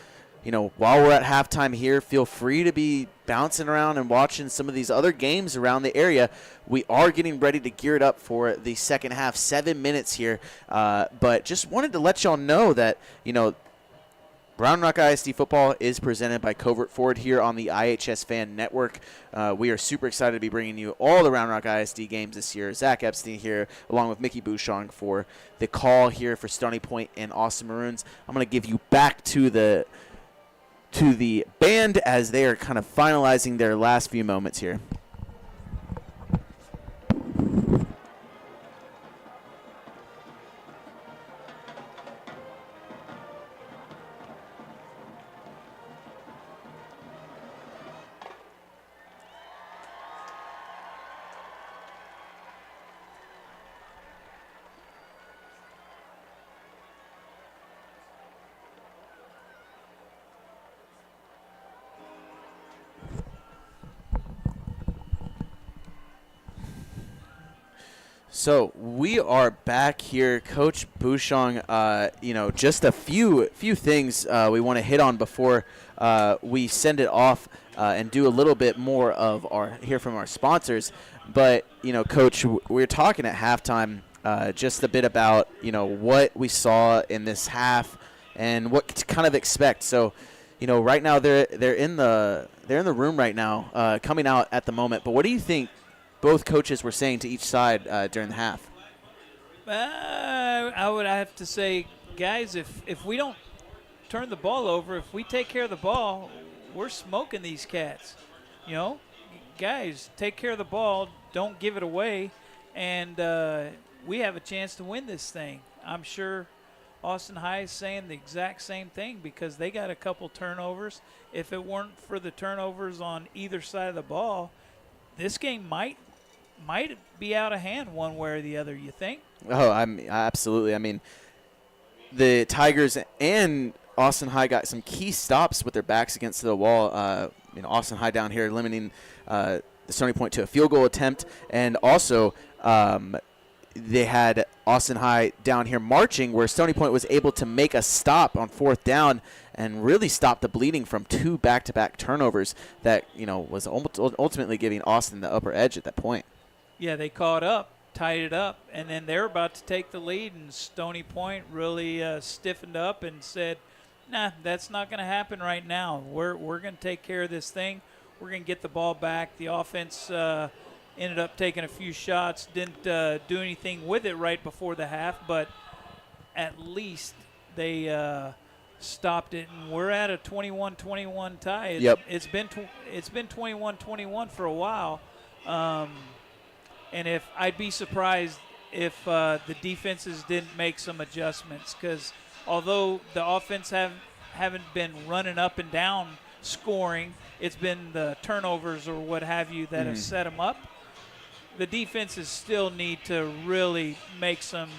while we're at halftime here, feel free to be bouncing around and watching some of these other games around the area. We are getting ready to gear it up for the second half, 7 minutes here. But just wanted to let y'all know that, Round Rock ISD football is presented by Covert Ford here on the iHSFAN network. We are super excited to be bringing you all the Round Rock ISD games this year. Zach Epstein here, along with Mickey Bouchon for the call here for Stony Point and Austin Maroons. I'm going to give you back to the band as they are kind of finalizing their last few moments here. So we are back here, Coach Bouchon. Just a few things we want to hit on before we send it off and do a little bit more of hear from our sponsors. But Coach, we were talking at halftime just a bit about what we saw in this half and what to kind of expect. So right now they're in the room right now, coming out at the moment. But what do you think both coaches were saying to each side during the half? I would have to say, guys, if we don't turn the ball over, if we take care of the ball, we're smoking these cats. Guys, take care of the ball, don't give it away, and we have a chance to win this thing. I'm sure Austin High is saying the exact same thing because they got a couple turnovers. If it weren't for the turnovers on either side of the ball, this game might be out of hand one way or the other, you think? Oh, absolutely. I mean, the Tigers and Austin High got some key stops with their backs against the wall. Austin High down here limiting the Stony Point to a field goal attempt, and also they had Austin High down here marching, where Stony Point was able to make a stop on fourth down and really stop the bleeding from two back-to-back turnovers that was ultimately giving Austin the upper edge at that point. Yeah, they caught up, tied it up, and then they were about to take the lead, and Stony Point really stiffened up and said, nah, that's not going to happen right now. We're going to take care of this thing. We're going to get the ball back. The offense ended up taking a few shots, didn't do anything with it right before the half, but at least they stopped it, and we're at a 21-21 tie. Yep. It's been 21-21 for a while. And I'd be surprised if the defenses didn't make some adjustments, because although the offense haven't been running up and down scoring, it's been the turnovers or what have you that have set them up. The defenses still need to really make some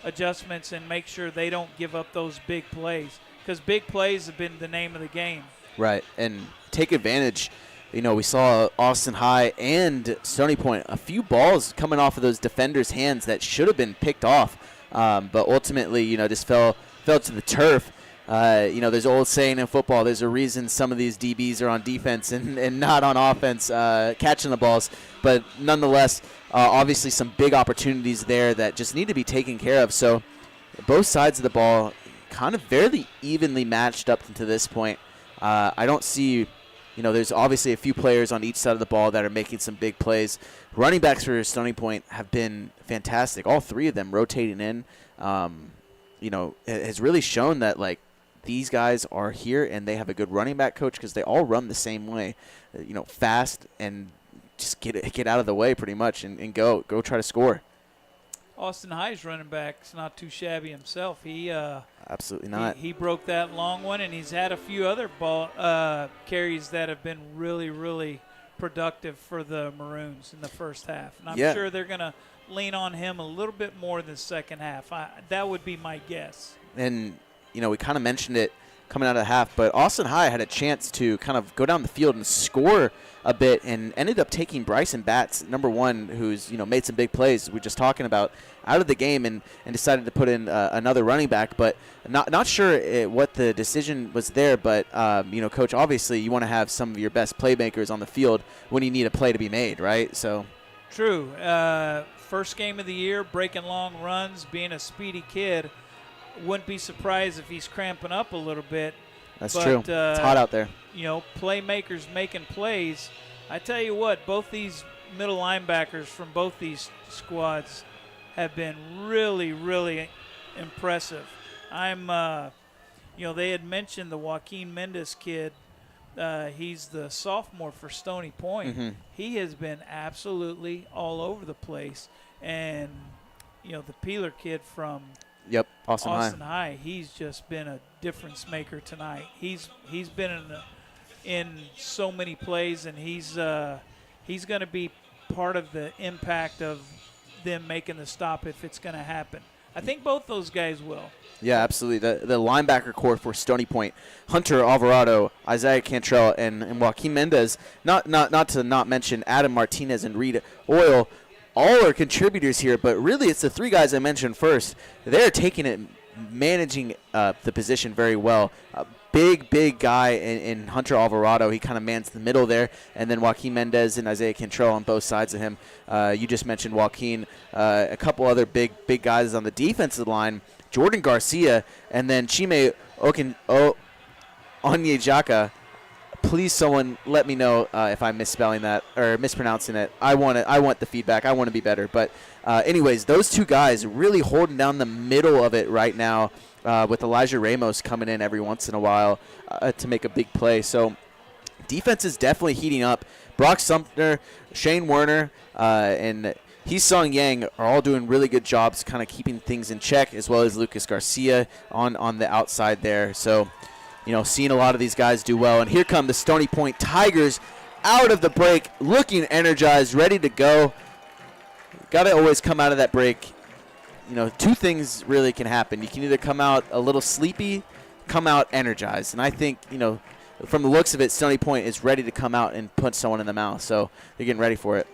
adjustments and make sure they don't give up those big plays, because big plays have been the name of the game. Right, and take advantage. We saw Austin High and Stony Point, a few balls coming off of those defenders' hands that should have been picked off, but ultimately, just fell to the turf. There's an old saying in football, there's a reason some of these DBs are on defense and not on offense catching the balls. But nonetheless, obviously some big opportunities there that just need to be taken care of. So both sides of the ball kind of fairly evenly matched up to this point. I don't see... there's obviously a few players on each side of the ball that are making some big plays. Running backs for Stony Point have been fantastic. All three of them rotating in, has really shown that, these guys are here and they have a good running back coach, because they all run the same way, fast and just get out of the way pretty much and go try to score. Austin High's running back's not too shabby himself. He Absolutely not. He broke that long one, and he's had a few other ball carries that have been really, really productive for the Maroons in the first half. And I'm sure they're going to lean on him a little bit more in the second half. That would be my guess. And, we kind of mentioned it coming out of the half, but Austin High had a chance to kind of go down the field and score a bit and ended up taking Bryson Batts, number one, who's, made some big plays we were just talking about, out of the game and decided to put in another running back. But not sure what the decision was there, but, Coach, obviously you want to have some of your best playmakers on the field when you need a play to be made, right? So true. First game of the year, breaking long runs, being a speedy kid. Wouldn't be surprised if he's cramping up a little bit. That's true. It's hot out there. Playmakers making plays. I tell you what, both these middle linebackers from both these squads have been really, really impressive. They had mentioned the Joaquin Mendez kid. He's the sophomore for Stony Point. Mm-hmm. He has been absolutely all over the place. And, the Peeler kid from Austin High. He's just been a difference maker tonight. He's been in so many plays, and he's going to be part of the impact of them making the stop if it's going to happen. I think both those guys will. Yeah, absolutely. The linebacker core for Stony Point, Hunter Alvarado, Isaiah Cantrell, and Joaquin Mendez, not to not mention Adam Martinez and Reed Oil, all are contributors here, but really it's the three guys I mentioned first. They're taking it, managing the position very well. Big guy in Hunter Alvarado. He kind of mans the middle there. And then Joaquin Mendez and Isaiah Cantrell on both sides of him. You just mentioned Joaquin. A couple other big guys on the defensive line. Jordan Garcia and then Chime Onyejaka. Please, someone let me know if I'm misspelling that or mispronouncing it. I want the feedback. I want to be better. But anyways, those two guys really holding down the middle of it right now with Elijah Ramos coming in every once in a while to make a big play. So defense is definitely heating up. Brock Sumter, Shane Werner, and Hee-Sung Yang are all doing really good jobs kind of keeping things in check, as well as Lucas Garcia on the outside there. So seeing a lot of these guys do well. And here come the Stony Point Tigers out of the break, looking energized, ready to go. Got to always come out of that break. Two things really can happen. You can either come out a little sleepy, come out energized. And I think, from the looks of it, Stony Point is ready to come out and punch someone in the mouth. So they're getting ready for it.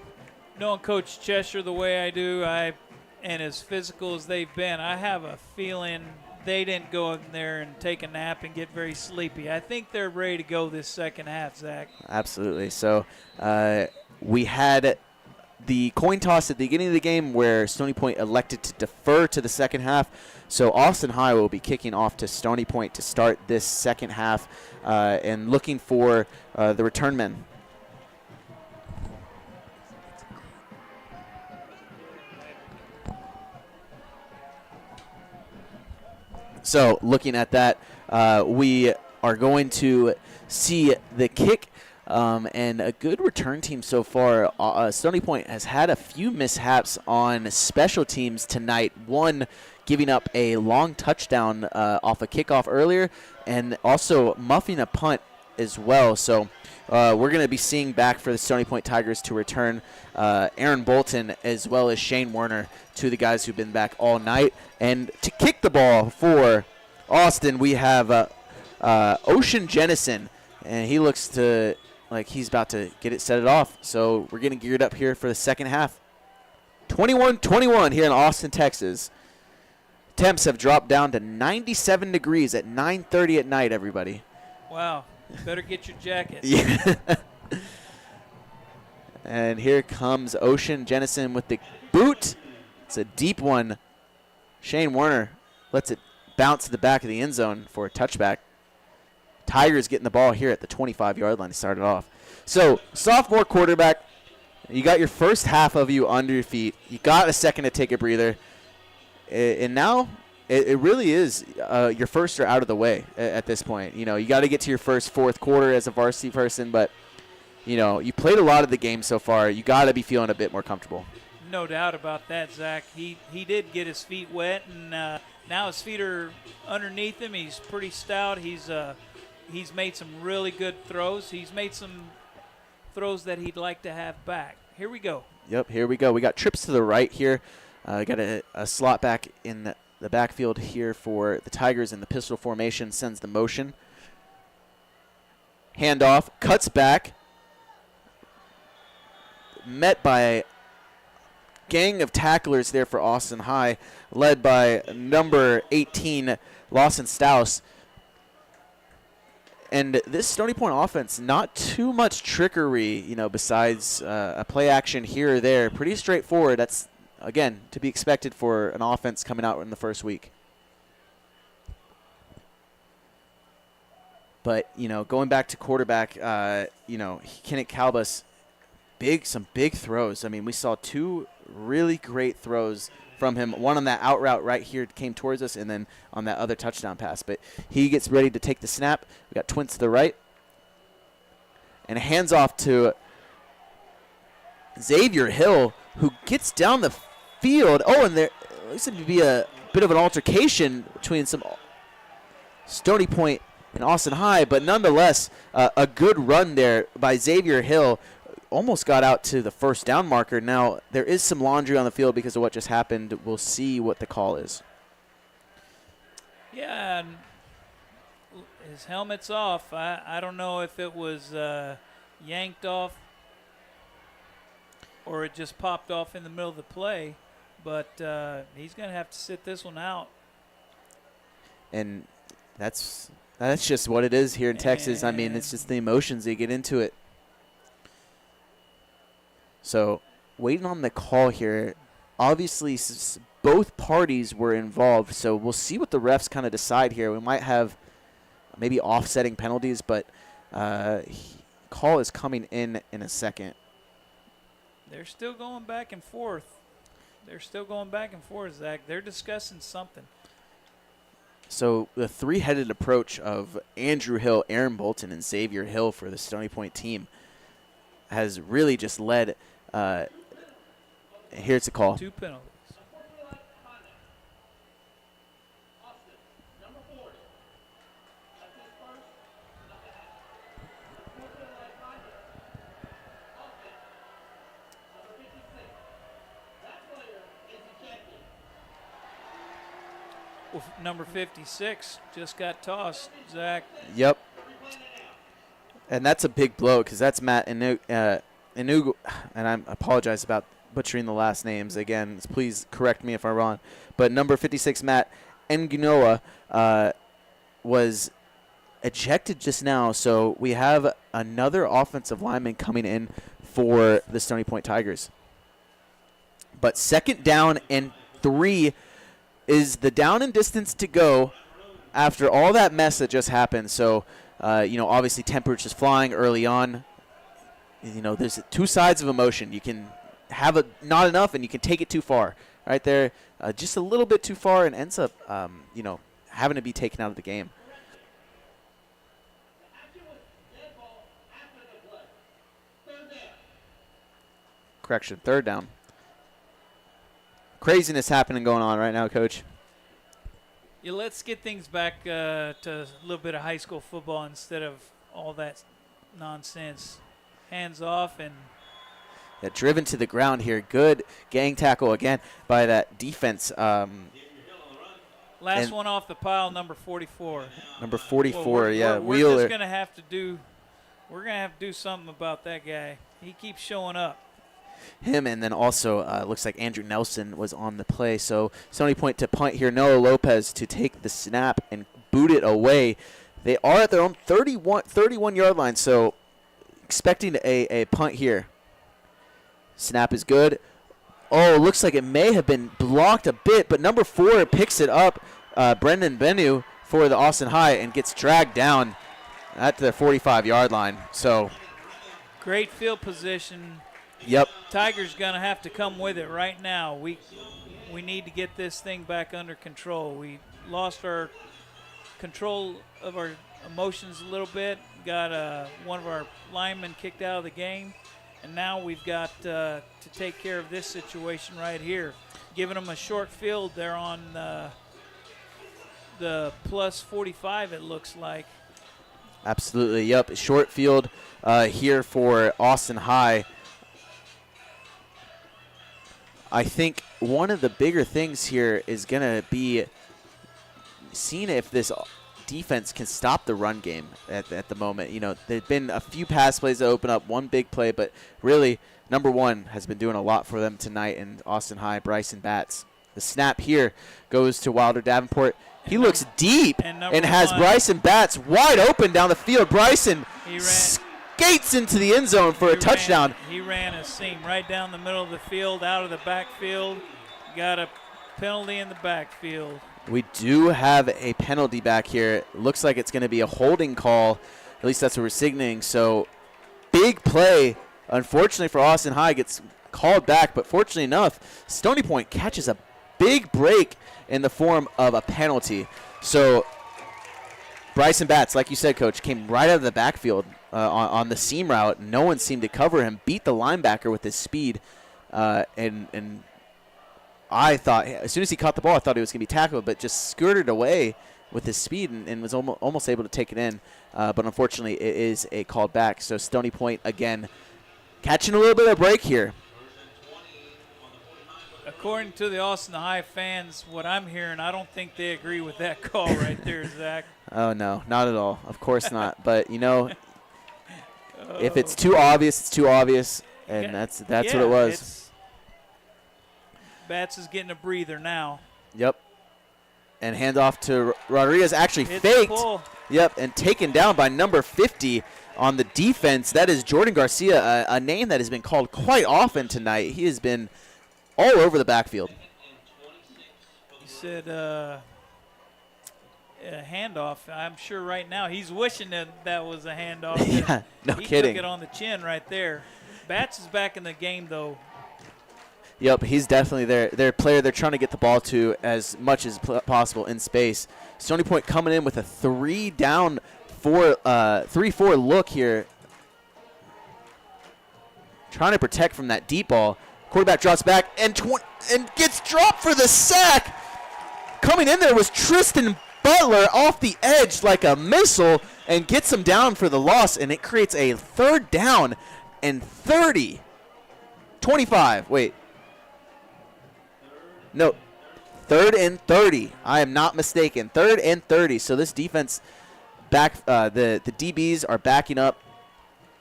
Knowing Coach Cheshire the way I do, and as physical as they've been, I have a feeling they didn't go in there and take a nap and get very sleepy. I think they're ready to go this second half, Zach. Absolutely. So we had the coin toss at the beginning of the game where Stony Point elected to defer to the second half. So Austin High will be kicking off to Stony Point to start this second half and looking for the return men. So looking at that, we are going to see the kick and a good return team so far. Stony Point has had a few mishaps on special teams tonight. One giving up a long touchdown off a kickoff earlier and also muffing a punt as well. So we're going to be seeing back for the Stony Point Tigers to return Aaron Bolton as well as Shane Werner, two of the guys who've been back all night. And to kick the ball for Austin, we have Ocean Jennison, and he looks like he's about to set it off. So we're getting geared up here for the second half. 21-21 here in Austin, Texas. Temps have dropped down to 97 degrees at 9:30 at night, everybody. Wow. Better get your jacket. Yeah. And here comes Ocean Jennison with the boot. It's a deep one. Shane Werner lets it bounce to the back of the end zone for a touchback. Tigers getting the ball here at the 25-yard line to start it off. So, sophomore quarterback, you got your first half of you under your feet. You got a second to take a breather. And now it really is your first are out of the way at this point. You got to get to your first fourth quarter as a varsity person, but, you played a lot of the game so far. You got to be feeling a bit more comfortable. No doubt about that, Zach. He did get his feet wet, and now his feet are underneath him. He's pretty stout. He's made some really good throws. He's made some throws that he'd like to have back. Here we go. Yep, here we go. We got trips to the right here. Got a slot back in the backfield here for the Tigers in the pistol formation. Sends the motion. Handoff, cuts back. Met by a gang of tacklers there for Austin High, led by number 18, Lawson Stouse. And this Stony Point offense, not too much trickery, besides a play action here or there. Pretty straightforward. That's, again, to be expected for an offense coming out in the first week. But, going back to quarterback, Kenneth Calbus, some big throws. I mean, we saw two really great throws from him. One on that out route right here came towards us, and then on that other touchdown pass. But he gets ready to take the snap. We got twins to the right. And hands off to Xavier Hill, who gets down the field. Oh, and there looks to be a bit of an altercation between some Stony Point and Austin High, but nonetheless, a good run there by Xavier Hill. Almost got out to the first down marker. Now, there is some laundry on the field because of what just happened. We'll see what the call is. Yeah, and his helmet's off. I don't know if it was yanked off or it just popped off in the middle of the play, but he's going to have to sit this one out. And that's just what it is here in Texas. I mean, it's just the emotions. They get into it. So, waiting on the call here. Obviously, both parties were involved, so we'll see what the refs kind of decide here. We might have maybe offsetting penalties, but call is coming in a second. They're still going back and forth. Zach. They're discussing something. So, the three-headed approach of Andrew Hill, Aaron Bolton, and Xavier Hill for the Stony Point team has really just led. Here's the call. Two penalties. Well, number 56 just got tossed, Zach. Yep. And that's a big blow because that's Matt Inugu, and I apologize about butchering the last names again. Please correct me if I'm wrong. But number 56, Matt Ngunoa, was ejected just now. So we have another offensive lineman coming in for the Stony Point Tigers. But second down and 3 is the down and distance to go after all that mess that just happened. So, obviously temperatures flying early on. There's two sides of emotion. You can have not enough, and you can take it too far. Right there, just a little bit too far, and ends up, having to be taken out of the game. Correction, third down. Craziness happening going on right now, Coach. Yeah, let's get things back to a little bit of high school football instead of all that nonsense. Hands off and driven to the ground here. Good gang tackle again by that defense. Last one off the pile, number 44. Number 44, we're Wheeler. just gonna have to do something about that guy. He keeps showing up. Him, and then also looks like Andrew Nelson was on the play. So Stony Point to punt here. Noah Lopez to take the snap and boot it away. They are at their own 31-yard line, so expecting a punt here. Snap is good. Oh, looks like it may have been blocked a bit, but number 4 picks it up. Brendan Benu for the Austin High and gets dragged down at the 45-yard line. So great field position. Yep. Tigers going to have to come with it right now. We need to get this thing back under control. We lost our control of our emotions a little bit. Got one of our linemen kicked out of the game. And now we've got to take care of this situation right here. Giving them a short field. They're on the plus 45, it looks like. Absolutely, yep. Short field here for Austin High. I think one of the bigger things here is going to be seeing if this defense can stop the run game at the moment. You know, there've been a few pass plays that open up, one big play, but really number one has been doing a lot for them tonight in Austin High, Bryson Batts. The snap here goes to Wilder Davenport. He looks deep and has Bryson Batts wide open down the field. Bryson skates into the end zone for a touchdown. He ran a seam right down the middle of the field, out of the backfield. Got a penalty in the backfield. We do have a penalty back here. It looks like it's going to be a holding call. At least that's what we're signaling. So big play, unfortunately for Austin High, gets called back. But fortunately enough, Stony Point catches a big break in the form of a penalty. So Bryson Batts, like you said, Coach, came right out of the backfield on the seam route. No one seemed to cover him, beat the linebacker with his speed, and I thought, as soon as he caught the ball, I thought he was going to be tackled, but just skirted away with his speed and was almost able to take it in. But unfortunately, it is a called back. So Stony Point, again, catching a little bit of a break here. According to the Austin High fans, what I'm hearing, I don't think they agree with that call right there, Zach. Oh, no, not at all. Of course not. But, you know, if it's too obvious, it's too obvious, and that's what it was. Batts is getting a breather now. Yep. And handoff to Rodriguez, actually faked. Yep, and taken down by number 50 on the defense. That is Jordan Garcia, a name that has been called quite often tonight. He has been all over the backfield. He said a handoff. I'm sure right now he's wishing that was a handoff. Yeah, no he kidding. He took it on the chin right there. Batts is back in the game, though. Yep, he's definitely there. They're a player they're trying to get the ball to as much as possible in space. Stony Point coming in with a 3-4 look here. Trying to protect from that deep ball. Quarterback drops back and gets dropped for the sack. Coming in there was Tristan Butler off the edge like a missile and gets him down for the loss, and it creates a third down and 30. 25. Wait. No, 3rd and 30. I am not mistaken. 3rd and 30. So this defense back, the DBs are backing up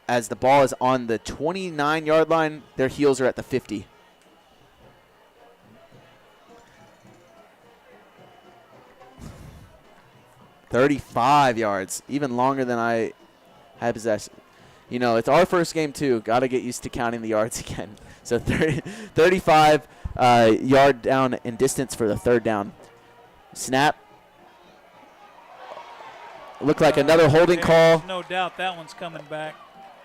as the ball is on the 29-yard line. Their heels are at the 50. "35 yards, even longer than I had possession." You know, it's our first game too. Got to get used to counting the yards again. So 35 yard down in distance for the third down. Snap. Looked like another holding call. No doubt that one's coming back.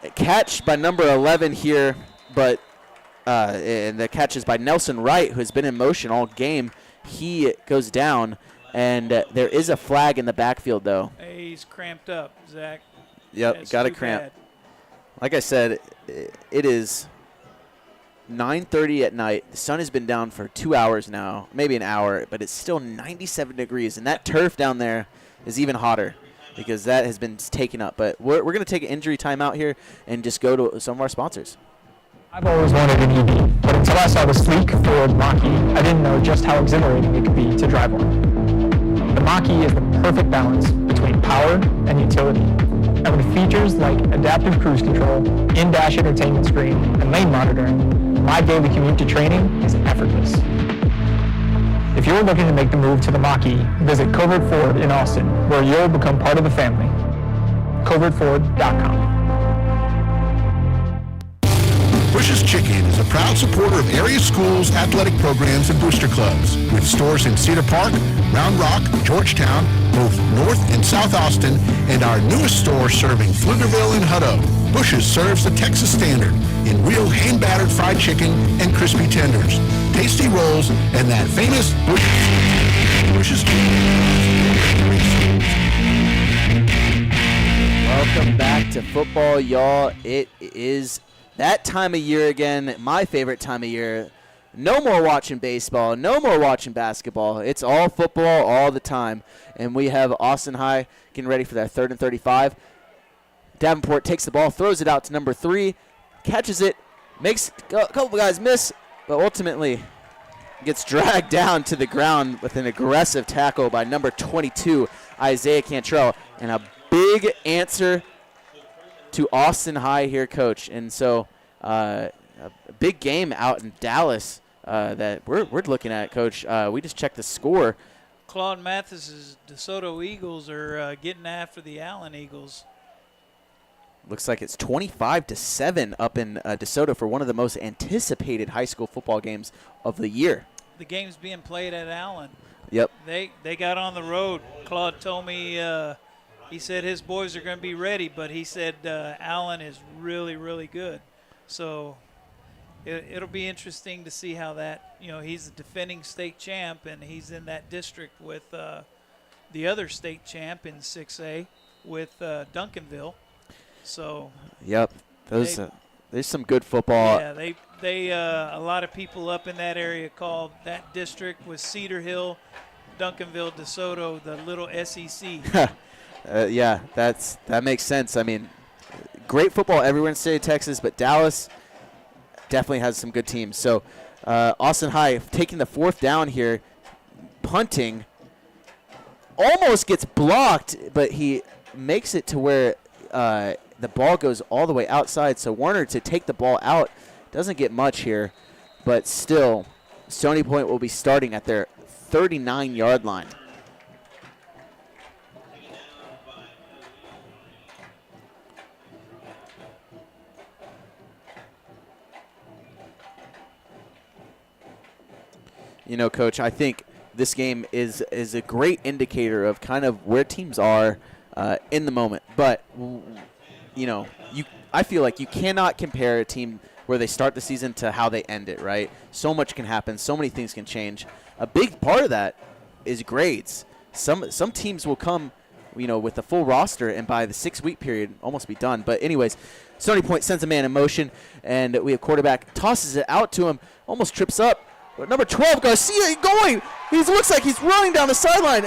A catch by number 11 here, but and the catch is by Nelson Wright, who has been in motion all game. He goes down, and there is a flag in the backfield, though. Hey, he's cramped up, Zach. Yep, got a cramp. Bad. Like I said, it is 9:30 at night. The sun has been down for 2 hours now, maybe an hour, but it's still 97 degrees, and that turf down there is even hotter because that has been taken up. But we're going to take an injury timeout here and just go to some of our sponsors. I've always wanted an EV, but until I saw the sleek Ford Mach-E, I didn't know just how exhilarating it could be to drive one. The Mach-E is the perfect balance between power and utility. And with features like adaptive cruise control, in-dash entertainment screen, and lane monitoring, my daily commute to training is effortless. If you're looking to make the move to the Mach-E, visit Covert Ford in Austin, where you'll become part of the family. CovertFord.com. Bush's Chicken is a proud supporter of area schools, athletic programs, and booster clubs. With stores in Cedar Park, Round Rock, Georgetown, both North and South Austin, and our newest store serving Pflugerville and Hutto. Bush's serves the Texas standard in real hand-battered fried chicken and crispy tenders, tasty rolls, and that famous Bush's Chicken. Welcome back to football, y'all. It is that time of year again, my favorite time of year. No more watching baseball. No more watching basketball. It's all football all the time. And we have Austin High getting ready for their 3rd and 35. Davenport takes the ball, throws it out to number 3, catches it, makes a couple guys miss, but ultimately gets dragged down to the ground with an aggressive tackle by number 22, Isaiah Cantrell. And a big answer to Austin High here, Coach. And so a big game out in Dallas that we're looking at, Coach. We just checked the score. Claude Mathis's DeSoto Eagles are getting after the Allen Eagles. Looks like it's 25-7 up in DeSoto for one of the most anticipated high school football games of the year. The game's being played at Allen. Yep. They got on the road. Claude told me he said his boys are going to be ready, but he said Allen is really, really good. So it'll be interesting to see how that, he's the defending state champ, and he's in that district with the other state champ in 6A with Duncanville. So yep, there's some good football. Yeah, they a lot of people up in that area call that district with Cedar Hill, Duncanville, DeSoto, the little SEC. Yeah, that makes sense. I mean, great football everywhere in the state of Texas, but Dallas definitely has some good teams. So Austin High taking the 4th down here, punting, almost gets blocked, but he makes it to where the ball goes all the way outside. So Warner to take the ball out doesn't get much here, but still Stony Point will be starting at their 39-yard line. Coach, I think this game is a great indicator of kind of where teams are in the moment. But, I feel like you cannot compare a team where they start the season to how they end it, right? So much can happen. So many things can change. A big part of that is grades. Some teams will come, with a full roster, and by the 6-week period, almost be done. But anyways, Stony Point sends a man in motion, and we have quarterback tosses it out to him, almost trips up. But number 12, Garcia, going. He looks like he's running down the sideline.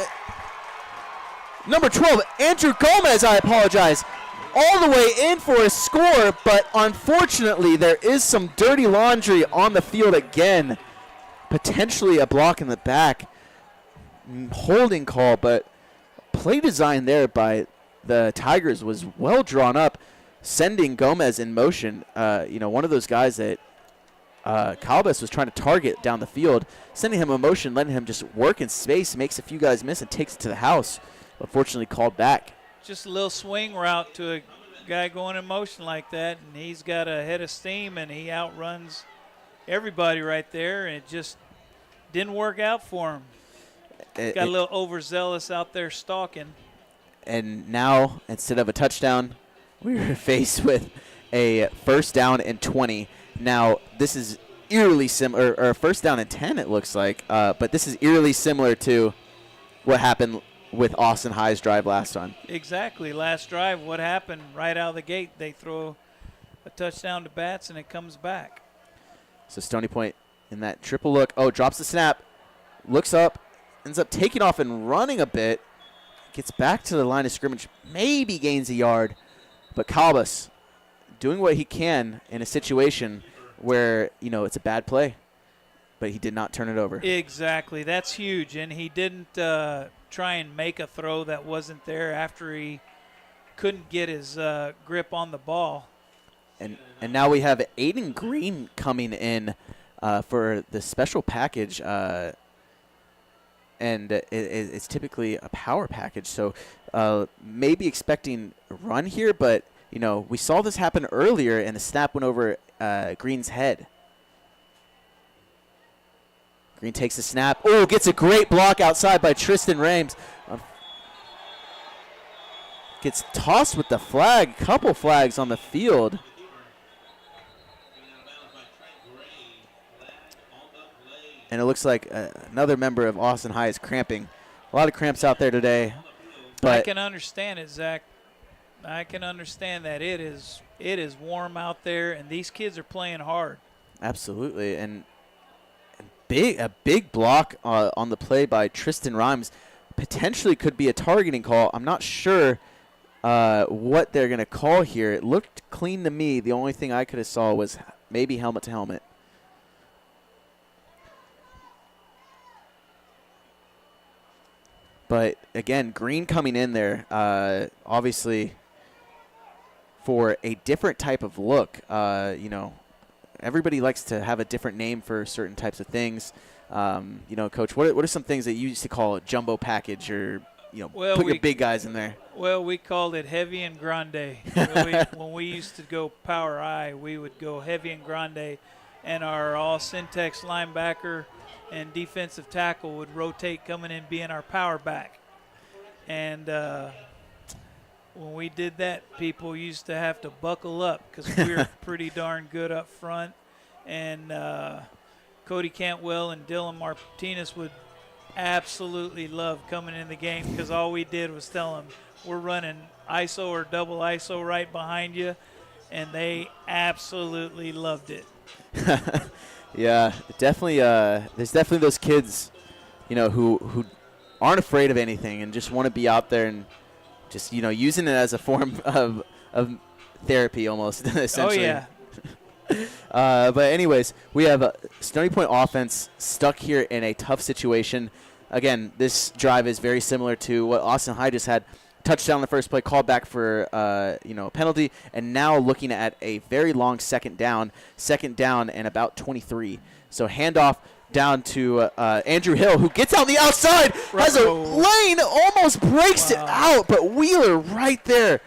Number 12, Andrew Gomez, I apologize, all the way in for a score, but unfortunately there is some dirty laundry on the field again. Potentially a block in the back. Holding call, but play design there by the Tigers was well drawn up, sending Gomez in motion. One of those guys that Calbas was trying to target down the field, sending him in motion, letting him just work in space, makes a few guys miss, and takes it to the house. Unfortunately called back. Just a little swing route to a guy going in motion like that, and he's got a head of steam, and he outruns everybody right there, and it just didn't work out for him. Got a little overzealous out there stalking. And now, instead of a touchdown, we were faced with a 1st down and 20. Now, this is eerily similar, or 1st down and 10 it looks like, but this is eerily similar to what happened with Austin High's drive last time. Exactly. Last drive, what happened right out of the gate? They throw a touchdown to Bats, and it comes back. So Stony Point in that triple look. Oh, drops the snap, looks up, ends up taking off and running a bit, gets back to the line of scrimmage, maybe gains a yard, but Calbas doing what he can in a situation where, it's a bad play, but he did not turn it over. Exactly. That's huge, and he didn't try and make a throw that wasn't there after he couldn't get his grip on the ball. And now we have Aiden Green coming in for the special package, and it's typically a power package. So maybe expecting a run here, but, we saw this happen earlier, and the snap went over Green's head. Green takes the snap. Oh, gets a great block outside by Tristan Rames. Gets tossed with the flag. Couple flags on the field. And it looks like another member of Austin High is cramping. A lot of cramps out there today. But I can understand it, Zach. I can understand that. It is warm out there, and these kids are playing hard. Absolutely, and a big block on the play by Tristan Rhymes potentially could be a targeting call. I'm not sure what they're going to call here. It looked clean to me. The only thing I could have saw was maybe helmet to helmet. But, again, Green coming in there, obviously, for a different type of look. Everybody likes to have a different name for certain types of things. Coach, what are some things that you used to call a jumbo package or, put your big guys in there? Well, we called it heavy and grande. When we used to go power I, we would go heavy and grande, and our all syntax linebacker and defensive tackle would rotate coming in being our power back. And when we did that, people used to have to buckle up because we were pretty darn good up front. And Cody Cantwell and Dylan Martinez would absolutely love coming in the game because all we did was tell them, we're running ISO or double ISO right behind you, and they absolutely loved it. Yeah, definitely. There's definitely those kids, who aren't afraid of anything and just want to be out there and just, using it as a form of therapy almost, essentially. Oh, yeah. But anyways, we have Stony Point offense stuck here in a tough situation. Again, this drive is very similar to what Austin High just had. Touchdown on the first play, called back for a penalty, and now looking at a very long second down and about 23. So handoff down to Andrew Hill, who gets out the outside, has a lane, almost breaks it out, but Wheeler right there,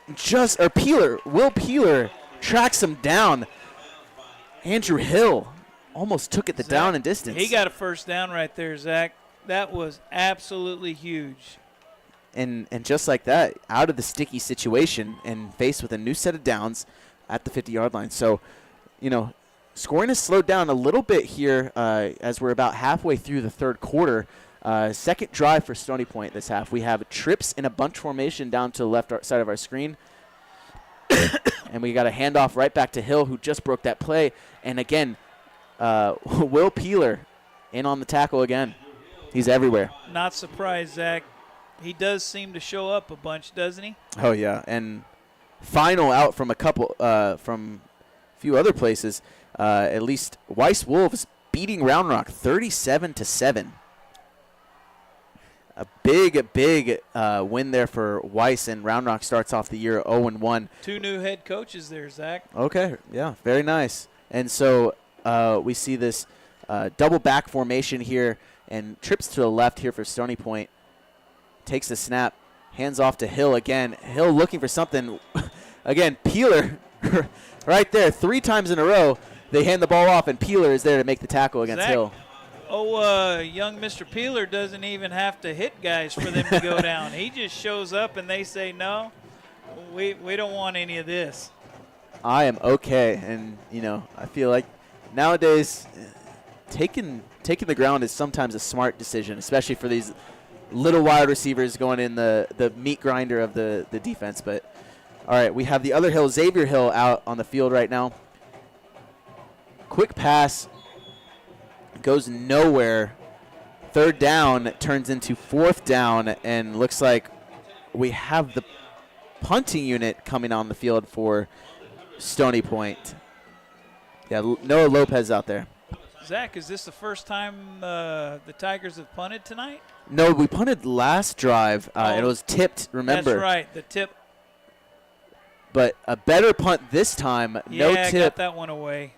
Will Peeler tracks him down. Andrew Hill almost took it down and distance. He got a first down right there, Zach. That was absolutely huge. And just like that, out of the sticky situation and faced with a new set of downs at the 50-yard line. So, scoring has slowed down a little bit here as we're about halfway through the third quarter. Second drive for Stony Point this half. We have trips in a bunch formation down to the left side of our screen. And we got a handoff right back to Hill, who just broke that play. And again, Will Peeler in on the tackle again. He's everywhere. Not surprised, Zach. He does seem to show up a bunch, doesn't he? Oh, yeah. And final out from from a few other places. At least Weiss Wolves beating Round Rock 37-7. A big win there for Weiss, and Round Rock starts off the year 0-1. Two new head coaches there, Zach. Okay, yeah, very nice. And so we see this double back formation here, and trips to the left here for Stony Point. Takes the snap, hands off to Hill again. Hill looking for something. Again, Peeler right there 3 times in a row. They hand the ball off, and Peeler is there to make the tackle against Zach, Hill. Young Mr. Peeler doesn't even have to hit guys for them to go down. He just shows up, and they say, no, we don't want any of this. I am okay, and, I feel like nowadays taking the ground is sometimes a smart decision, especially for these little wide receivers going in the meat grinder of the defense. But, all right, we have the other Hill, Xavier Hill, out on the field right now. Quick pass goes nowhere. Third down turns into fourth down, and looks like we have the punting unit coming on the field for Stony Point. Yeah, Noah Lopez out there. Zach, is this the first time the Tigers have punted tonight? No, we punted last drive. It was tipped, remember. That's right, the tip. But a better punt this time. No tip. Got that one away.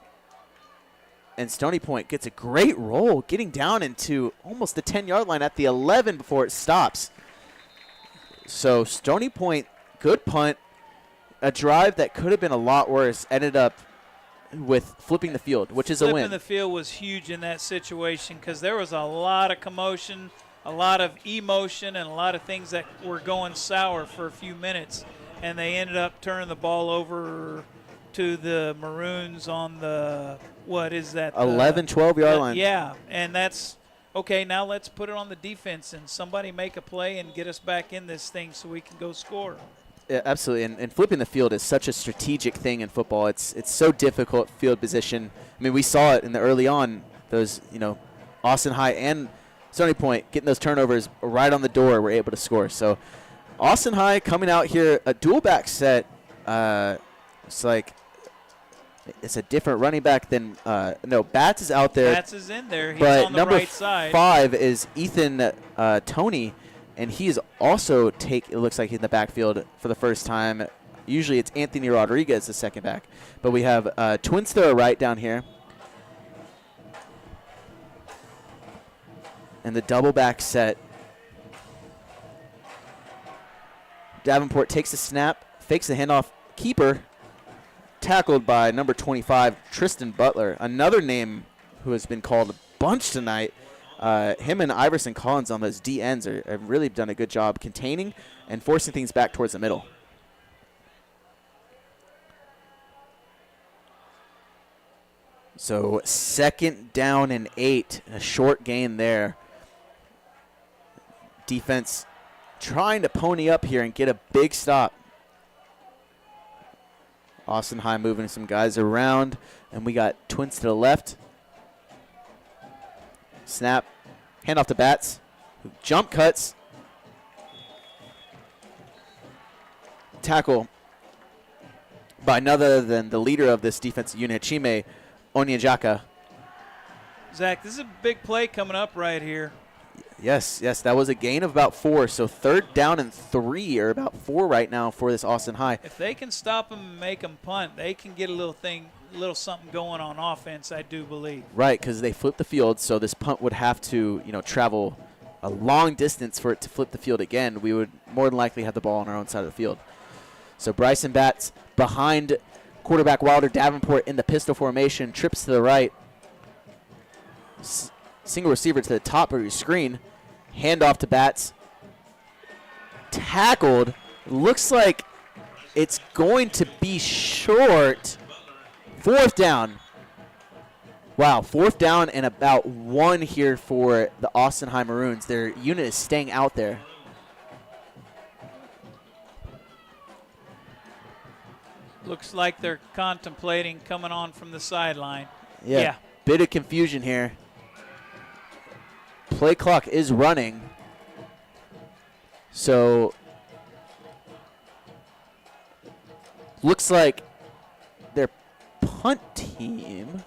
And Stony Point gets a great roll, getting down into almost the 10-yard line at the 11 before it stops. So Stony Point, good punt. A drive that could have been a lot worse ended up with flipping the field, which is a win. Flipping the field was huge in that situation because there was a lot of commotion, a lot of emotion, and a lot of things that were going sour for a few minutes. And they ended up turning the ball over to the Maroons on the, 11, 12-yard line. Yeah, and that's, okay, now let's put it on the defense and somebody make a play and get us back in this thing so we can go score. Yeah, absolutely, and flipping the field is such a strategic thing in football. It's so difficult field position. I mean, we saw it in the early on. Those Austin High and Stony Point getting those turnovers right on the door were able to score. So Austin High coming out here, a dual back set. It's like it's a different running back than Bats is out there. Bats is in there. He's but on the number right side. 5 is Ethan Tony. And he's also it looks like in the backfield for the first time. Usually it's Anthony Rodriguez, the second back. But we have twins to our right down here. And the double back set. Davenport takes the snap, fakes the handoff. Keeper tackled by number 25, Tristan Butler. Another name who has been called a bunch tonight. Him and Iverson Collins on those D ends have really done a good job containing and forcing things back towards the middle. So 2nd down and 8, a short gain there. Defense trying to pony up here and get a big stop. Austin High moving some guys around, and we got twins to the left. Snap. Hand off to Bats. Jump cuts. Tackle by none other than the leader of this defensive unit, Chime Onyejaka. Zach, this is a big play coming up right here. Yes, that was a gain of about 4. So 3rd down and 3, or about 4 right now for this Austin High. If they can stop them and make them punt, they can get a little something going on offense, I do believe. Right, because they flip the field, so this punt would have to, travel a long distance for it to flip the field again. We would more than likely have the ball on our own side of the field. So Bryson Bats behind quarterback Wilder Davenport in the pistol formation, trips to the right. Single receiver to the top of your screen. Hand off to Bats. Tackled. Looks like it's going to be short. 4th down. Wow, 4th down and about 1 here for the Austin High Maroons. Their unit is staying out there. Looks like they're contemplating coming on from the sideline. Yeah. Bit of confusion here. Play clock is running. So looks like their punt team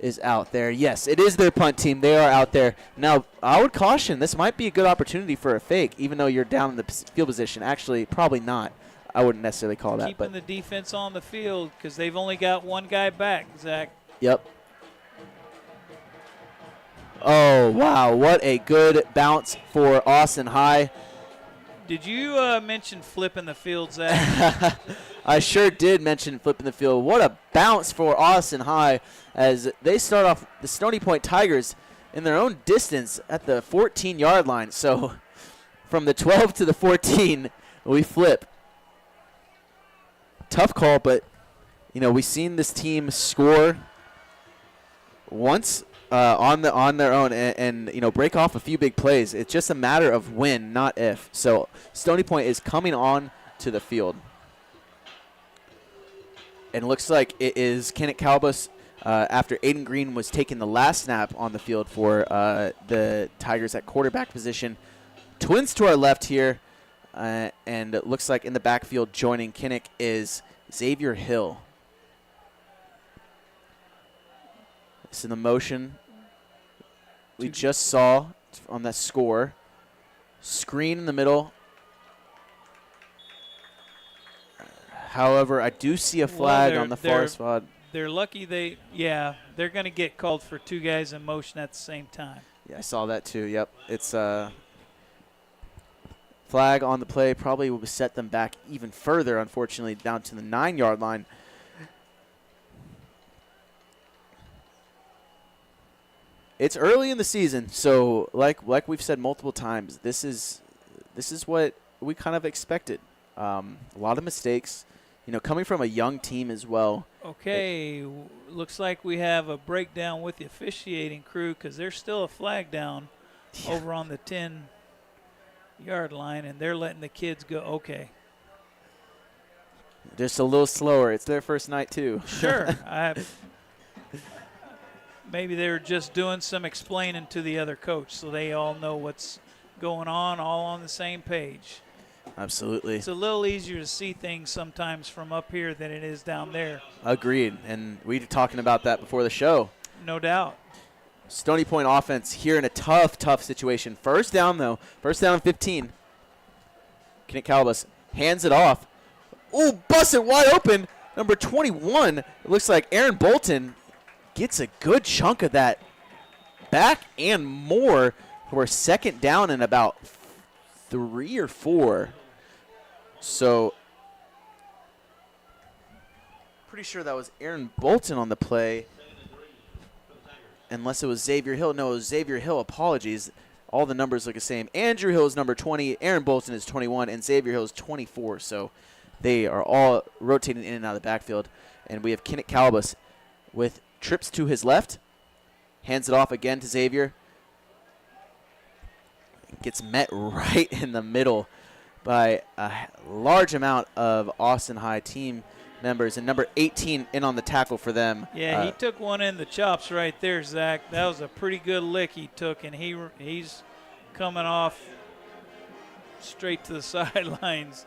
is out there. Yes, it is their punt team. They are out there. Now, I would caution, this might be a good opportunity for a fake, even though you're down in the field position. Actually, probably not. I wouldn't necessarily call that. Keeping the defense on the field because they've only got one guy back, Zach. Yep. Oh, wow. What a good bounce for Austin High. Did you mention flipping the field, Zach? I sure did mention flipping the field. What a bounce for Austin High as they start off the Stony Point Tigers in their own distance at the 14-yard line. So from the 12 to the 14, we flip. Tough call, but, we've seen this team score once on their own and break off a few big plays. It's just a matter of when, not if. So Stony Point is coming on to the field. And looks like it is Kenneth Calbus after Aiden Green was taking the last snap on the field for the Tigers at quarterback position. Twins to our left here. And it looks like in the backfield joining Kinnick is Xavier Hill. It's in the motion we just saw on that score. Screen in the middle. However, I do see a flag on the far spot. They're lucky they're going to get called for 2 guys in motion at the same time. Yeah, I saw that too. Yep. It's flag on the play probably will set them back even further, unfortunately, down to the 9-yard line. It's early in the season, so like we've said multiple times, this is what we kind of expected. A lot of mistakes, coming from a young team as well. Okay, looks like we have a breakdown with the officiating crew because there's still a flag down over on the 10-yard line, and they're letting the kids go. Okay. Just a little slower. It's their first night, too. Sure. Maybe they were just doing some explaining to the other coach so they all know what's going on, all on the same page. Absolutely. It's a little easier to see things sometimes from up here than it is down there. Agreed. And we were talking about that before the show. No doubt. Stony Point offense here in a tough situation. First down, though. First down and 15. Kenneth Calabas hands it off. Ooh, busted wide open. Number 21. It looks like Aaron Bolton gets a good chunk of that back and more. We're second down and about 3 or 4. So pretty sure that was Aaron Bolton on the play. Unless it was Xavier Hill. No, it was Xavier Hill. Apologies. All the numbers look the same. Andrew Hill is number 20. Aaron Bolton is 21. And Xavier Hill is 24. So they are all rotating in and out of the backfield. And we have Kenneth Calabas with trips to his left. Hands it off again to Xavier. Gets met right in the middle by a large amount of Austin High team members. And number 18 in on the tackle for them. Yeah, he took one in the chops right there, Zach. That was a pretty good lick he took, and he's coming off straight to the sidelines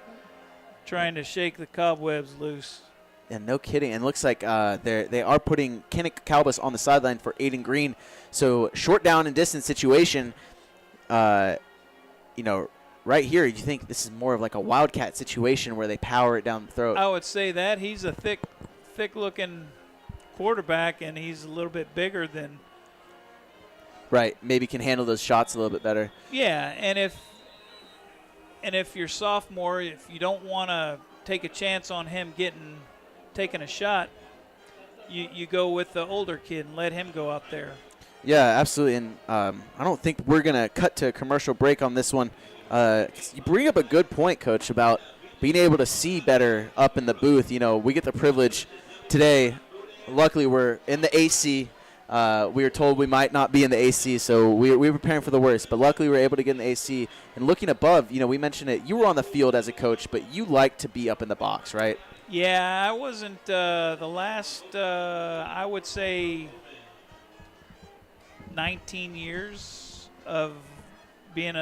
trying to shake the cobwebs loose. And no kidding. And looks like they are putting Kenneth Calabas on the sideline for Aiden Green. So short down and distance situation, right here, you think this is more of like a wildcat situation where they power it down the throat. I would say that. He's a thick-looking quarterback, and he's a little bit bigger than. Right. Maybe can handle those shots a little bit better. Yeah, and if you're sophomore, if you don't want to take a chance on him taking a shot, you go with the older kid and let him go out there. Yeah, absolutely. And I don't think we're going to cut to a commercial break on this one. You bring up a good point, Coach, about being able to see better up in the booth. You know, we get the privilege today. Luckily, we're in the AC. We were told we might not be in the AC, so we were preparing for the worst. But luckily, we were able to get in the AC. And looking above, we mentioned it. You were on the field as a coach, but you like to be up in the box, right? Yeah, I wasn't the last, I would say, 19 years of being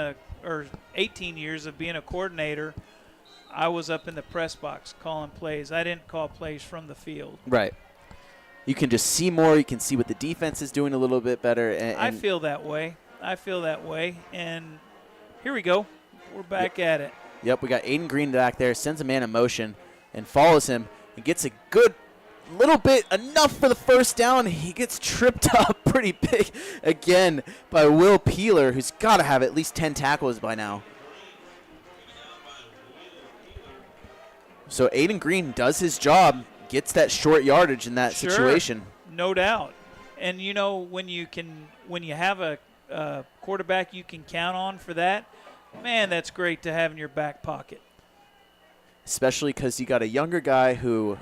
or 18 years of being a coordinator. I was up in the press box calling plays. I didn't call plays from the field. Right. You can just see more. You can see what the defense is doing a little bit better. And I feel that way. And here we go. We're back at it. Yep, we got Aiden Green back there, sends a man in motion and follows him and gets a good little bit, enough for the first down. He gets tripped up pretty big again by Will Peeler, who's got to have at least 10 tackles by now. So Aiden Green does his job, gets that short yardage in that situation. No doubt. And when you have a quarterback you can count on for that, man, that's great to have in your back pocket. Especially because you got a younger guy who,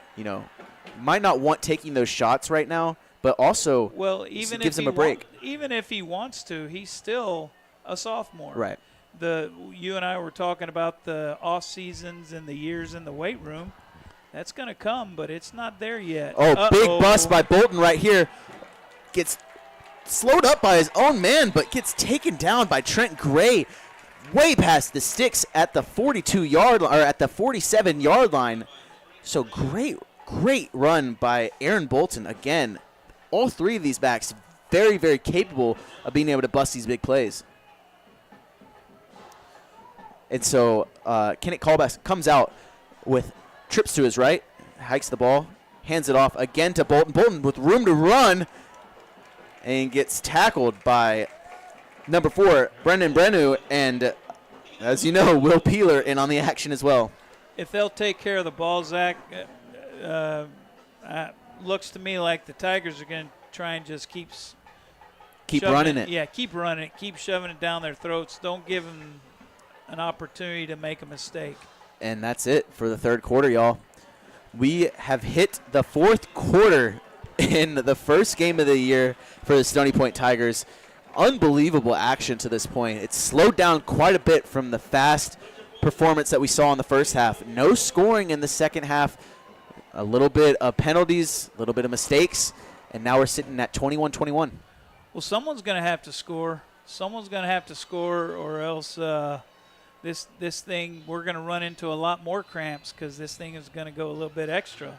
might not want taking those shots right now, but also gives him a break. Even if he wants to, he's still a sophomore. Right. You and I were talking about the off seasons and the years in the weight room. That's going to come, but it's not there yet. Big bust by Bolton right here. Gets slowed up by his own man, but gets taken down by Trent Gray way past the sticks at the 42-yard line, or at the 47-yard line. So great run by Aaron Bolton. Again, all three of these backs very, very capable of being able to bust these big plays. And so Kenneth Calabas comes out with trips to his right, hikes the ball, hands it off again to Bolton. Bolton with room to run and gets tackled by number 4, Brendan Brenu, and as you know, Will Peeler in on the action as well. If they'll take care of the ball, Zach, looks to me like the Tigers are going to try and just keep running it. Yeah, keep running it. Keep shoving it down their throats. Don't give them an opportunity to make a mistake. And that's it for the third quarter, y'all. We have hit the fourth quarter in the first game of the year for the Stony Point Tigers. Unbelievable action to this point. It's slowed down quite a bit from the fast performance that we saw in the first half. No scoring in the second half. A little bit of penalties, a little bit of mistakes, and now we're sitting at 21-21. Well, someone's going to have to score. Someone's going to have to score, or else this thing, we're going to run into a lot more cramps because this thing is going to go a little bit extra.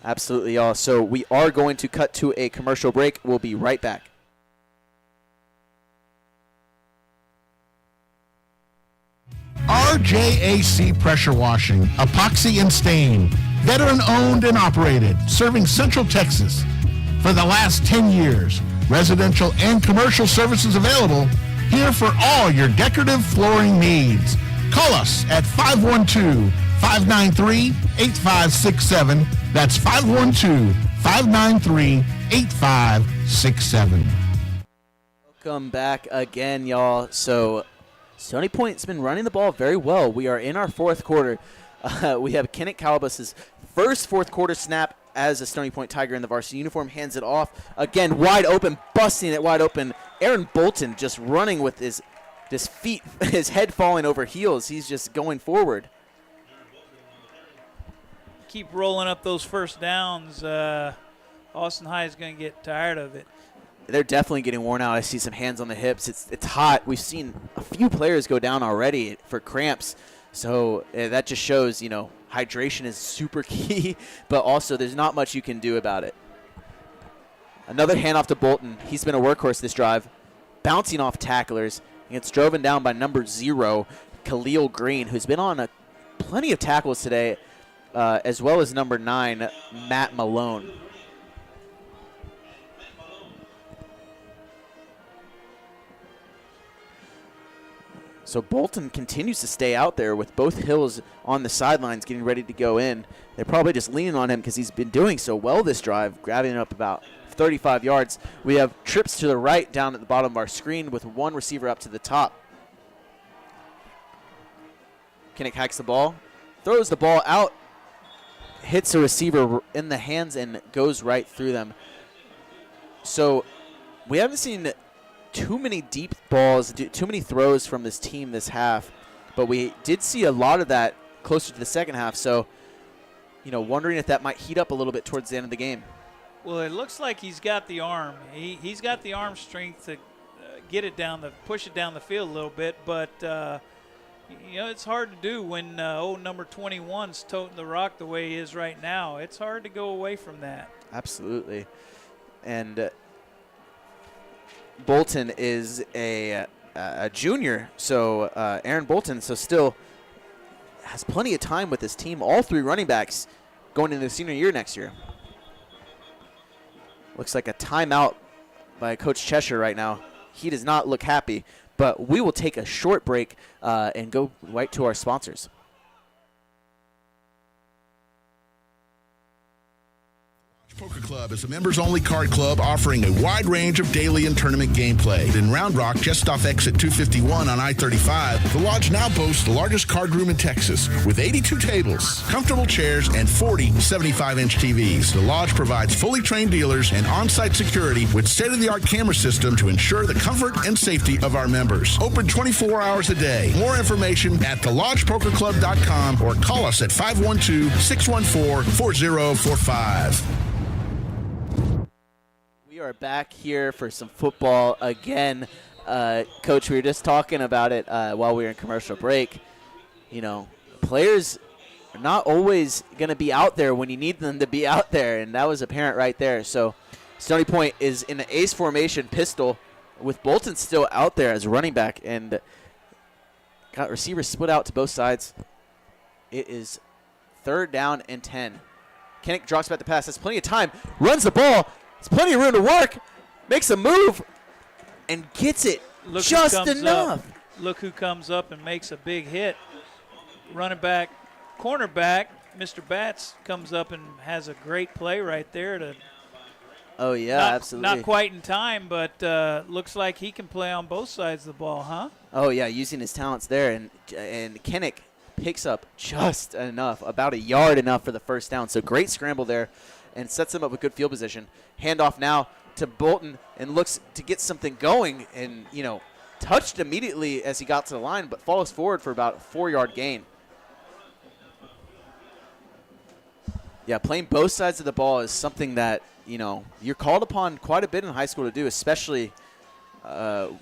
Absolutely, y'all. So we are going to cut to a commercial break. We'll be right back. RJAC Pressure Washing, Epoxy and Stain. Veteran owned and operated, serving Central Texas. For the last 10 years, residential and commercial services available, here for all your decorative flooring needs. Call us at 512-593-8567. That's 512-593-8567. Welcome back again, y'all. So Stony Point's been running the ball very well. We are in our fourth quarter. We have Kenneth Calabas's first fourth quarter snap as a Stony Point Tiger in the varsity uniform, hands it off. Again, wide open, busting it wide open. Aaron Bolton just running with his feet, his head falling over heels. He's just going forward. Keep rolling up those first downs. Austin High is going to get tired of it. They're definitely getting worn out. I see some hands on the hips. It's hot. We've seen a few players go down already for cramps. So that just shows, hydration is super key, but also there's not much you can do about it. Another handoff to Bolton. He's been a workhorse this drive, bouncing off tacklers. He gets driven down by number 0, Khalil Green, who's been on plenty of tackles today, as well as number 9, Matt Malone. So Bolton continues to stay out there with both Hills on the sidelines getting ready to go in. They're probably just leaning on him because he's been doing so well this drive, grabbing up about 35 yards. We have trips to the right down at the bottom of our screen with one receiver up to the top. Kinnick hacks the ball, throws the ball out, hits a receiver in the hands and goes right through them. So we haven't seen too many deep balls, too many throws from this team this half, but we did see a lot of that closer to the second half. So, wondering if that might heat up a little bit towards the end of the game. Well, it looks like he's got the arm. He's got the arm strength to get it push it down the field a little bit, but it's hard to do when old number 21's toting the rock the way he is right now. It's hard to go away from that. Absolutely. And Bolton is a junior, so Aaron Bolton, so still has plenty of time with his team. All 3 running backs going into the senior year next year. Looks like a timeout by Coach Cheshire right now. He does not look happy, but we will take a short break and go right to our sponsors. Poker Club is a members-only card club offering a wide range of daily and tournament gameplay. In Round Rock, just off exit 251 on I-35, the Lodge now boasts the largest card room in Texas with 82 tables, comfortable chairs, and 40 75-inch TVs. The Lodge provides fully trained dealers and on-site security with state-of-the-art camera system to ensure the comfort and safety of our members. Open 24 hours a day. More information at thelodgepokerclub.com or call us at 512-614-4045. We are back here for some football again. Coach, we were just talking about it while we were in commercial break. Players are not always going to be out there when you need them to be out there, and that was apparent right there. So Stony Point is in the ace formation pistol with Bolton still out there as running back, and got receivers split out to both sides. It is 3rd down and 10. Kinnick drops back the pass. Has plenty of time. Runs the ball. There's plenty of room to work. Makes a move and gets it just enough. Look who comes up and makes a big hit. Running back, cornerback, Mr. Batts comes up and has a great play right there. Absolutely. Not quite in time, but looks like he can play on both sides of the ball, huh? Oh, yeah, using his talents there. And Kinnick picks up just enough, about a yard enough for the first down. So great scramble there and sets him up with good field position. Handoff now to Bolton and looks to get something going. And, touched immediately as he got to the line, but falls forward for about a 4-yard gain. Yeah, playing both sides of the ball is something that, you're called upon quite a bit in high school to do, especially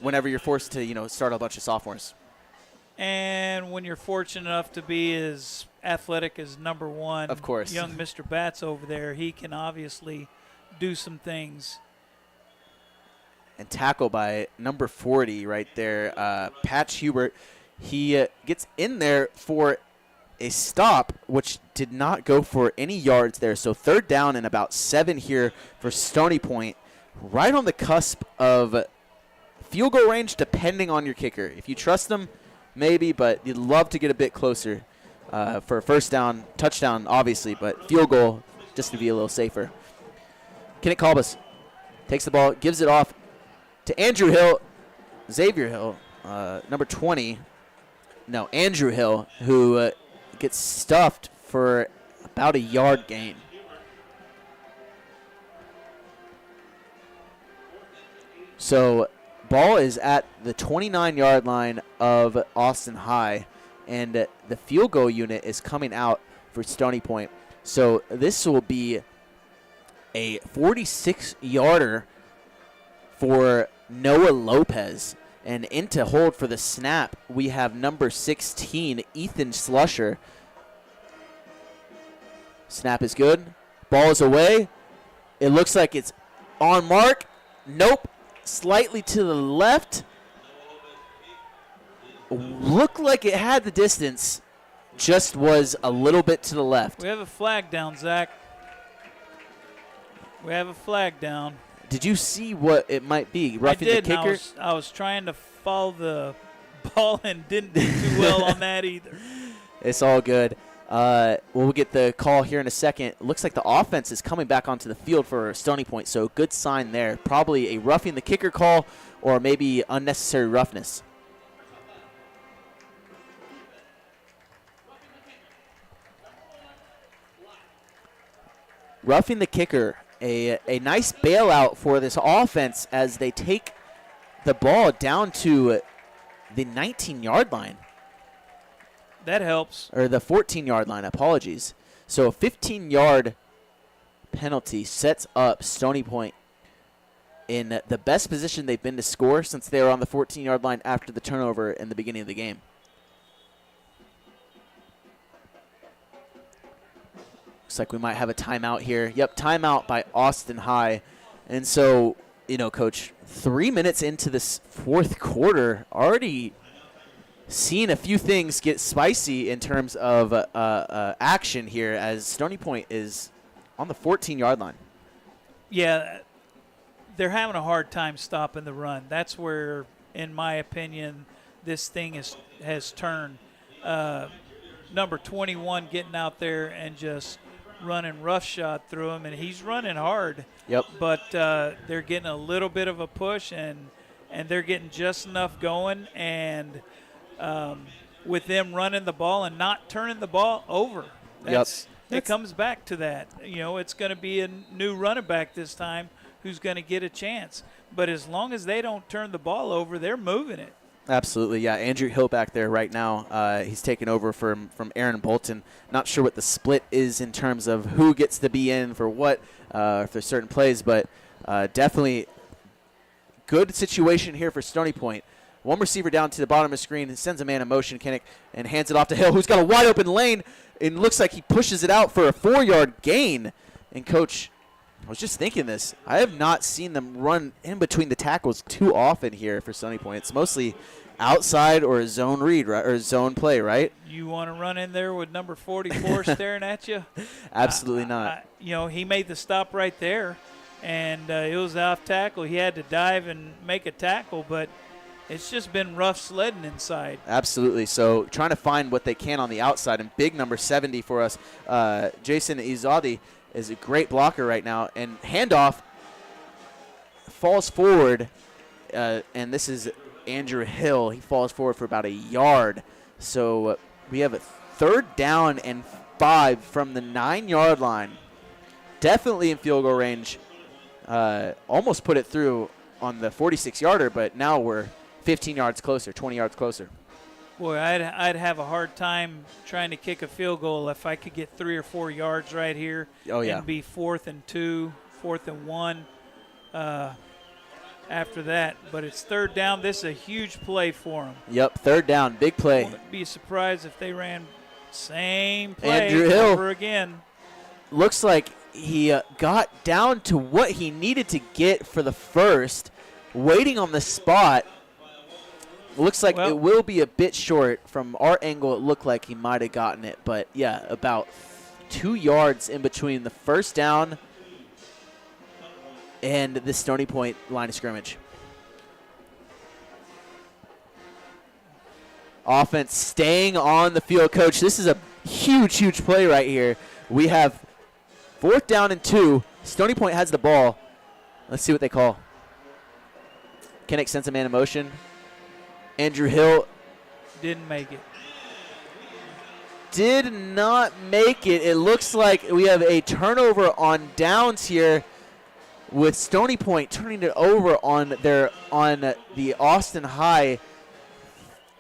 whenever you're forced to, start a bunch of sophomores. And when you're fortunate enough to be as athletic as number one, of course, young Mr. Batts over there, he can obviously do some things. And tackle by number 40 right there, Patch Hubert. He gets in there for a stop, which did not go for any yards there. So 3rd down and about 7 here for Stony Point, right on the cusp of field goal range, depending on your kicker. If you trust them, maybe, but you'd love to get a bit closer for a first down, touchdown, obviously, but field goal just to be a little safer. Kenneth Kalbus takes the ball, gives it off to Andrew Hill, Xavier Hill, number 20. No, Andrew Hill, who gets stuffed for about a yard gain. So ball is at the 29-yard line of Austin High, and the field goal unit is coming out for Stony Point. So this will be a 46-yarder for Noah Lopez. And into hold for the snap, we have number 16, Ethan Slusher. Snap is good. Ball is away. It looks like it's on mark. Nope. Slightly to the left. Looked like it had the distance. Just was a little bit to the left. We have a flag down, Zach. We have a flag down. Did you see what it might be? Roughing the kicker? I did. I was trying to follow the ball and didn't do too well on that either. It's all good. We'll get the call here in a second. Looks like the offense is coming back onto the field for Stony Point, so good sign there. Probably a roughing the kicker call or maybe unnecessary roughness. Roughing the kicker. A nice bailout for this offense as they take the ball down to the 19-yard line. That helps. Or the 14-yard line, apologies. So a 15-yard penalty sets up Stony Point in the best position they've been to score since they were on the 14-yard line after the turnover in the beginning of the game. Looks like we might have a timeout here. Yep, timeout by Austin High. And so, Coach, 3 minutes into this fourth quarter, already seeing a few things get spicy in terms of action here as Stony Point is on the 14-yard line. Yeah, they're having a hard time stopping the run. That's where, in my opinion, this thing has turned. Number 21 getting out there and just running roughshod through him, and he's running hard. Yep. But they're getting a little bit of a push, and they're getting just enough going. And with them running the ball and not turning the ball over, it comes back to that. It's going to be a new running back this time who's going to get a chance. But as long as they don't turn the ball over, they're moving it. Absolutely, yeah. Andrew Hill back there right now. He's taken over from Aaron Bolton. Not sure what the split is in terms of who gets to be in for what, if there's certain plays, but definitely good situation here for Stony Point. One receiver down to the bottom of the screen, sends a man in motion, Kinnick, and hands it off to Hill, who's got a wide open lane. It looks like he pushes it out for a 4-yard gain. And, Coach, I was just thinking this. I have not seen them run in between the tackles too often here for Stony Point. It's mostly outside or a zone read, right, or zone play, right? You want to run in there with number 44 staring at you? Absolutely not. He made the stop right there, and it was off tackle. He had to dive and make a tackle, but it's just been rough sledding inside. Absolutely. So trying to find what they can on the outside, and big number 70 for us, Jason Izadi, is a great blocker right now. And handoff falls forward, and this is Andrew Hill. He falls forward for about a yard. So we have a 3rd down and 5 from the 9-yard line. Definitely in field goal range. Almost put it through on the 46-yarder, but now we're 15 yards closer, 20 yards closer. Boy, I'd have a hard time trying to kick a field goal if I could get 3 or 4 yards right here. Oh, yeah. And be 4th and 2, 4th and 1 after that. But it's 3rd down. This is a huge play for them. Yep, 3rd down, big play. Wouldn't be surprised if they ran same play Andrew Hill over again. looks like he got down to what he needed to get for the first, waiting on the spot. Looks like it will be a bit short. From our angle, it looked like he might have gotten it. But, yeah, about 2 yards in between the first down and the Stony Point line of scrimmage. Offense staying on the field. Coach, this is a huge, huge play right here. We have 4th down and 2. Stony Point has the ball. Let's see what they call. Kinnick sends a man in motion. Andrew Hill didn't make it. Did not make it. It looks like we have a turnover on downs here, with Stony Point turning it over on the Austin High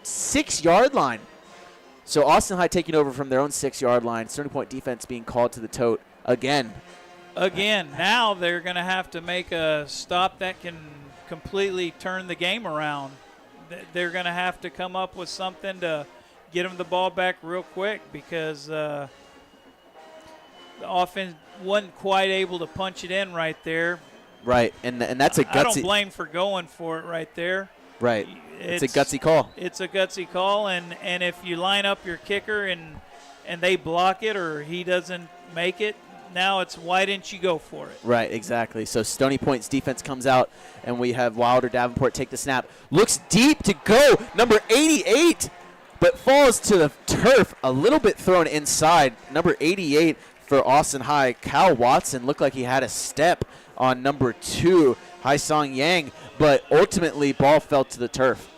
6-yard line. So Austin High taking over from their own 6-yard line. Stony Point defense being called to the tote again. Now they're going to have to make a stop that can completely turn the game around. They're going to have to come up with something to get them the ball back real quick, because the offense wasn't quite able to punch it in right there. Right, and that's a gutsy. I don't blame for going for it right there. Right, it's a gutsy call. It's a gutsy call, and if you line up your kicker and they block it or he doesn't make it, now it's why didn't you go for it? Right, exactly. So Stony Point's defense comes out, and we have Wilder Davenport take the snap. Looks deep to go, number 88, but falls to the turf, a little bit thrown inside. Number 88 for Austin High, Cal Watson, looked like he had a step on number 2, Hai Song Yang, but ultimately ball fell to the turf.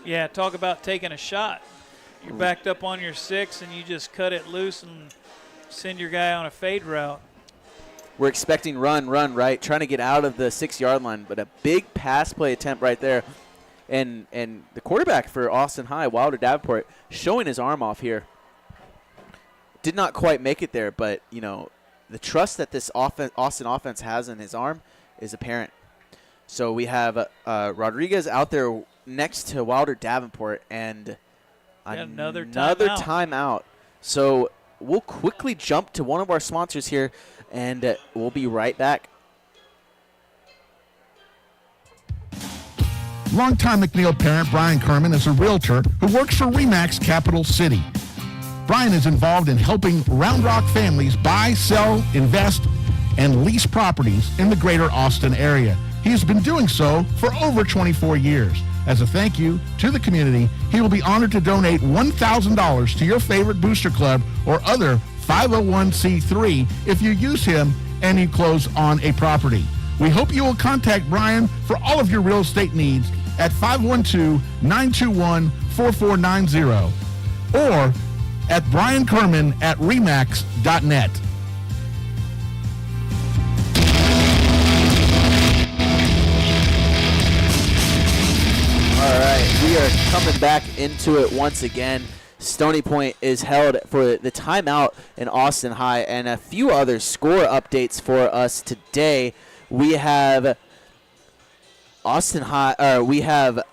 Yeah, talk about taking a shot. You're backed up on your 6, and you just cut it loose and send your guy on a fade route. We're expecting run, right? Trying to get out of the 6-yard line, but a big pass play attempt right there. And the quarterback for Austin High, Wilder Davenport, showing his arm off here. Did not quite make it there, but, you know, the trust that this Austin offense has in his arm is apparent. So we have Rodriguez out there next to Wilder Davenport, and another timeout. So we'll quickly jump to one of our sponsors here, and we'll be right back. Longtime MacLeod parent Brian Kerman is a realtor who works for RE/MAX Capital City. Brian is involved in helping Round Rock families buy, sell, invest, and lease properties in the greater Austin area. He has been doing so for over 24 years. As a thank you to the community, he will be honored to donate $1,000 to your favorite booster club or other 501c3 if you use him and you close on a property. We hope you will contact Brian for all of your real estate needs at 512-921-4490 or at briankerman@remax.net. All right, we are coming back into it once again. Stony Point is held for the timeout in Austin High, and a few other score updates for us today. We have Austin High, we have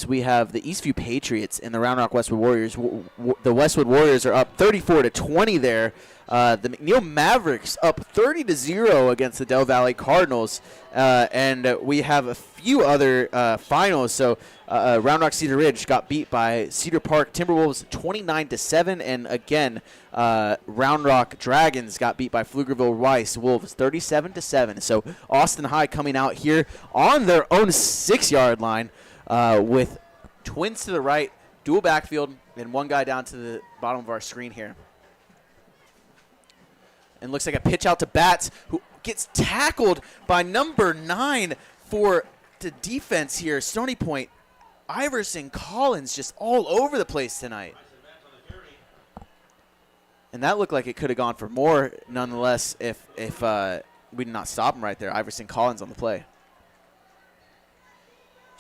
we have the Eastview Patriots and the Round Rock Westwood Warriors. The Westwood Warriors are up 34-20 there. The McNeil Mavericks up 30-0 against the Del Valley Cardinals, and we have a few other finals. So Round Rock Cedar Ridge got beat by Cedar Park Timberwolves 29-7, and again Round Rock Dragons got beat by Pflugerville Rice Wolves 37-7. So Austin High coming out here on their own 6-yard line with twins to the right, dual backfield, and one guy down to the bottom of our screen here. And looks like a pitch out to Batts, who gets tackled by number 9 for the defense here. Stony Point, Iverson Collins just all over the place tonight. And that looked like it could have gone for more, nonetheless, if we did not stop him right there. Iverson Collins on the play.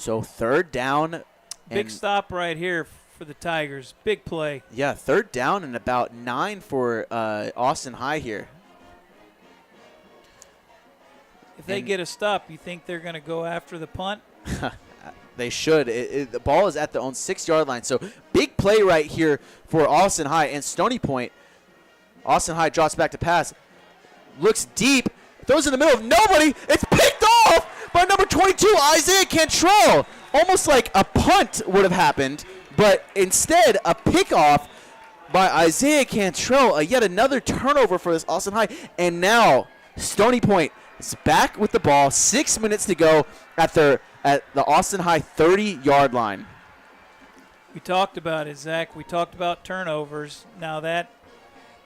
So third down. Big stop right here for the Tigers. Big play. Yeah, third down and about 9 for Austin High here. If they get a stop, you think they're going to go after the punt? They should. The ball is at the own 6-yard line. So big play right here for Austin High and Stony Point. Austin High drops back to pass. Looks deep. Throws in the middle of nobody. It's picked off by number 22, Isaiah Cantrell. Almost like a punt would have happened, but instead a pickoff by Isaiah Cantrell. Yet another turnover for this Austin High. And now Stony Point is back with the ball. 6 minutes to go at the Austin High 30-yard line. We talked about it, Zach. We talked about turnovers. Now that,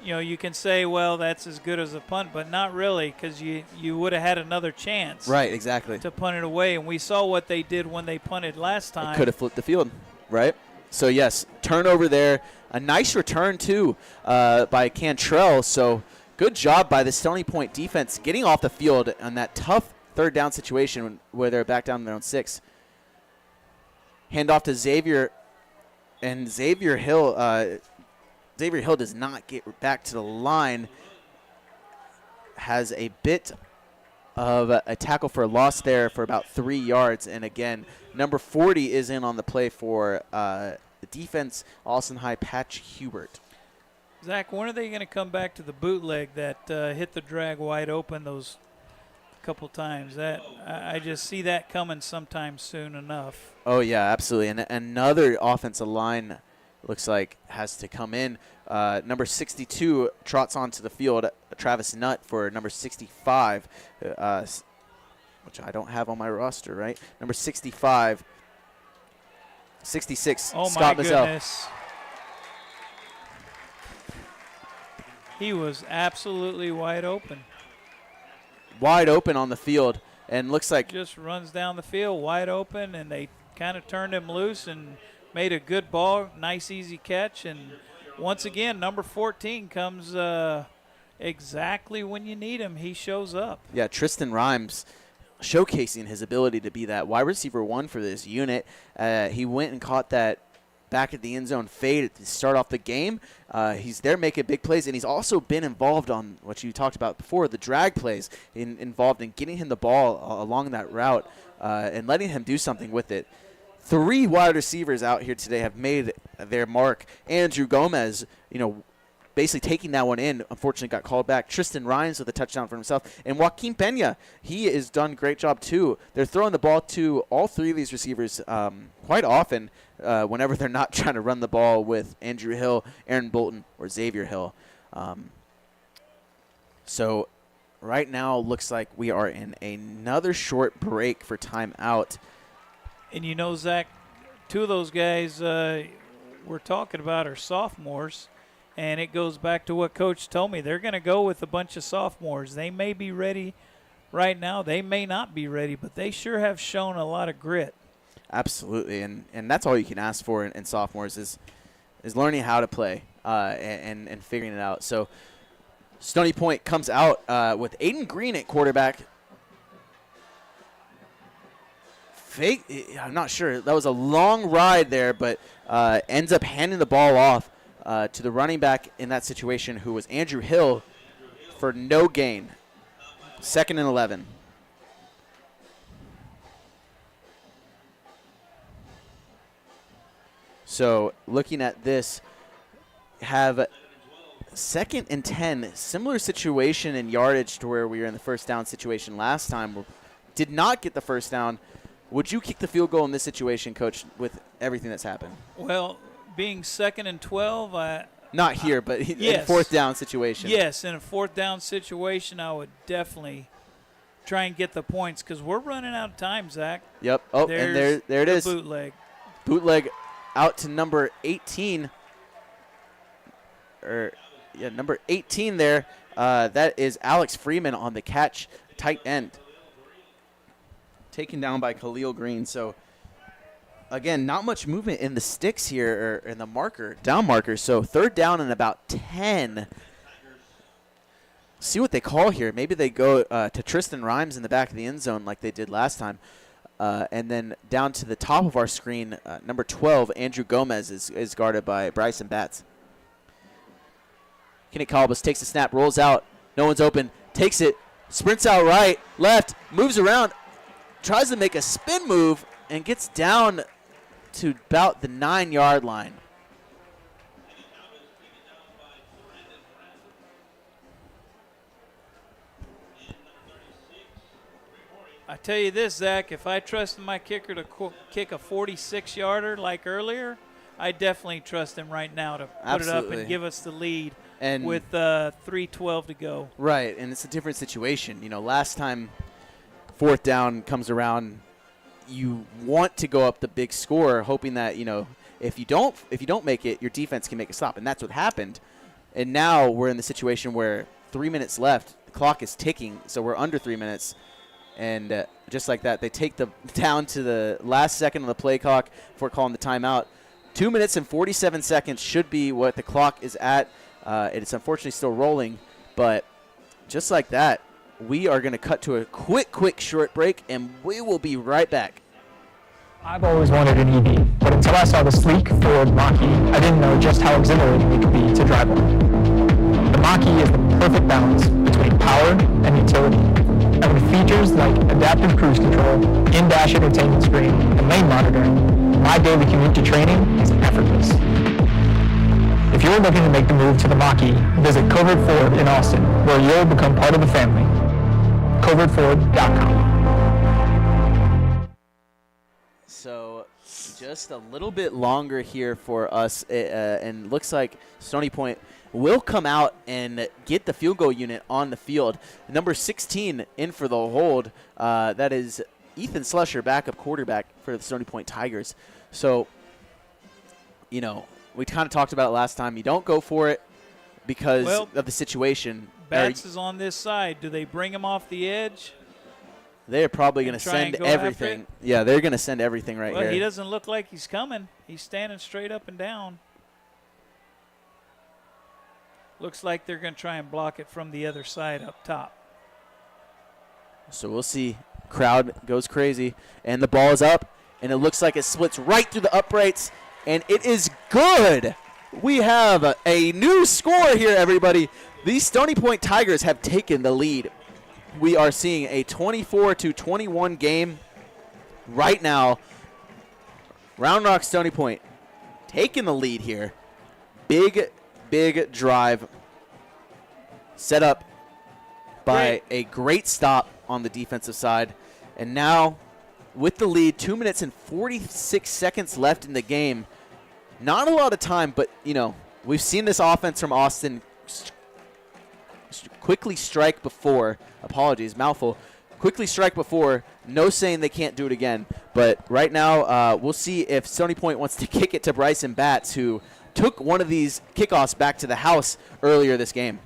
you can say, well, that's as good as a punt, but not really, because you would have had another chance. Right, exactly. To punt it away, and we saw what they did when they punted last time. Could have flipped the field, right? So, yes, turnover there. A nice return, too, by Cantrell. So, good job by the Stony Point defense getting off the field on that tough third down situation where they're back down in their own 6. Hand off to Xavier, and Xavier Hill does not get back to the line. Has a bit of a tackle for a loss there for about 3 yards. And again, number 40 is in on the play for the defense, Austin High, Patch Hubert. Zach, when are they going to come back to the bootleg that hit the drag wide open those couple times? That I just see that coming sometime soon enough. Oh, yeah, absolutely. And another offensive line looks like has to come in. Number 62 trots onto the field, Travis Nutt for number 65, which I don't have on my roster, right? Number 65, 66, oh Scott my Mazzell. Goodness. He was absolutely wide open. Wide open on the field, and looks like just runs down the field wide open, and they kind of turned him loose and made a good ball, nice easy catch. And once again, number 14 comes exactly when you need him. He shows up. Yeah, Tristan Rhymes showcasing his ability to be that wide receiver 1 for this unit. He went and caught that back at the end zone fade to start off the game. He's there making big plays, and he's also been involved on what you talked about before, the drag plays, involved in getting him the ball along that route and letting him do something with it. 3 wide receivers out here today have made their mark. Andrew Gomez, basically taking that one in, unfortunately got called back. Tristan Rhymes with a touchdown for himself. And Joaquin Pena, he has done a great job too. They're throwing the ball to all 3 of these receivers quite often whenever they're not trying to run the ball with Andrew Hill, Aaron Bolton, or Xavier Hill. So right now looks like we are in another short break for timeout. And Zach, 2 of those guys we're talking about are sophomores. And it goes back to what Coach told me. They're going to go with a bunch of sophomores. They may be ready right now. They may not be ready, but they sure have shown a lot of grit. Absolutely, and that's all you can ask for in sophomores is learning how to play and figuring it out. So Stony Point comes out with Aiden Green at quarterback. I'm not sure. That was a long ride there, but ends up handing the ball off to the running back in that situation, who was Andrew Hill, for no gain. 2nd and 11. So looking at this, have 2nd and 10, similar situation in yardage to where we were in the first down situation last time. Did not get the first down. Would you kick the field goal in this situation, Coach, with everything that's happened? Well, being 2nd and 12, not here, but yes. In a 4th down situation. Yes, in a 4th down situation, I would definitely try and get the points because we're running out of time, Zach. Yep. Oh, and there it is. Bootleg. Bootleg out to number 18. Number 18 there. That is Alex Freeman on the catch, tight end. Taken down by Khalil Green. So, again, not much movement in the sticks here, or in the down marker. So 3rd down and about 10. See what they call here. Maybe they go to Tristan Rhymes in the back of the end zone like they did last time. And then down to the top of our screen, number 12, Andrew Gomez, is guarded by Bryson Batts. Kenneth Calabas takes the snap, rolls out. No one's open. Takes it, sprints out right, left, moves around, tries to make a spin move, and gets down to about the 9-yard line. I tell you this, Zach, if I trusted my kicker to kick a 46-yarder like earlier, I definitely trust him right now to put it up and give us the lead and with 3:12 to go. Right, and it's a different situation. You know, last time 4th down comes around, you want to go up the big score, hoping that, you know, if you don't make it, your defense can make a stop, and that's what happened. And now we're in the situation where 3 minutes left, the clock is ticking, so we're under 3 minutes. And just like that, they take the down to the last second of the play clock before calling the timeout. 2 minutes and 47 seconds should be what the clock is at. It's unfortunately still rolling, but just like that, we are going to cut to a quick short break, and we will be right back. I've always wanted an EV, but until I saw the sleek Ford Mach-E, I didn't know just how exhilarating it could be to drive on. The Mach-E is the perfect balance between power and utility. And with features like adaptive cruise control, in-dash entertainment screen, and lane monitoring, my daily commute to training is effortless. If you're looking to make the move to the Mach-E, visit Covert Ford in Austin, where you'll become part of the family. CovertFord.com. So just a little bit longer here for us, and looks like Stony Point will come out and get the field goal unit on the field. Number 16 in for the hold. That is Ethan Slusher, backup quarterback for the Stony Point Tigers. So, you know, we kind of talked about it last time. You don't go for it because of the situation. Batts is on this side. Do they bring him off the edge? They're probably going to send everything. Yeah, they're going to send everything right here. Well, he doesn't look like he's coming. He's standing straight up and down. Looks like they're going to try and block it from the other side up top. So we'll see. Crowd goes crazy, and the ball is up, and it looks like it splits right through the uprights, and it is good. We have a new score here, everybody. The Stony Point Tigers have taken the lead. We are seeing a 24-21 game right now. Round Rock Stony Point taking the lead here. Big drive set up by a great stop on the defensive side. And now with the lead, 2 minutes and 46 seconds left in the game. Not a lot of time, but, you know, we've seen this offense from Austin quickly strike before. Apologies, mouthful. Quickly strike before. No saying they can't do it again. But right now, we'll see if Stony Point wants to kick it to Bryson Batts, who took one of these kickoffs back to the house earlier this game.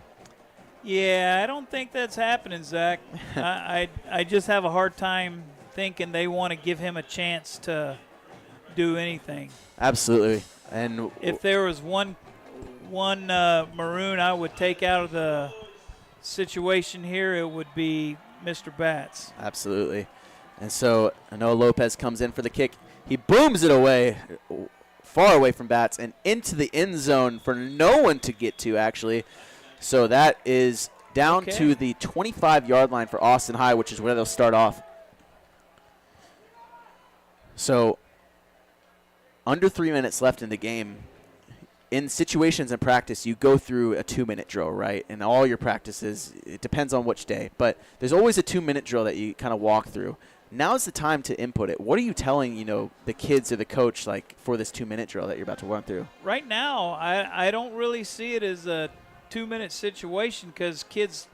Yeah, I don't think that's happening, Zach. I just have a hard time thinking they want to give him a chance to do anything. Absolutely. And if there was one Maroon I would take out of the situation here, it would be Mr. Batts. Absolutely. And so Noah Lopez comes in for the kick. He booms it away, far away from Batts, and into the end zone for no one to get to, actually. So that is down to the 25-yard line for Austin High, which is where they'll start off. So under 3 minutes left in the game. In situations in practice, you go through a 2-minute drill, right? In all your practices, it depends on which day. But there's always a 2-minute drill that you kind of walk through. Now's the time to input it. What are you telling, you know, the kids or the coach, like, for this 2-minute drill that you're about to run through? Right now, I don't really see it as a 2-minute situation because kids,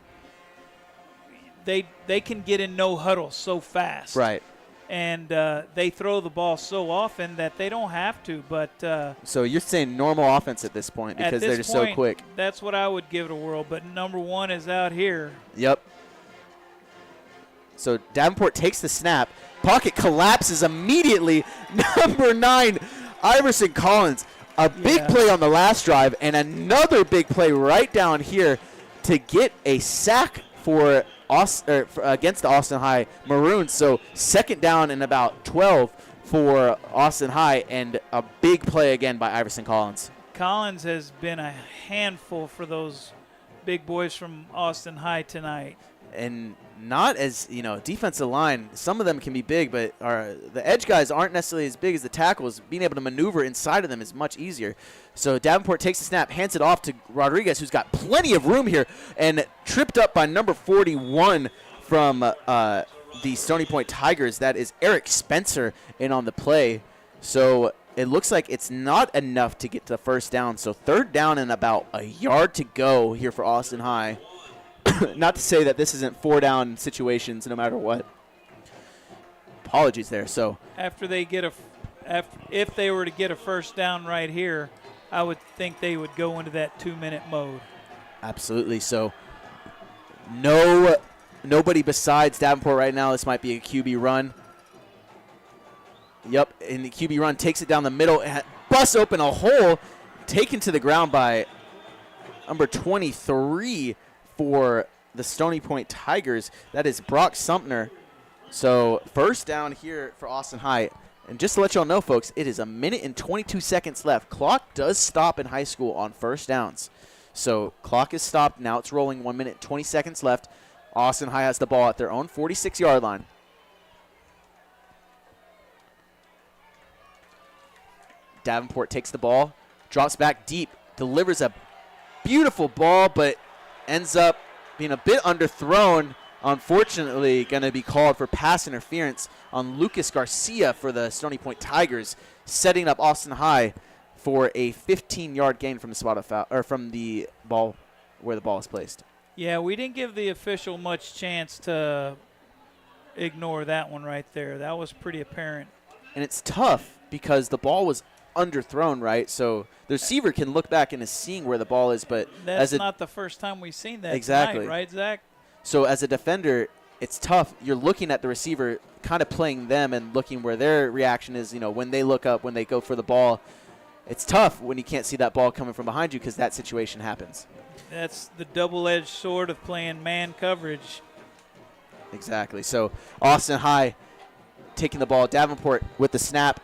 they can get in no huddle so fast. Right. And they throw the ball so often that they don't have to. But so you're saying normal offense at this point because they're just so quick. That's what I would give it a whirl. But number one is out here. Yep. So Davenport takes the snap. Pocket collapses immediately. Number 9, Iverson Collins. A big play on the last drive and another big play right down here to get a sack for against the Austin High Maroons. So second down and about 12 for Austin High, and a big play again by Iverson Collins. Collins has been a handful for those big boys from Austin High tonight. And not as, defensive line, some of them can be big, but the edge guys aren't necessarily as big as the tackles. Being able to maneuver inside of them is much easier. So Davenport takes the snap, hands it off to Rodriguez, who's got plenty of room here, and tripped up by number 41 from the Stony Point Tigers. That is Eric Spencer in on the play. So it looks like it's not enough to get to the first down. So third down and about a yard to go here for Austin High. Not to say that this isn't 4-down situations no matter what. Apologies there. So after they get if they were to get a first down right here, I would think they would go into that 2-minute mode. Absolutely. So nobody besides Davenport right now. This might be a QB run. Yep, and the QB run takes it down the middle and busts open a hole, taken to the ground by number 23 for the Stony Point Tigers. That is Brock Sumner. So first down here for Austin High. And just to let y'all know, folks, it is 1 minute and 22 seconds left. Clock does stop in high school on first downs. So clock is stopped. Now it's rolling. 1 minute, 20 seconds left. Austin High has the ball at their own 46-yard line. Davenport takes the ball, drops back deep, delivers a beautiful ball, but ends up being a bit underthrown. Unfortunately, going to be called for pass interference on Lucas Garcia for the Stony Point Tigers, setting up Austin High for a 15-yard gain from the spot of foul, or from the ball where the ball is placed. Yeah, we didn't give the official much chance to ignore that one right there. That was pretty apparent. And it's tough because the ball was underthrown, right? So the receiver can look back and is seeing where the ball is, but that's not the first time we've seen that exactly tonight, right, Zach? So as a defender, it's tough. You're looking at the receiver, kind of playing them and looking where their reaction is, when they look up, when they go for the ball. It's tough when you can't see that ball coming from behind you because that situation happens. That's the double-edged sword of playing man coverage. Exactly. So Austin High taking the ball. Davenport with the snap.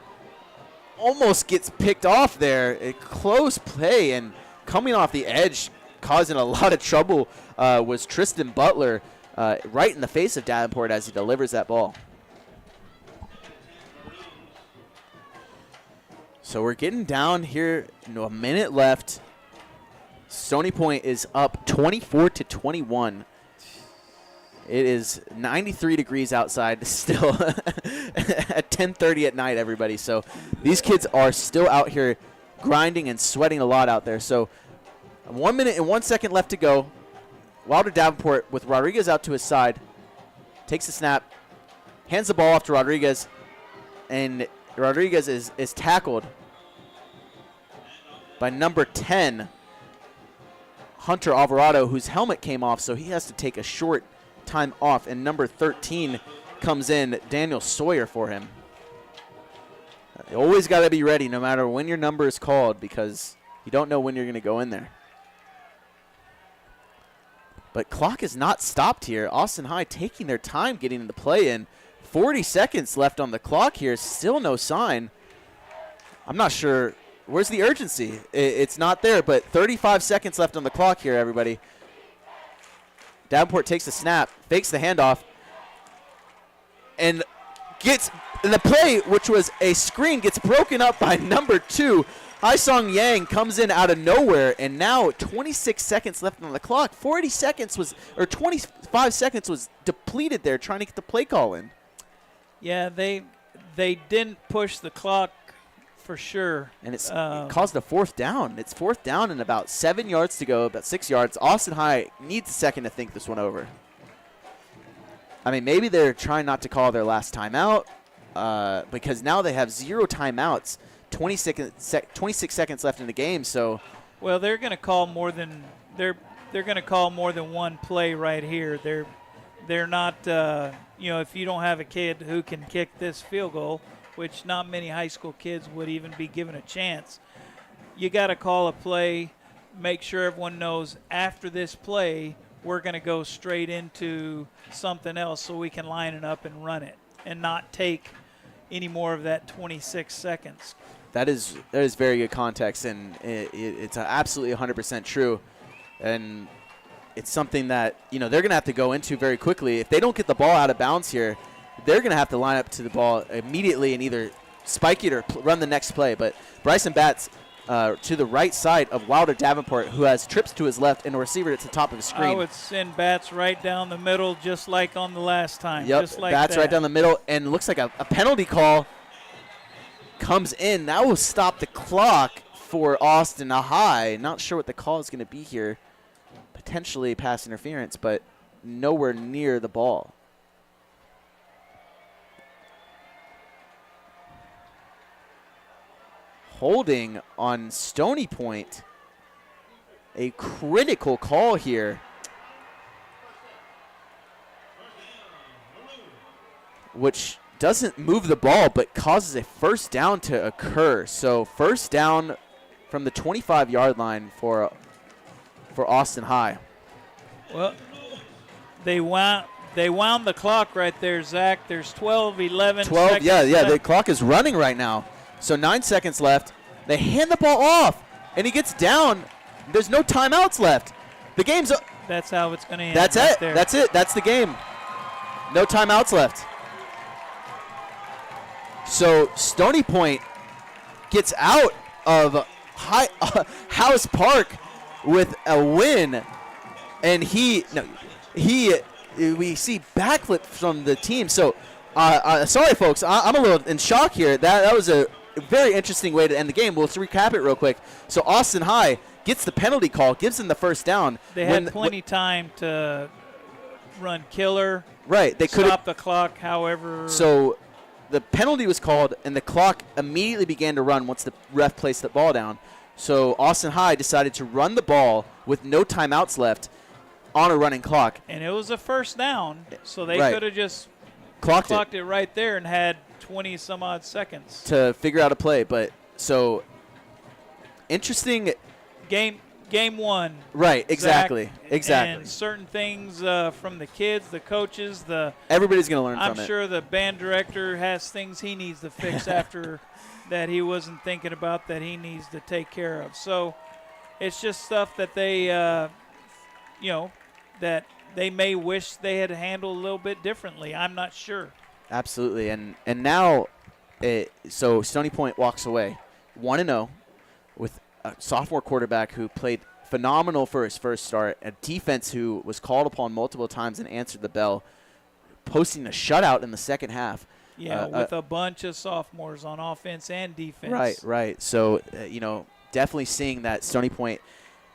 Almost gets picked off there. A close play, and coming off the edge, causing a lot of trouble, was Tristan Butler right in the face of Davenport as he delivers that ball. So we're getting down here, 1 minute left. Stony Point is up 24-21. It is 93 degrees outside still at 10:30 at night, everybody. So these kids are still out here grinding and sweating a lot out there. So 1 minute and 1 second left to go. Wilder Davenport with Rodriguez out to his side. Takes the snap. Hands the ball off to Rodriguez. And Rodriguez is tackled by number 10, Hunter Alvarado, whose helmet came off, so he has to take a short time off, and number 13 comes in, Daniel Sawyer, for him. You always got to be ready no matter when your number is called because you don't know when you're going to go in there. But clock is not stopped here. Austin High taking their time getting into play in. 40 seconds left on the clock here. Still no sign. I'm not sure. Where's the urgency? It's not there, but 35 seconds left on the clock here, everybody. Davenport takes the snap, fakes the handoff, and gets the play, which was a screen, gets broken up by number 2. Haisong Yang comes in out of nowhere, and now 26 seconds left on the clock. 25 seconds was depleted there trying to get the play call in. Yeah, they didn't push the clock for sure. And it caused a fourth down. It's fourth down and about 7 yards to go, about 6 yards. Austin High needs a second to think this one over. I mean, maybe they're trying not to call their last timeout because now they have 0 timeouts. 26 seconds left in the game. So, well, they're going to call more than they're going to call more than one play right here. They're not if you don't have a kid who can kick this field goal, which not many high school kids would even be given a chance, you got to call a play, make sure everyone knows after this play we're going to go straight into something else so we can line it up and run it and not take any more of that 26 seconds. That is very good context, and it's absolutely 100% true. And it's something that, they're going to have to go into very quickly. If they don't get the ball out of bounds here, they're going to have to line up to the ball immediately and either spike it or run the next play. But Bryson Batts to the right side of Wilder Davenport, who has trips to his left and a receiver at the top of the screen. I would send Batts right down the middle just like on the last time. Yep, just like Batts that. right down the middle, and it looks like a penalty call comes in. That will stop the clock for Austin High. Not sure what the call is going to be here. Potentially pass interference, but nowhere near the ball. Holding on Stony Point. A critical call here. Which doesn't move the ball, but causes a first down to occur. So first down from the 25-yard line for Austin High. Well, they wound the clock right there, Zach. There's 11 seconds yeah, left. the clock is running right now. So 9 seconds left. They hand the ball off, and he gets down. There's no timeouts left. The game's That's how it's going to end. That's right it. there. That's it. That's the game. No timeouts left. So Stony Point gets out of House Park with a win, and we see backflip from the team. So sorry, folks, I'm a little in shock here. That was a very interesting way to end the game. We'll recap it real quick. So Austin High gets the penalty call, gives them the first down. They had plenty time to run killer. Right, they could stop the clock. However, so the penalty was called, and the clock immediately began to run once the ref placed the ball down. So Austin High decided to run the ball with no timeouts left on a running clock. And it was a first down, so they Right. could have just Clocked it right there and had 20-some-odd seconds. to figure out a play. But so interesting. Game one. Right, Zach, exactly. And certain things from the kids, the coaches, everybody's going to learn I'm from it. sure the band director has things he needs to fix after that he wasn't thinking about that he needs to take care of. So it's just stuff that they, that they may wish they had handled a little bit differently. I'm not sure. Absolutely. And now, so Stony Point walks away 1-0 with a sophomore quarterback who played phenomenal for his first start, a defense who was called upon multiple times and answered the bell, posting a shutout in the second half. Yeah, with a bunch of sophomores on offense and defense. Right. So, definitely seeing that Stony Point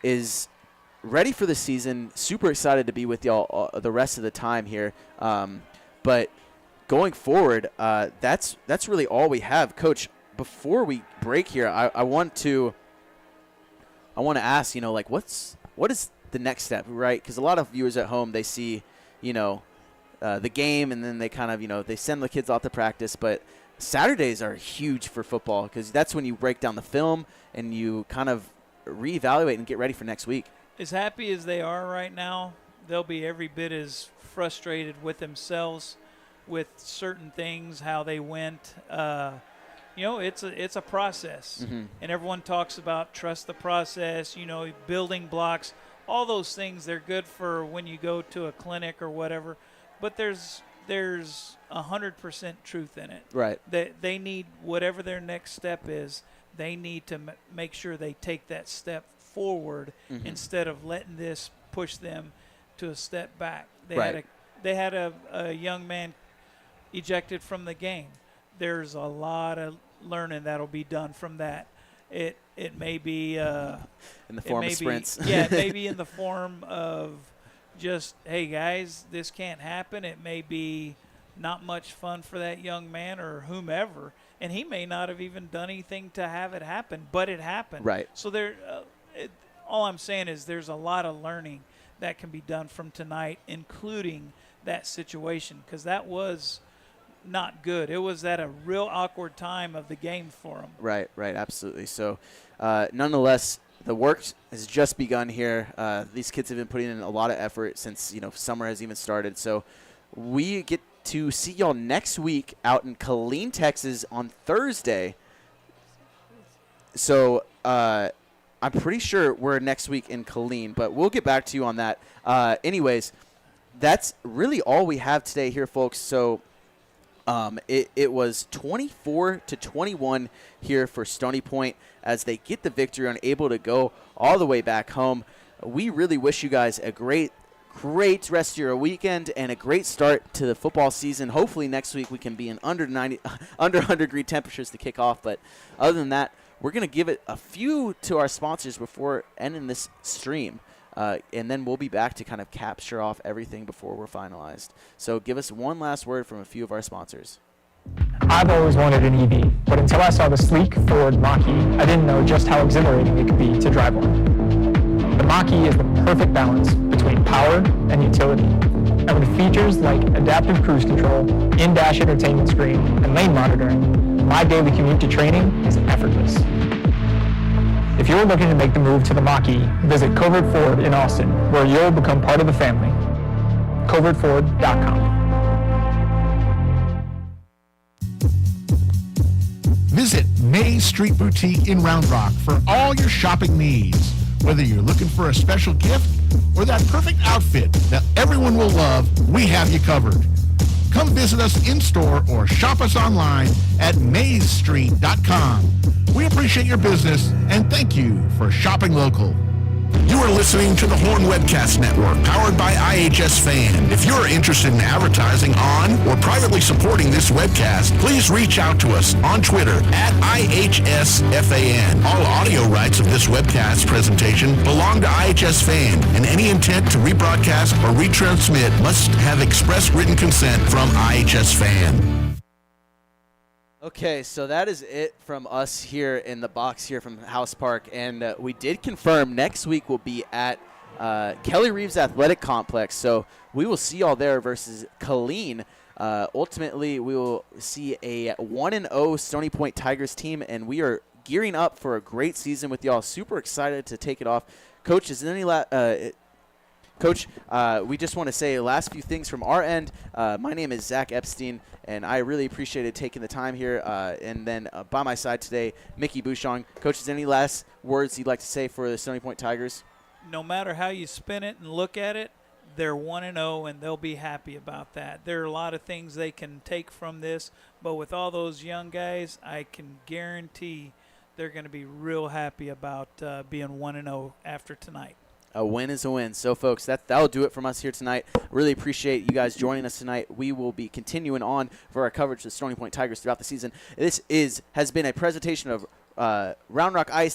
is ready for the season. Super excited to be with y'all the rest of the time here. But going forward, that's really all we have. Coach, before we break here, I want to ask, what is the next step, right? Because a lot of viewers at home, they see, the game, and then they kind of, they send the kids off to practice. But Saturdays are huge for football because that's when you break down the film and you kind of reevaluate and get ready for next week. As happy as they are right now, they'll be every bit as frustrated with themselves with certain things, how they went. It's a process, and everyone talks about trust the process, building blocks, all those things. They're good for when you go to a clinic or whatever, but there's 100% truth in it. Right. They need whatever their next step is. They need to make sure they take that step forward instead of letting this push them to a step back. They had a young man ejected from the game. There's a lot of learning that'll be done from that. It may be in the form of sprints. Yeah, maybe in the form of just, hey guys, this can't happen. It may be not much fun for that young man or whomever, and he may not have even done anything to have it happen, but it happened. Right. So all I'm saying is there's a lot of learning that can be done from tonight, including that situation, because that was not good. It was at a real awkward time of the game for them. Right, absolutely. So, nonetheless, the work has just begun here. These kids have been putting in a lot of effort since summer has even started. So we get to see y'all next week out in Killeen, Texas on Thursday. So I'm pretty sure we're next week in Killeen, but we'll get back to you on that. Anyways, that's really all we have today here, folks. So it was 24-21 here for Stony Point as they get the victory and able to go all the way back home. We really wish you guys a great rest of your weekend and a great start to the football season. Hopefully next week we can be in under 100 degree temperatures to kick off. But other than that, we're going to give it a few to our sponsors before ending this stream. And then we'll be back to kind of capture off everything before we're finalized. So give us one last word from a few of our sponsors. I've always wanted an EV, but until I saw the sleek Ford Mach-E, I didn't know just how exhilarating it could be to drive one. The Mach-E is the perfect balance between power and utility. And with features like adaptive cruise control, in-dash entertainment screen, and lane monitoring, my daily commute to training is effortless. If you're looking to make the move to the Mach-E, visit Covert Ford in Austin, where you'll become part of the family. covertford.com. Visit Maze Street Boutique in Round Rock for all your shopping needs. Whether you're looking for a special gift or that perfect outfit that everyone will love, we have you covered. Come visit us in-store or shop us online at mazestreet.com. We appreciate your business and thank you for shopping local. You are listening to the Horn Webcast Network, powered by iHSFAN. If you're interested in advertising on or privately supporting this webcast, please reach out to us on Twitter at iHSFAN. All audio rights of this webcast presentation belong to iHSFAN, and any intent to rebroadcast or retransmit must have express written consent from iHSFAN. Okay, so that is it from us here in the box here from House Park, and we did confirm next week will be at Kelly Reeves Athletic Complex, so we will see y'all there versus Killeen. Ultimately, we will see a 1-0 Stony Point Tigers team, and we are gearing up for a great season with y'all. Super excited to take it off. Coach, is there any Coach, we just want to say last few things from our end. My name is Zach Epstein, and I really appreciated taking the time here. And then by my side today, Mickey Bouchon. Coach, is there any last words you'd like to say for the Stony Point Tigers? No matter how you spin it and look at it, they're 1-0, and they'll be happy about that. There are a lot of things they can take from this, but with all those young guys, I can guarantee they're going to be real happy about being 1-0 after tonight. A win is a win. So, folks, that'll do it from us here tonight. Really appreciate you guys joining us tonight. We will be continuing on for our coverage of the Stony Point Tigers throughout the season. This has been a presentation of Round Rock Ice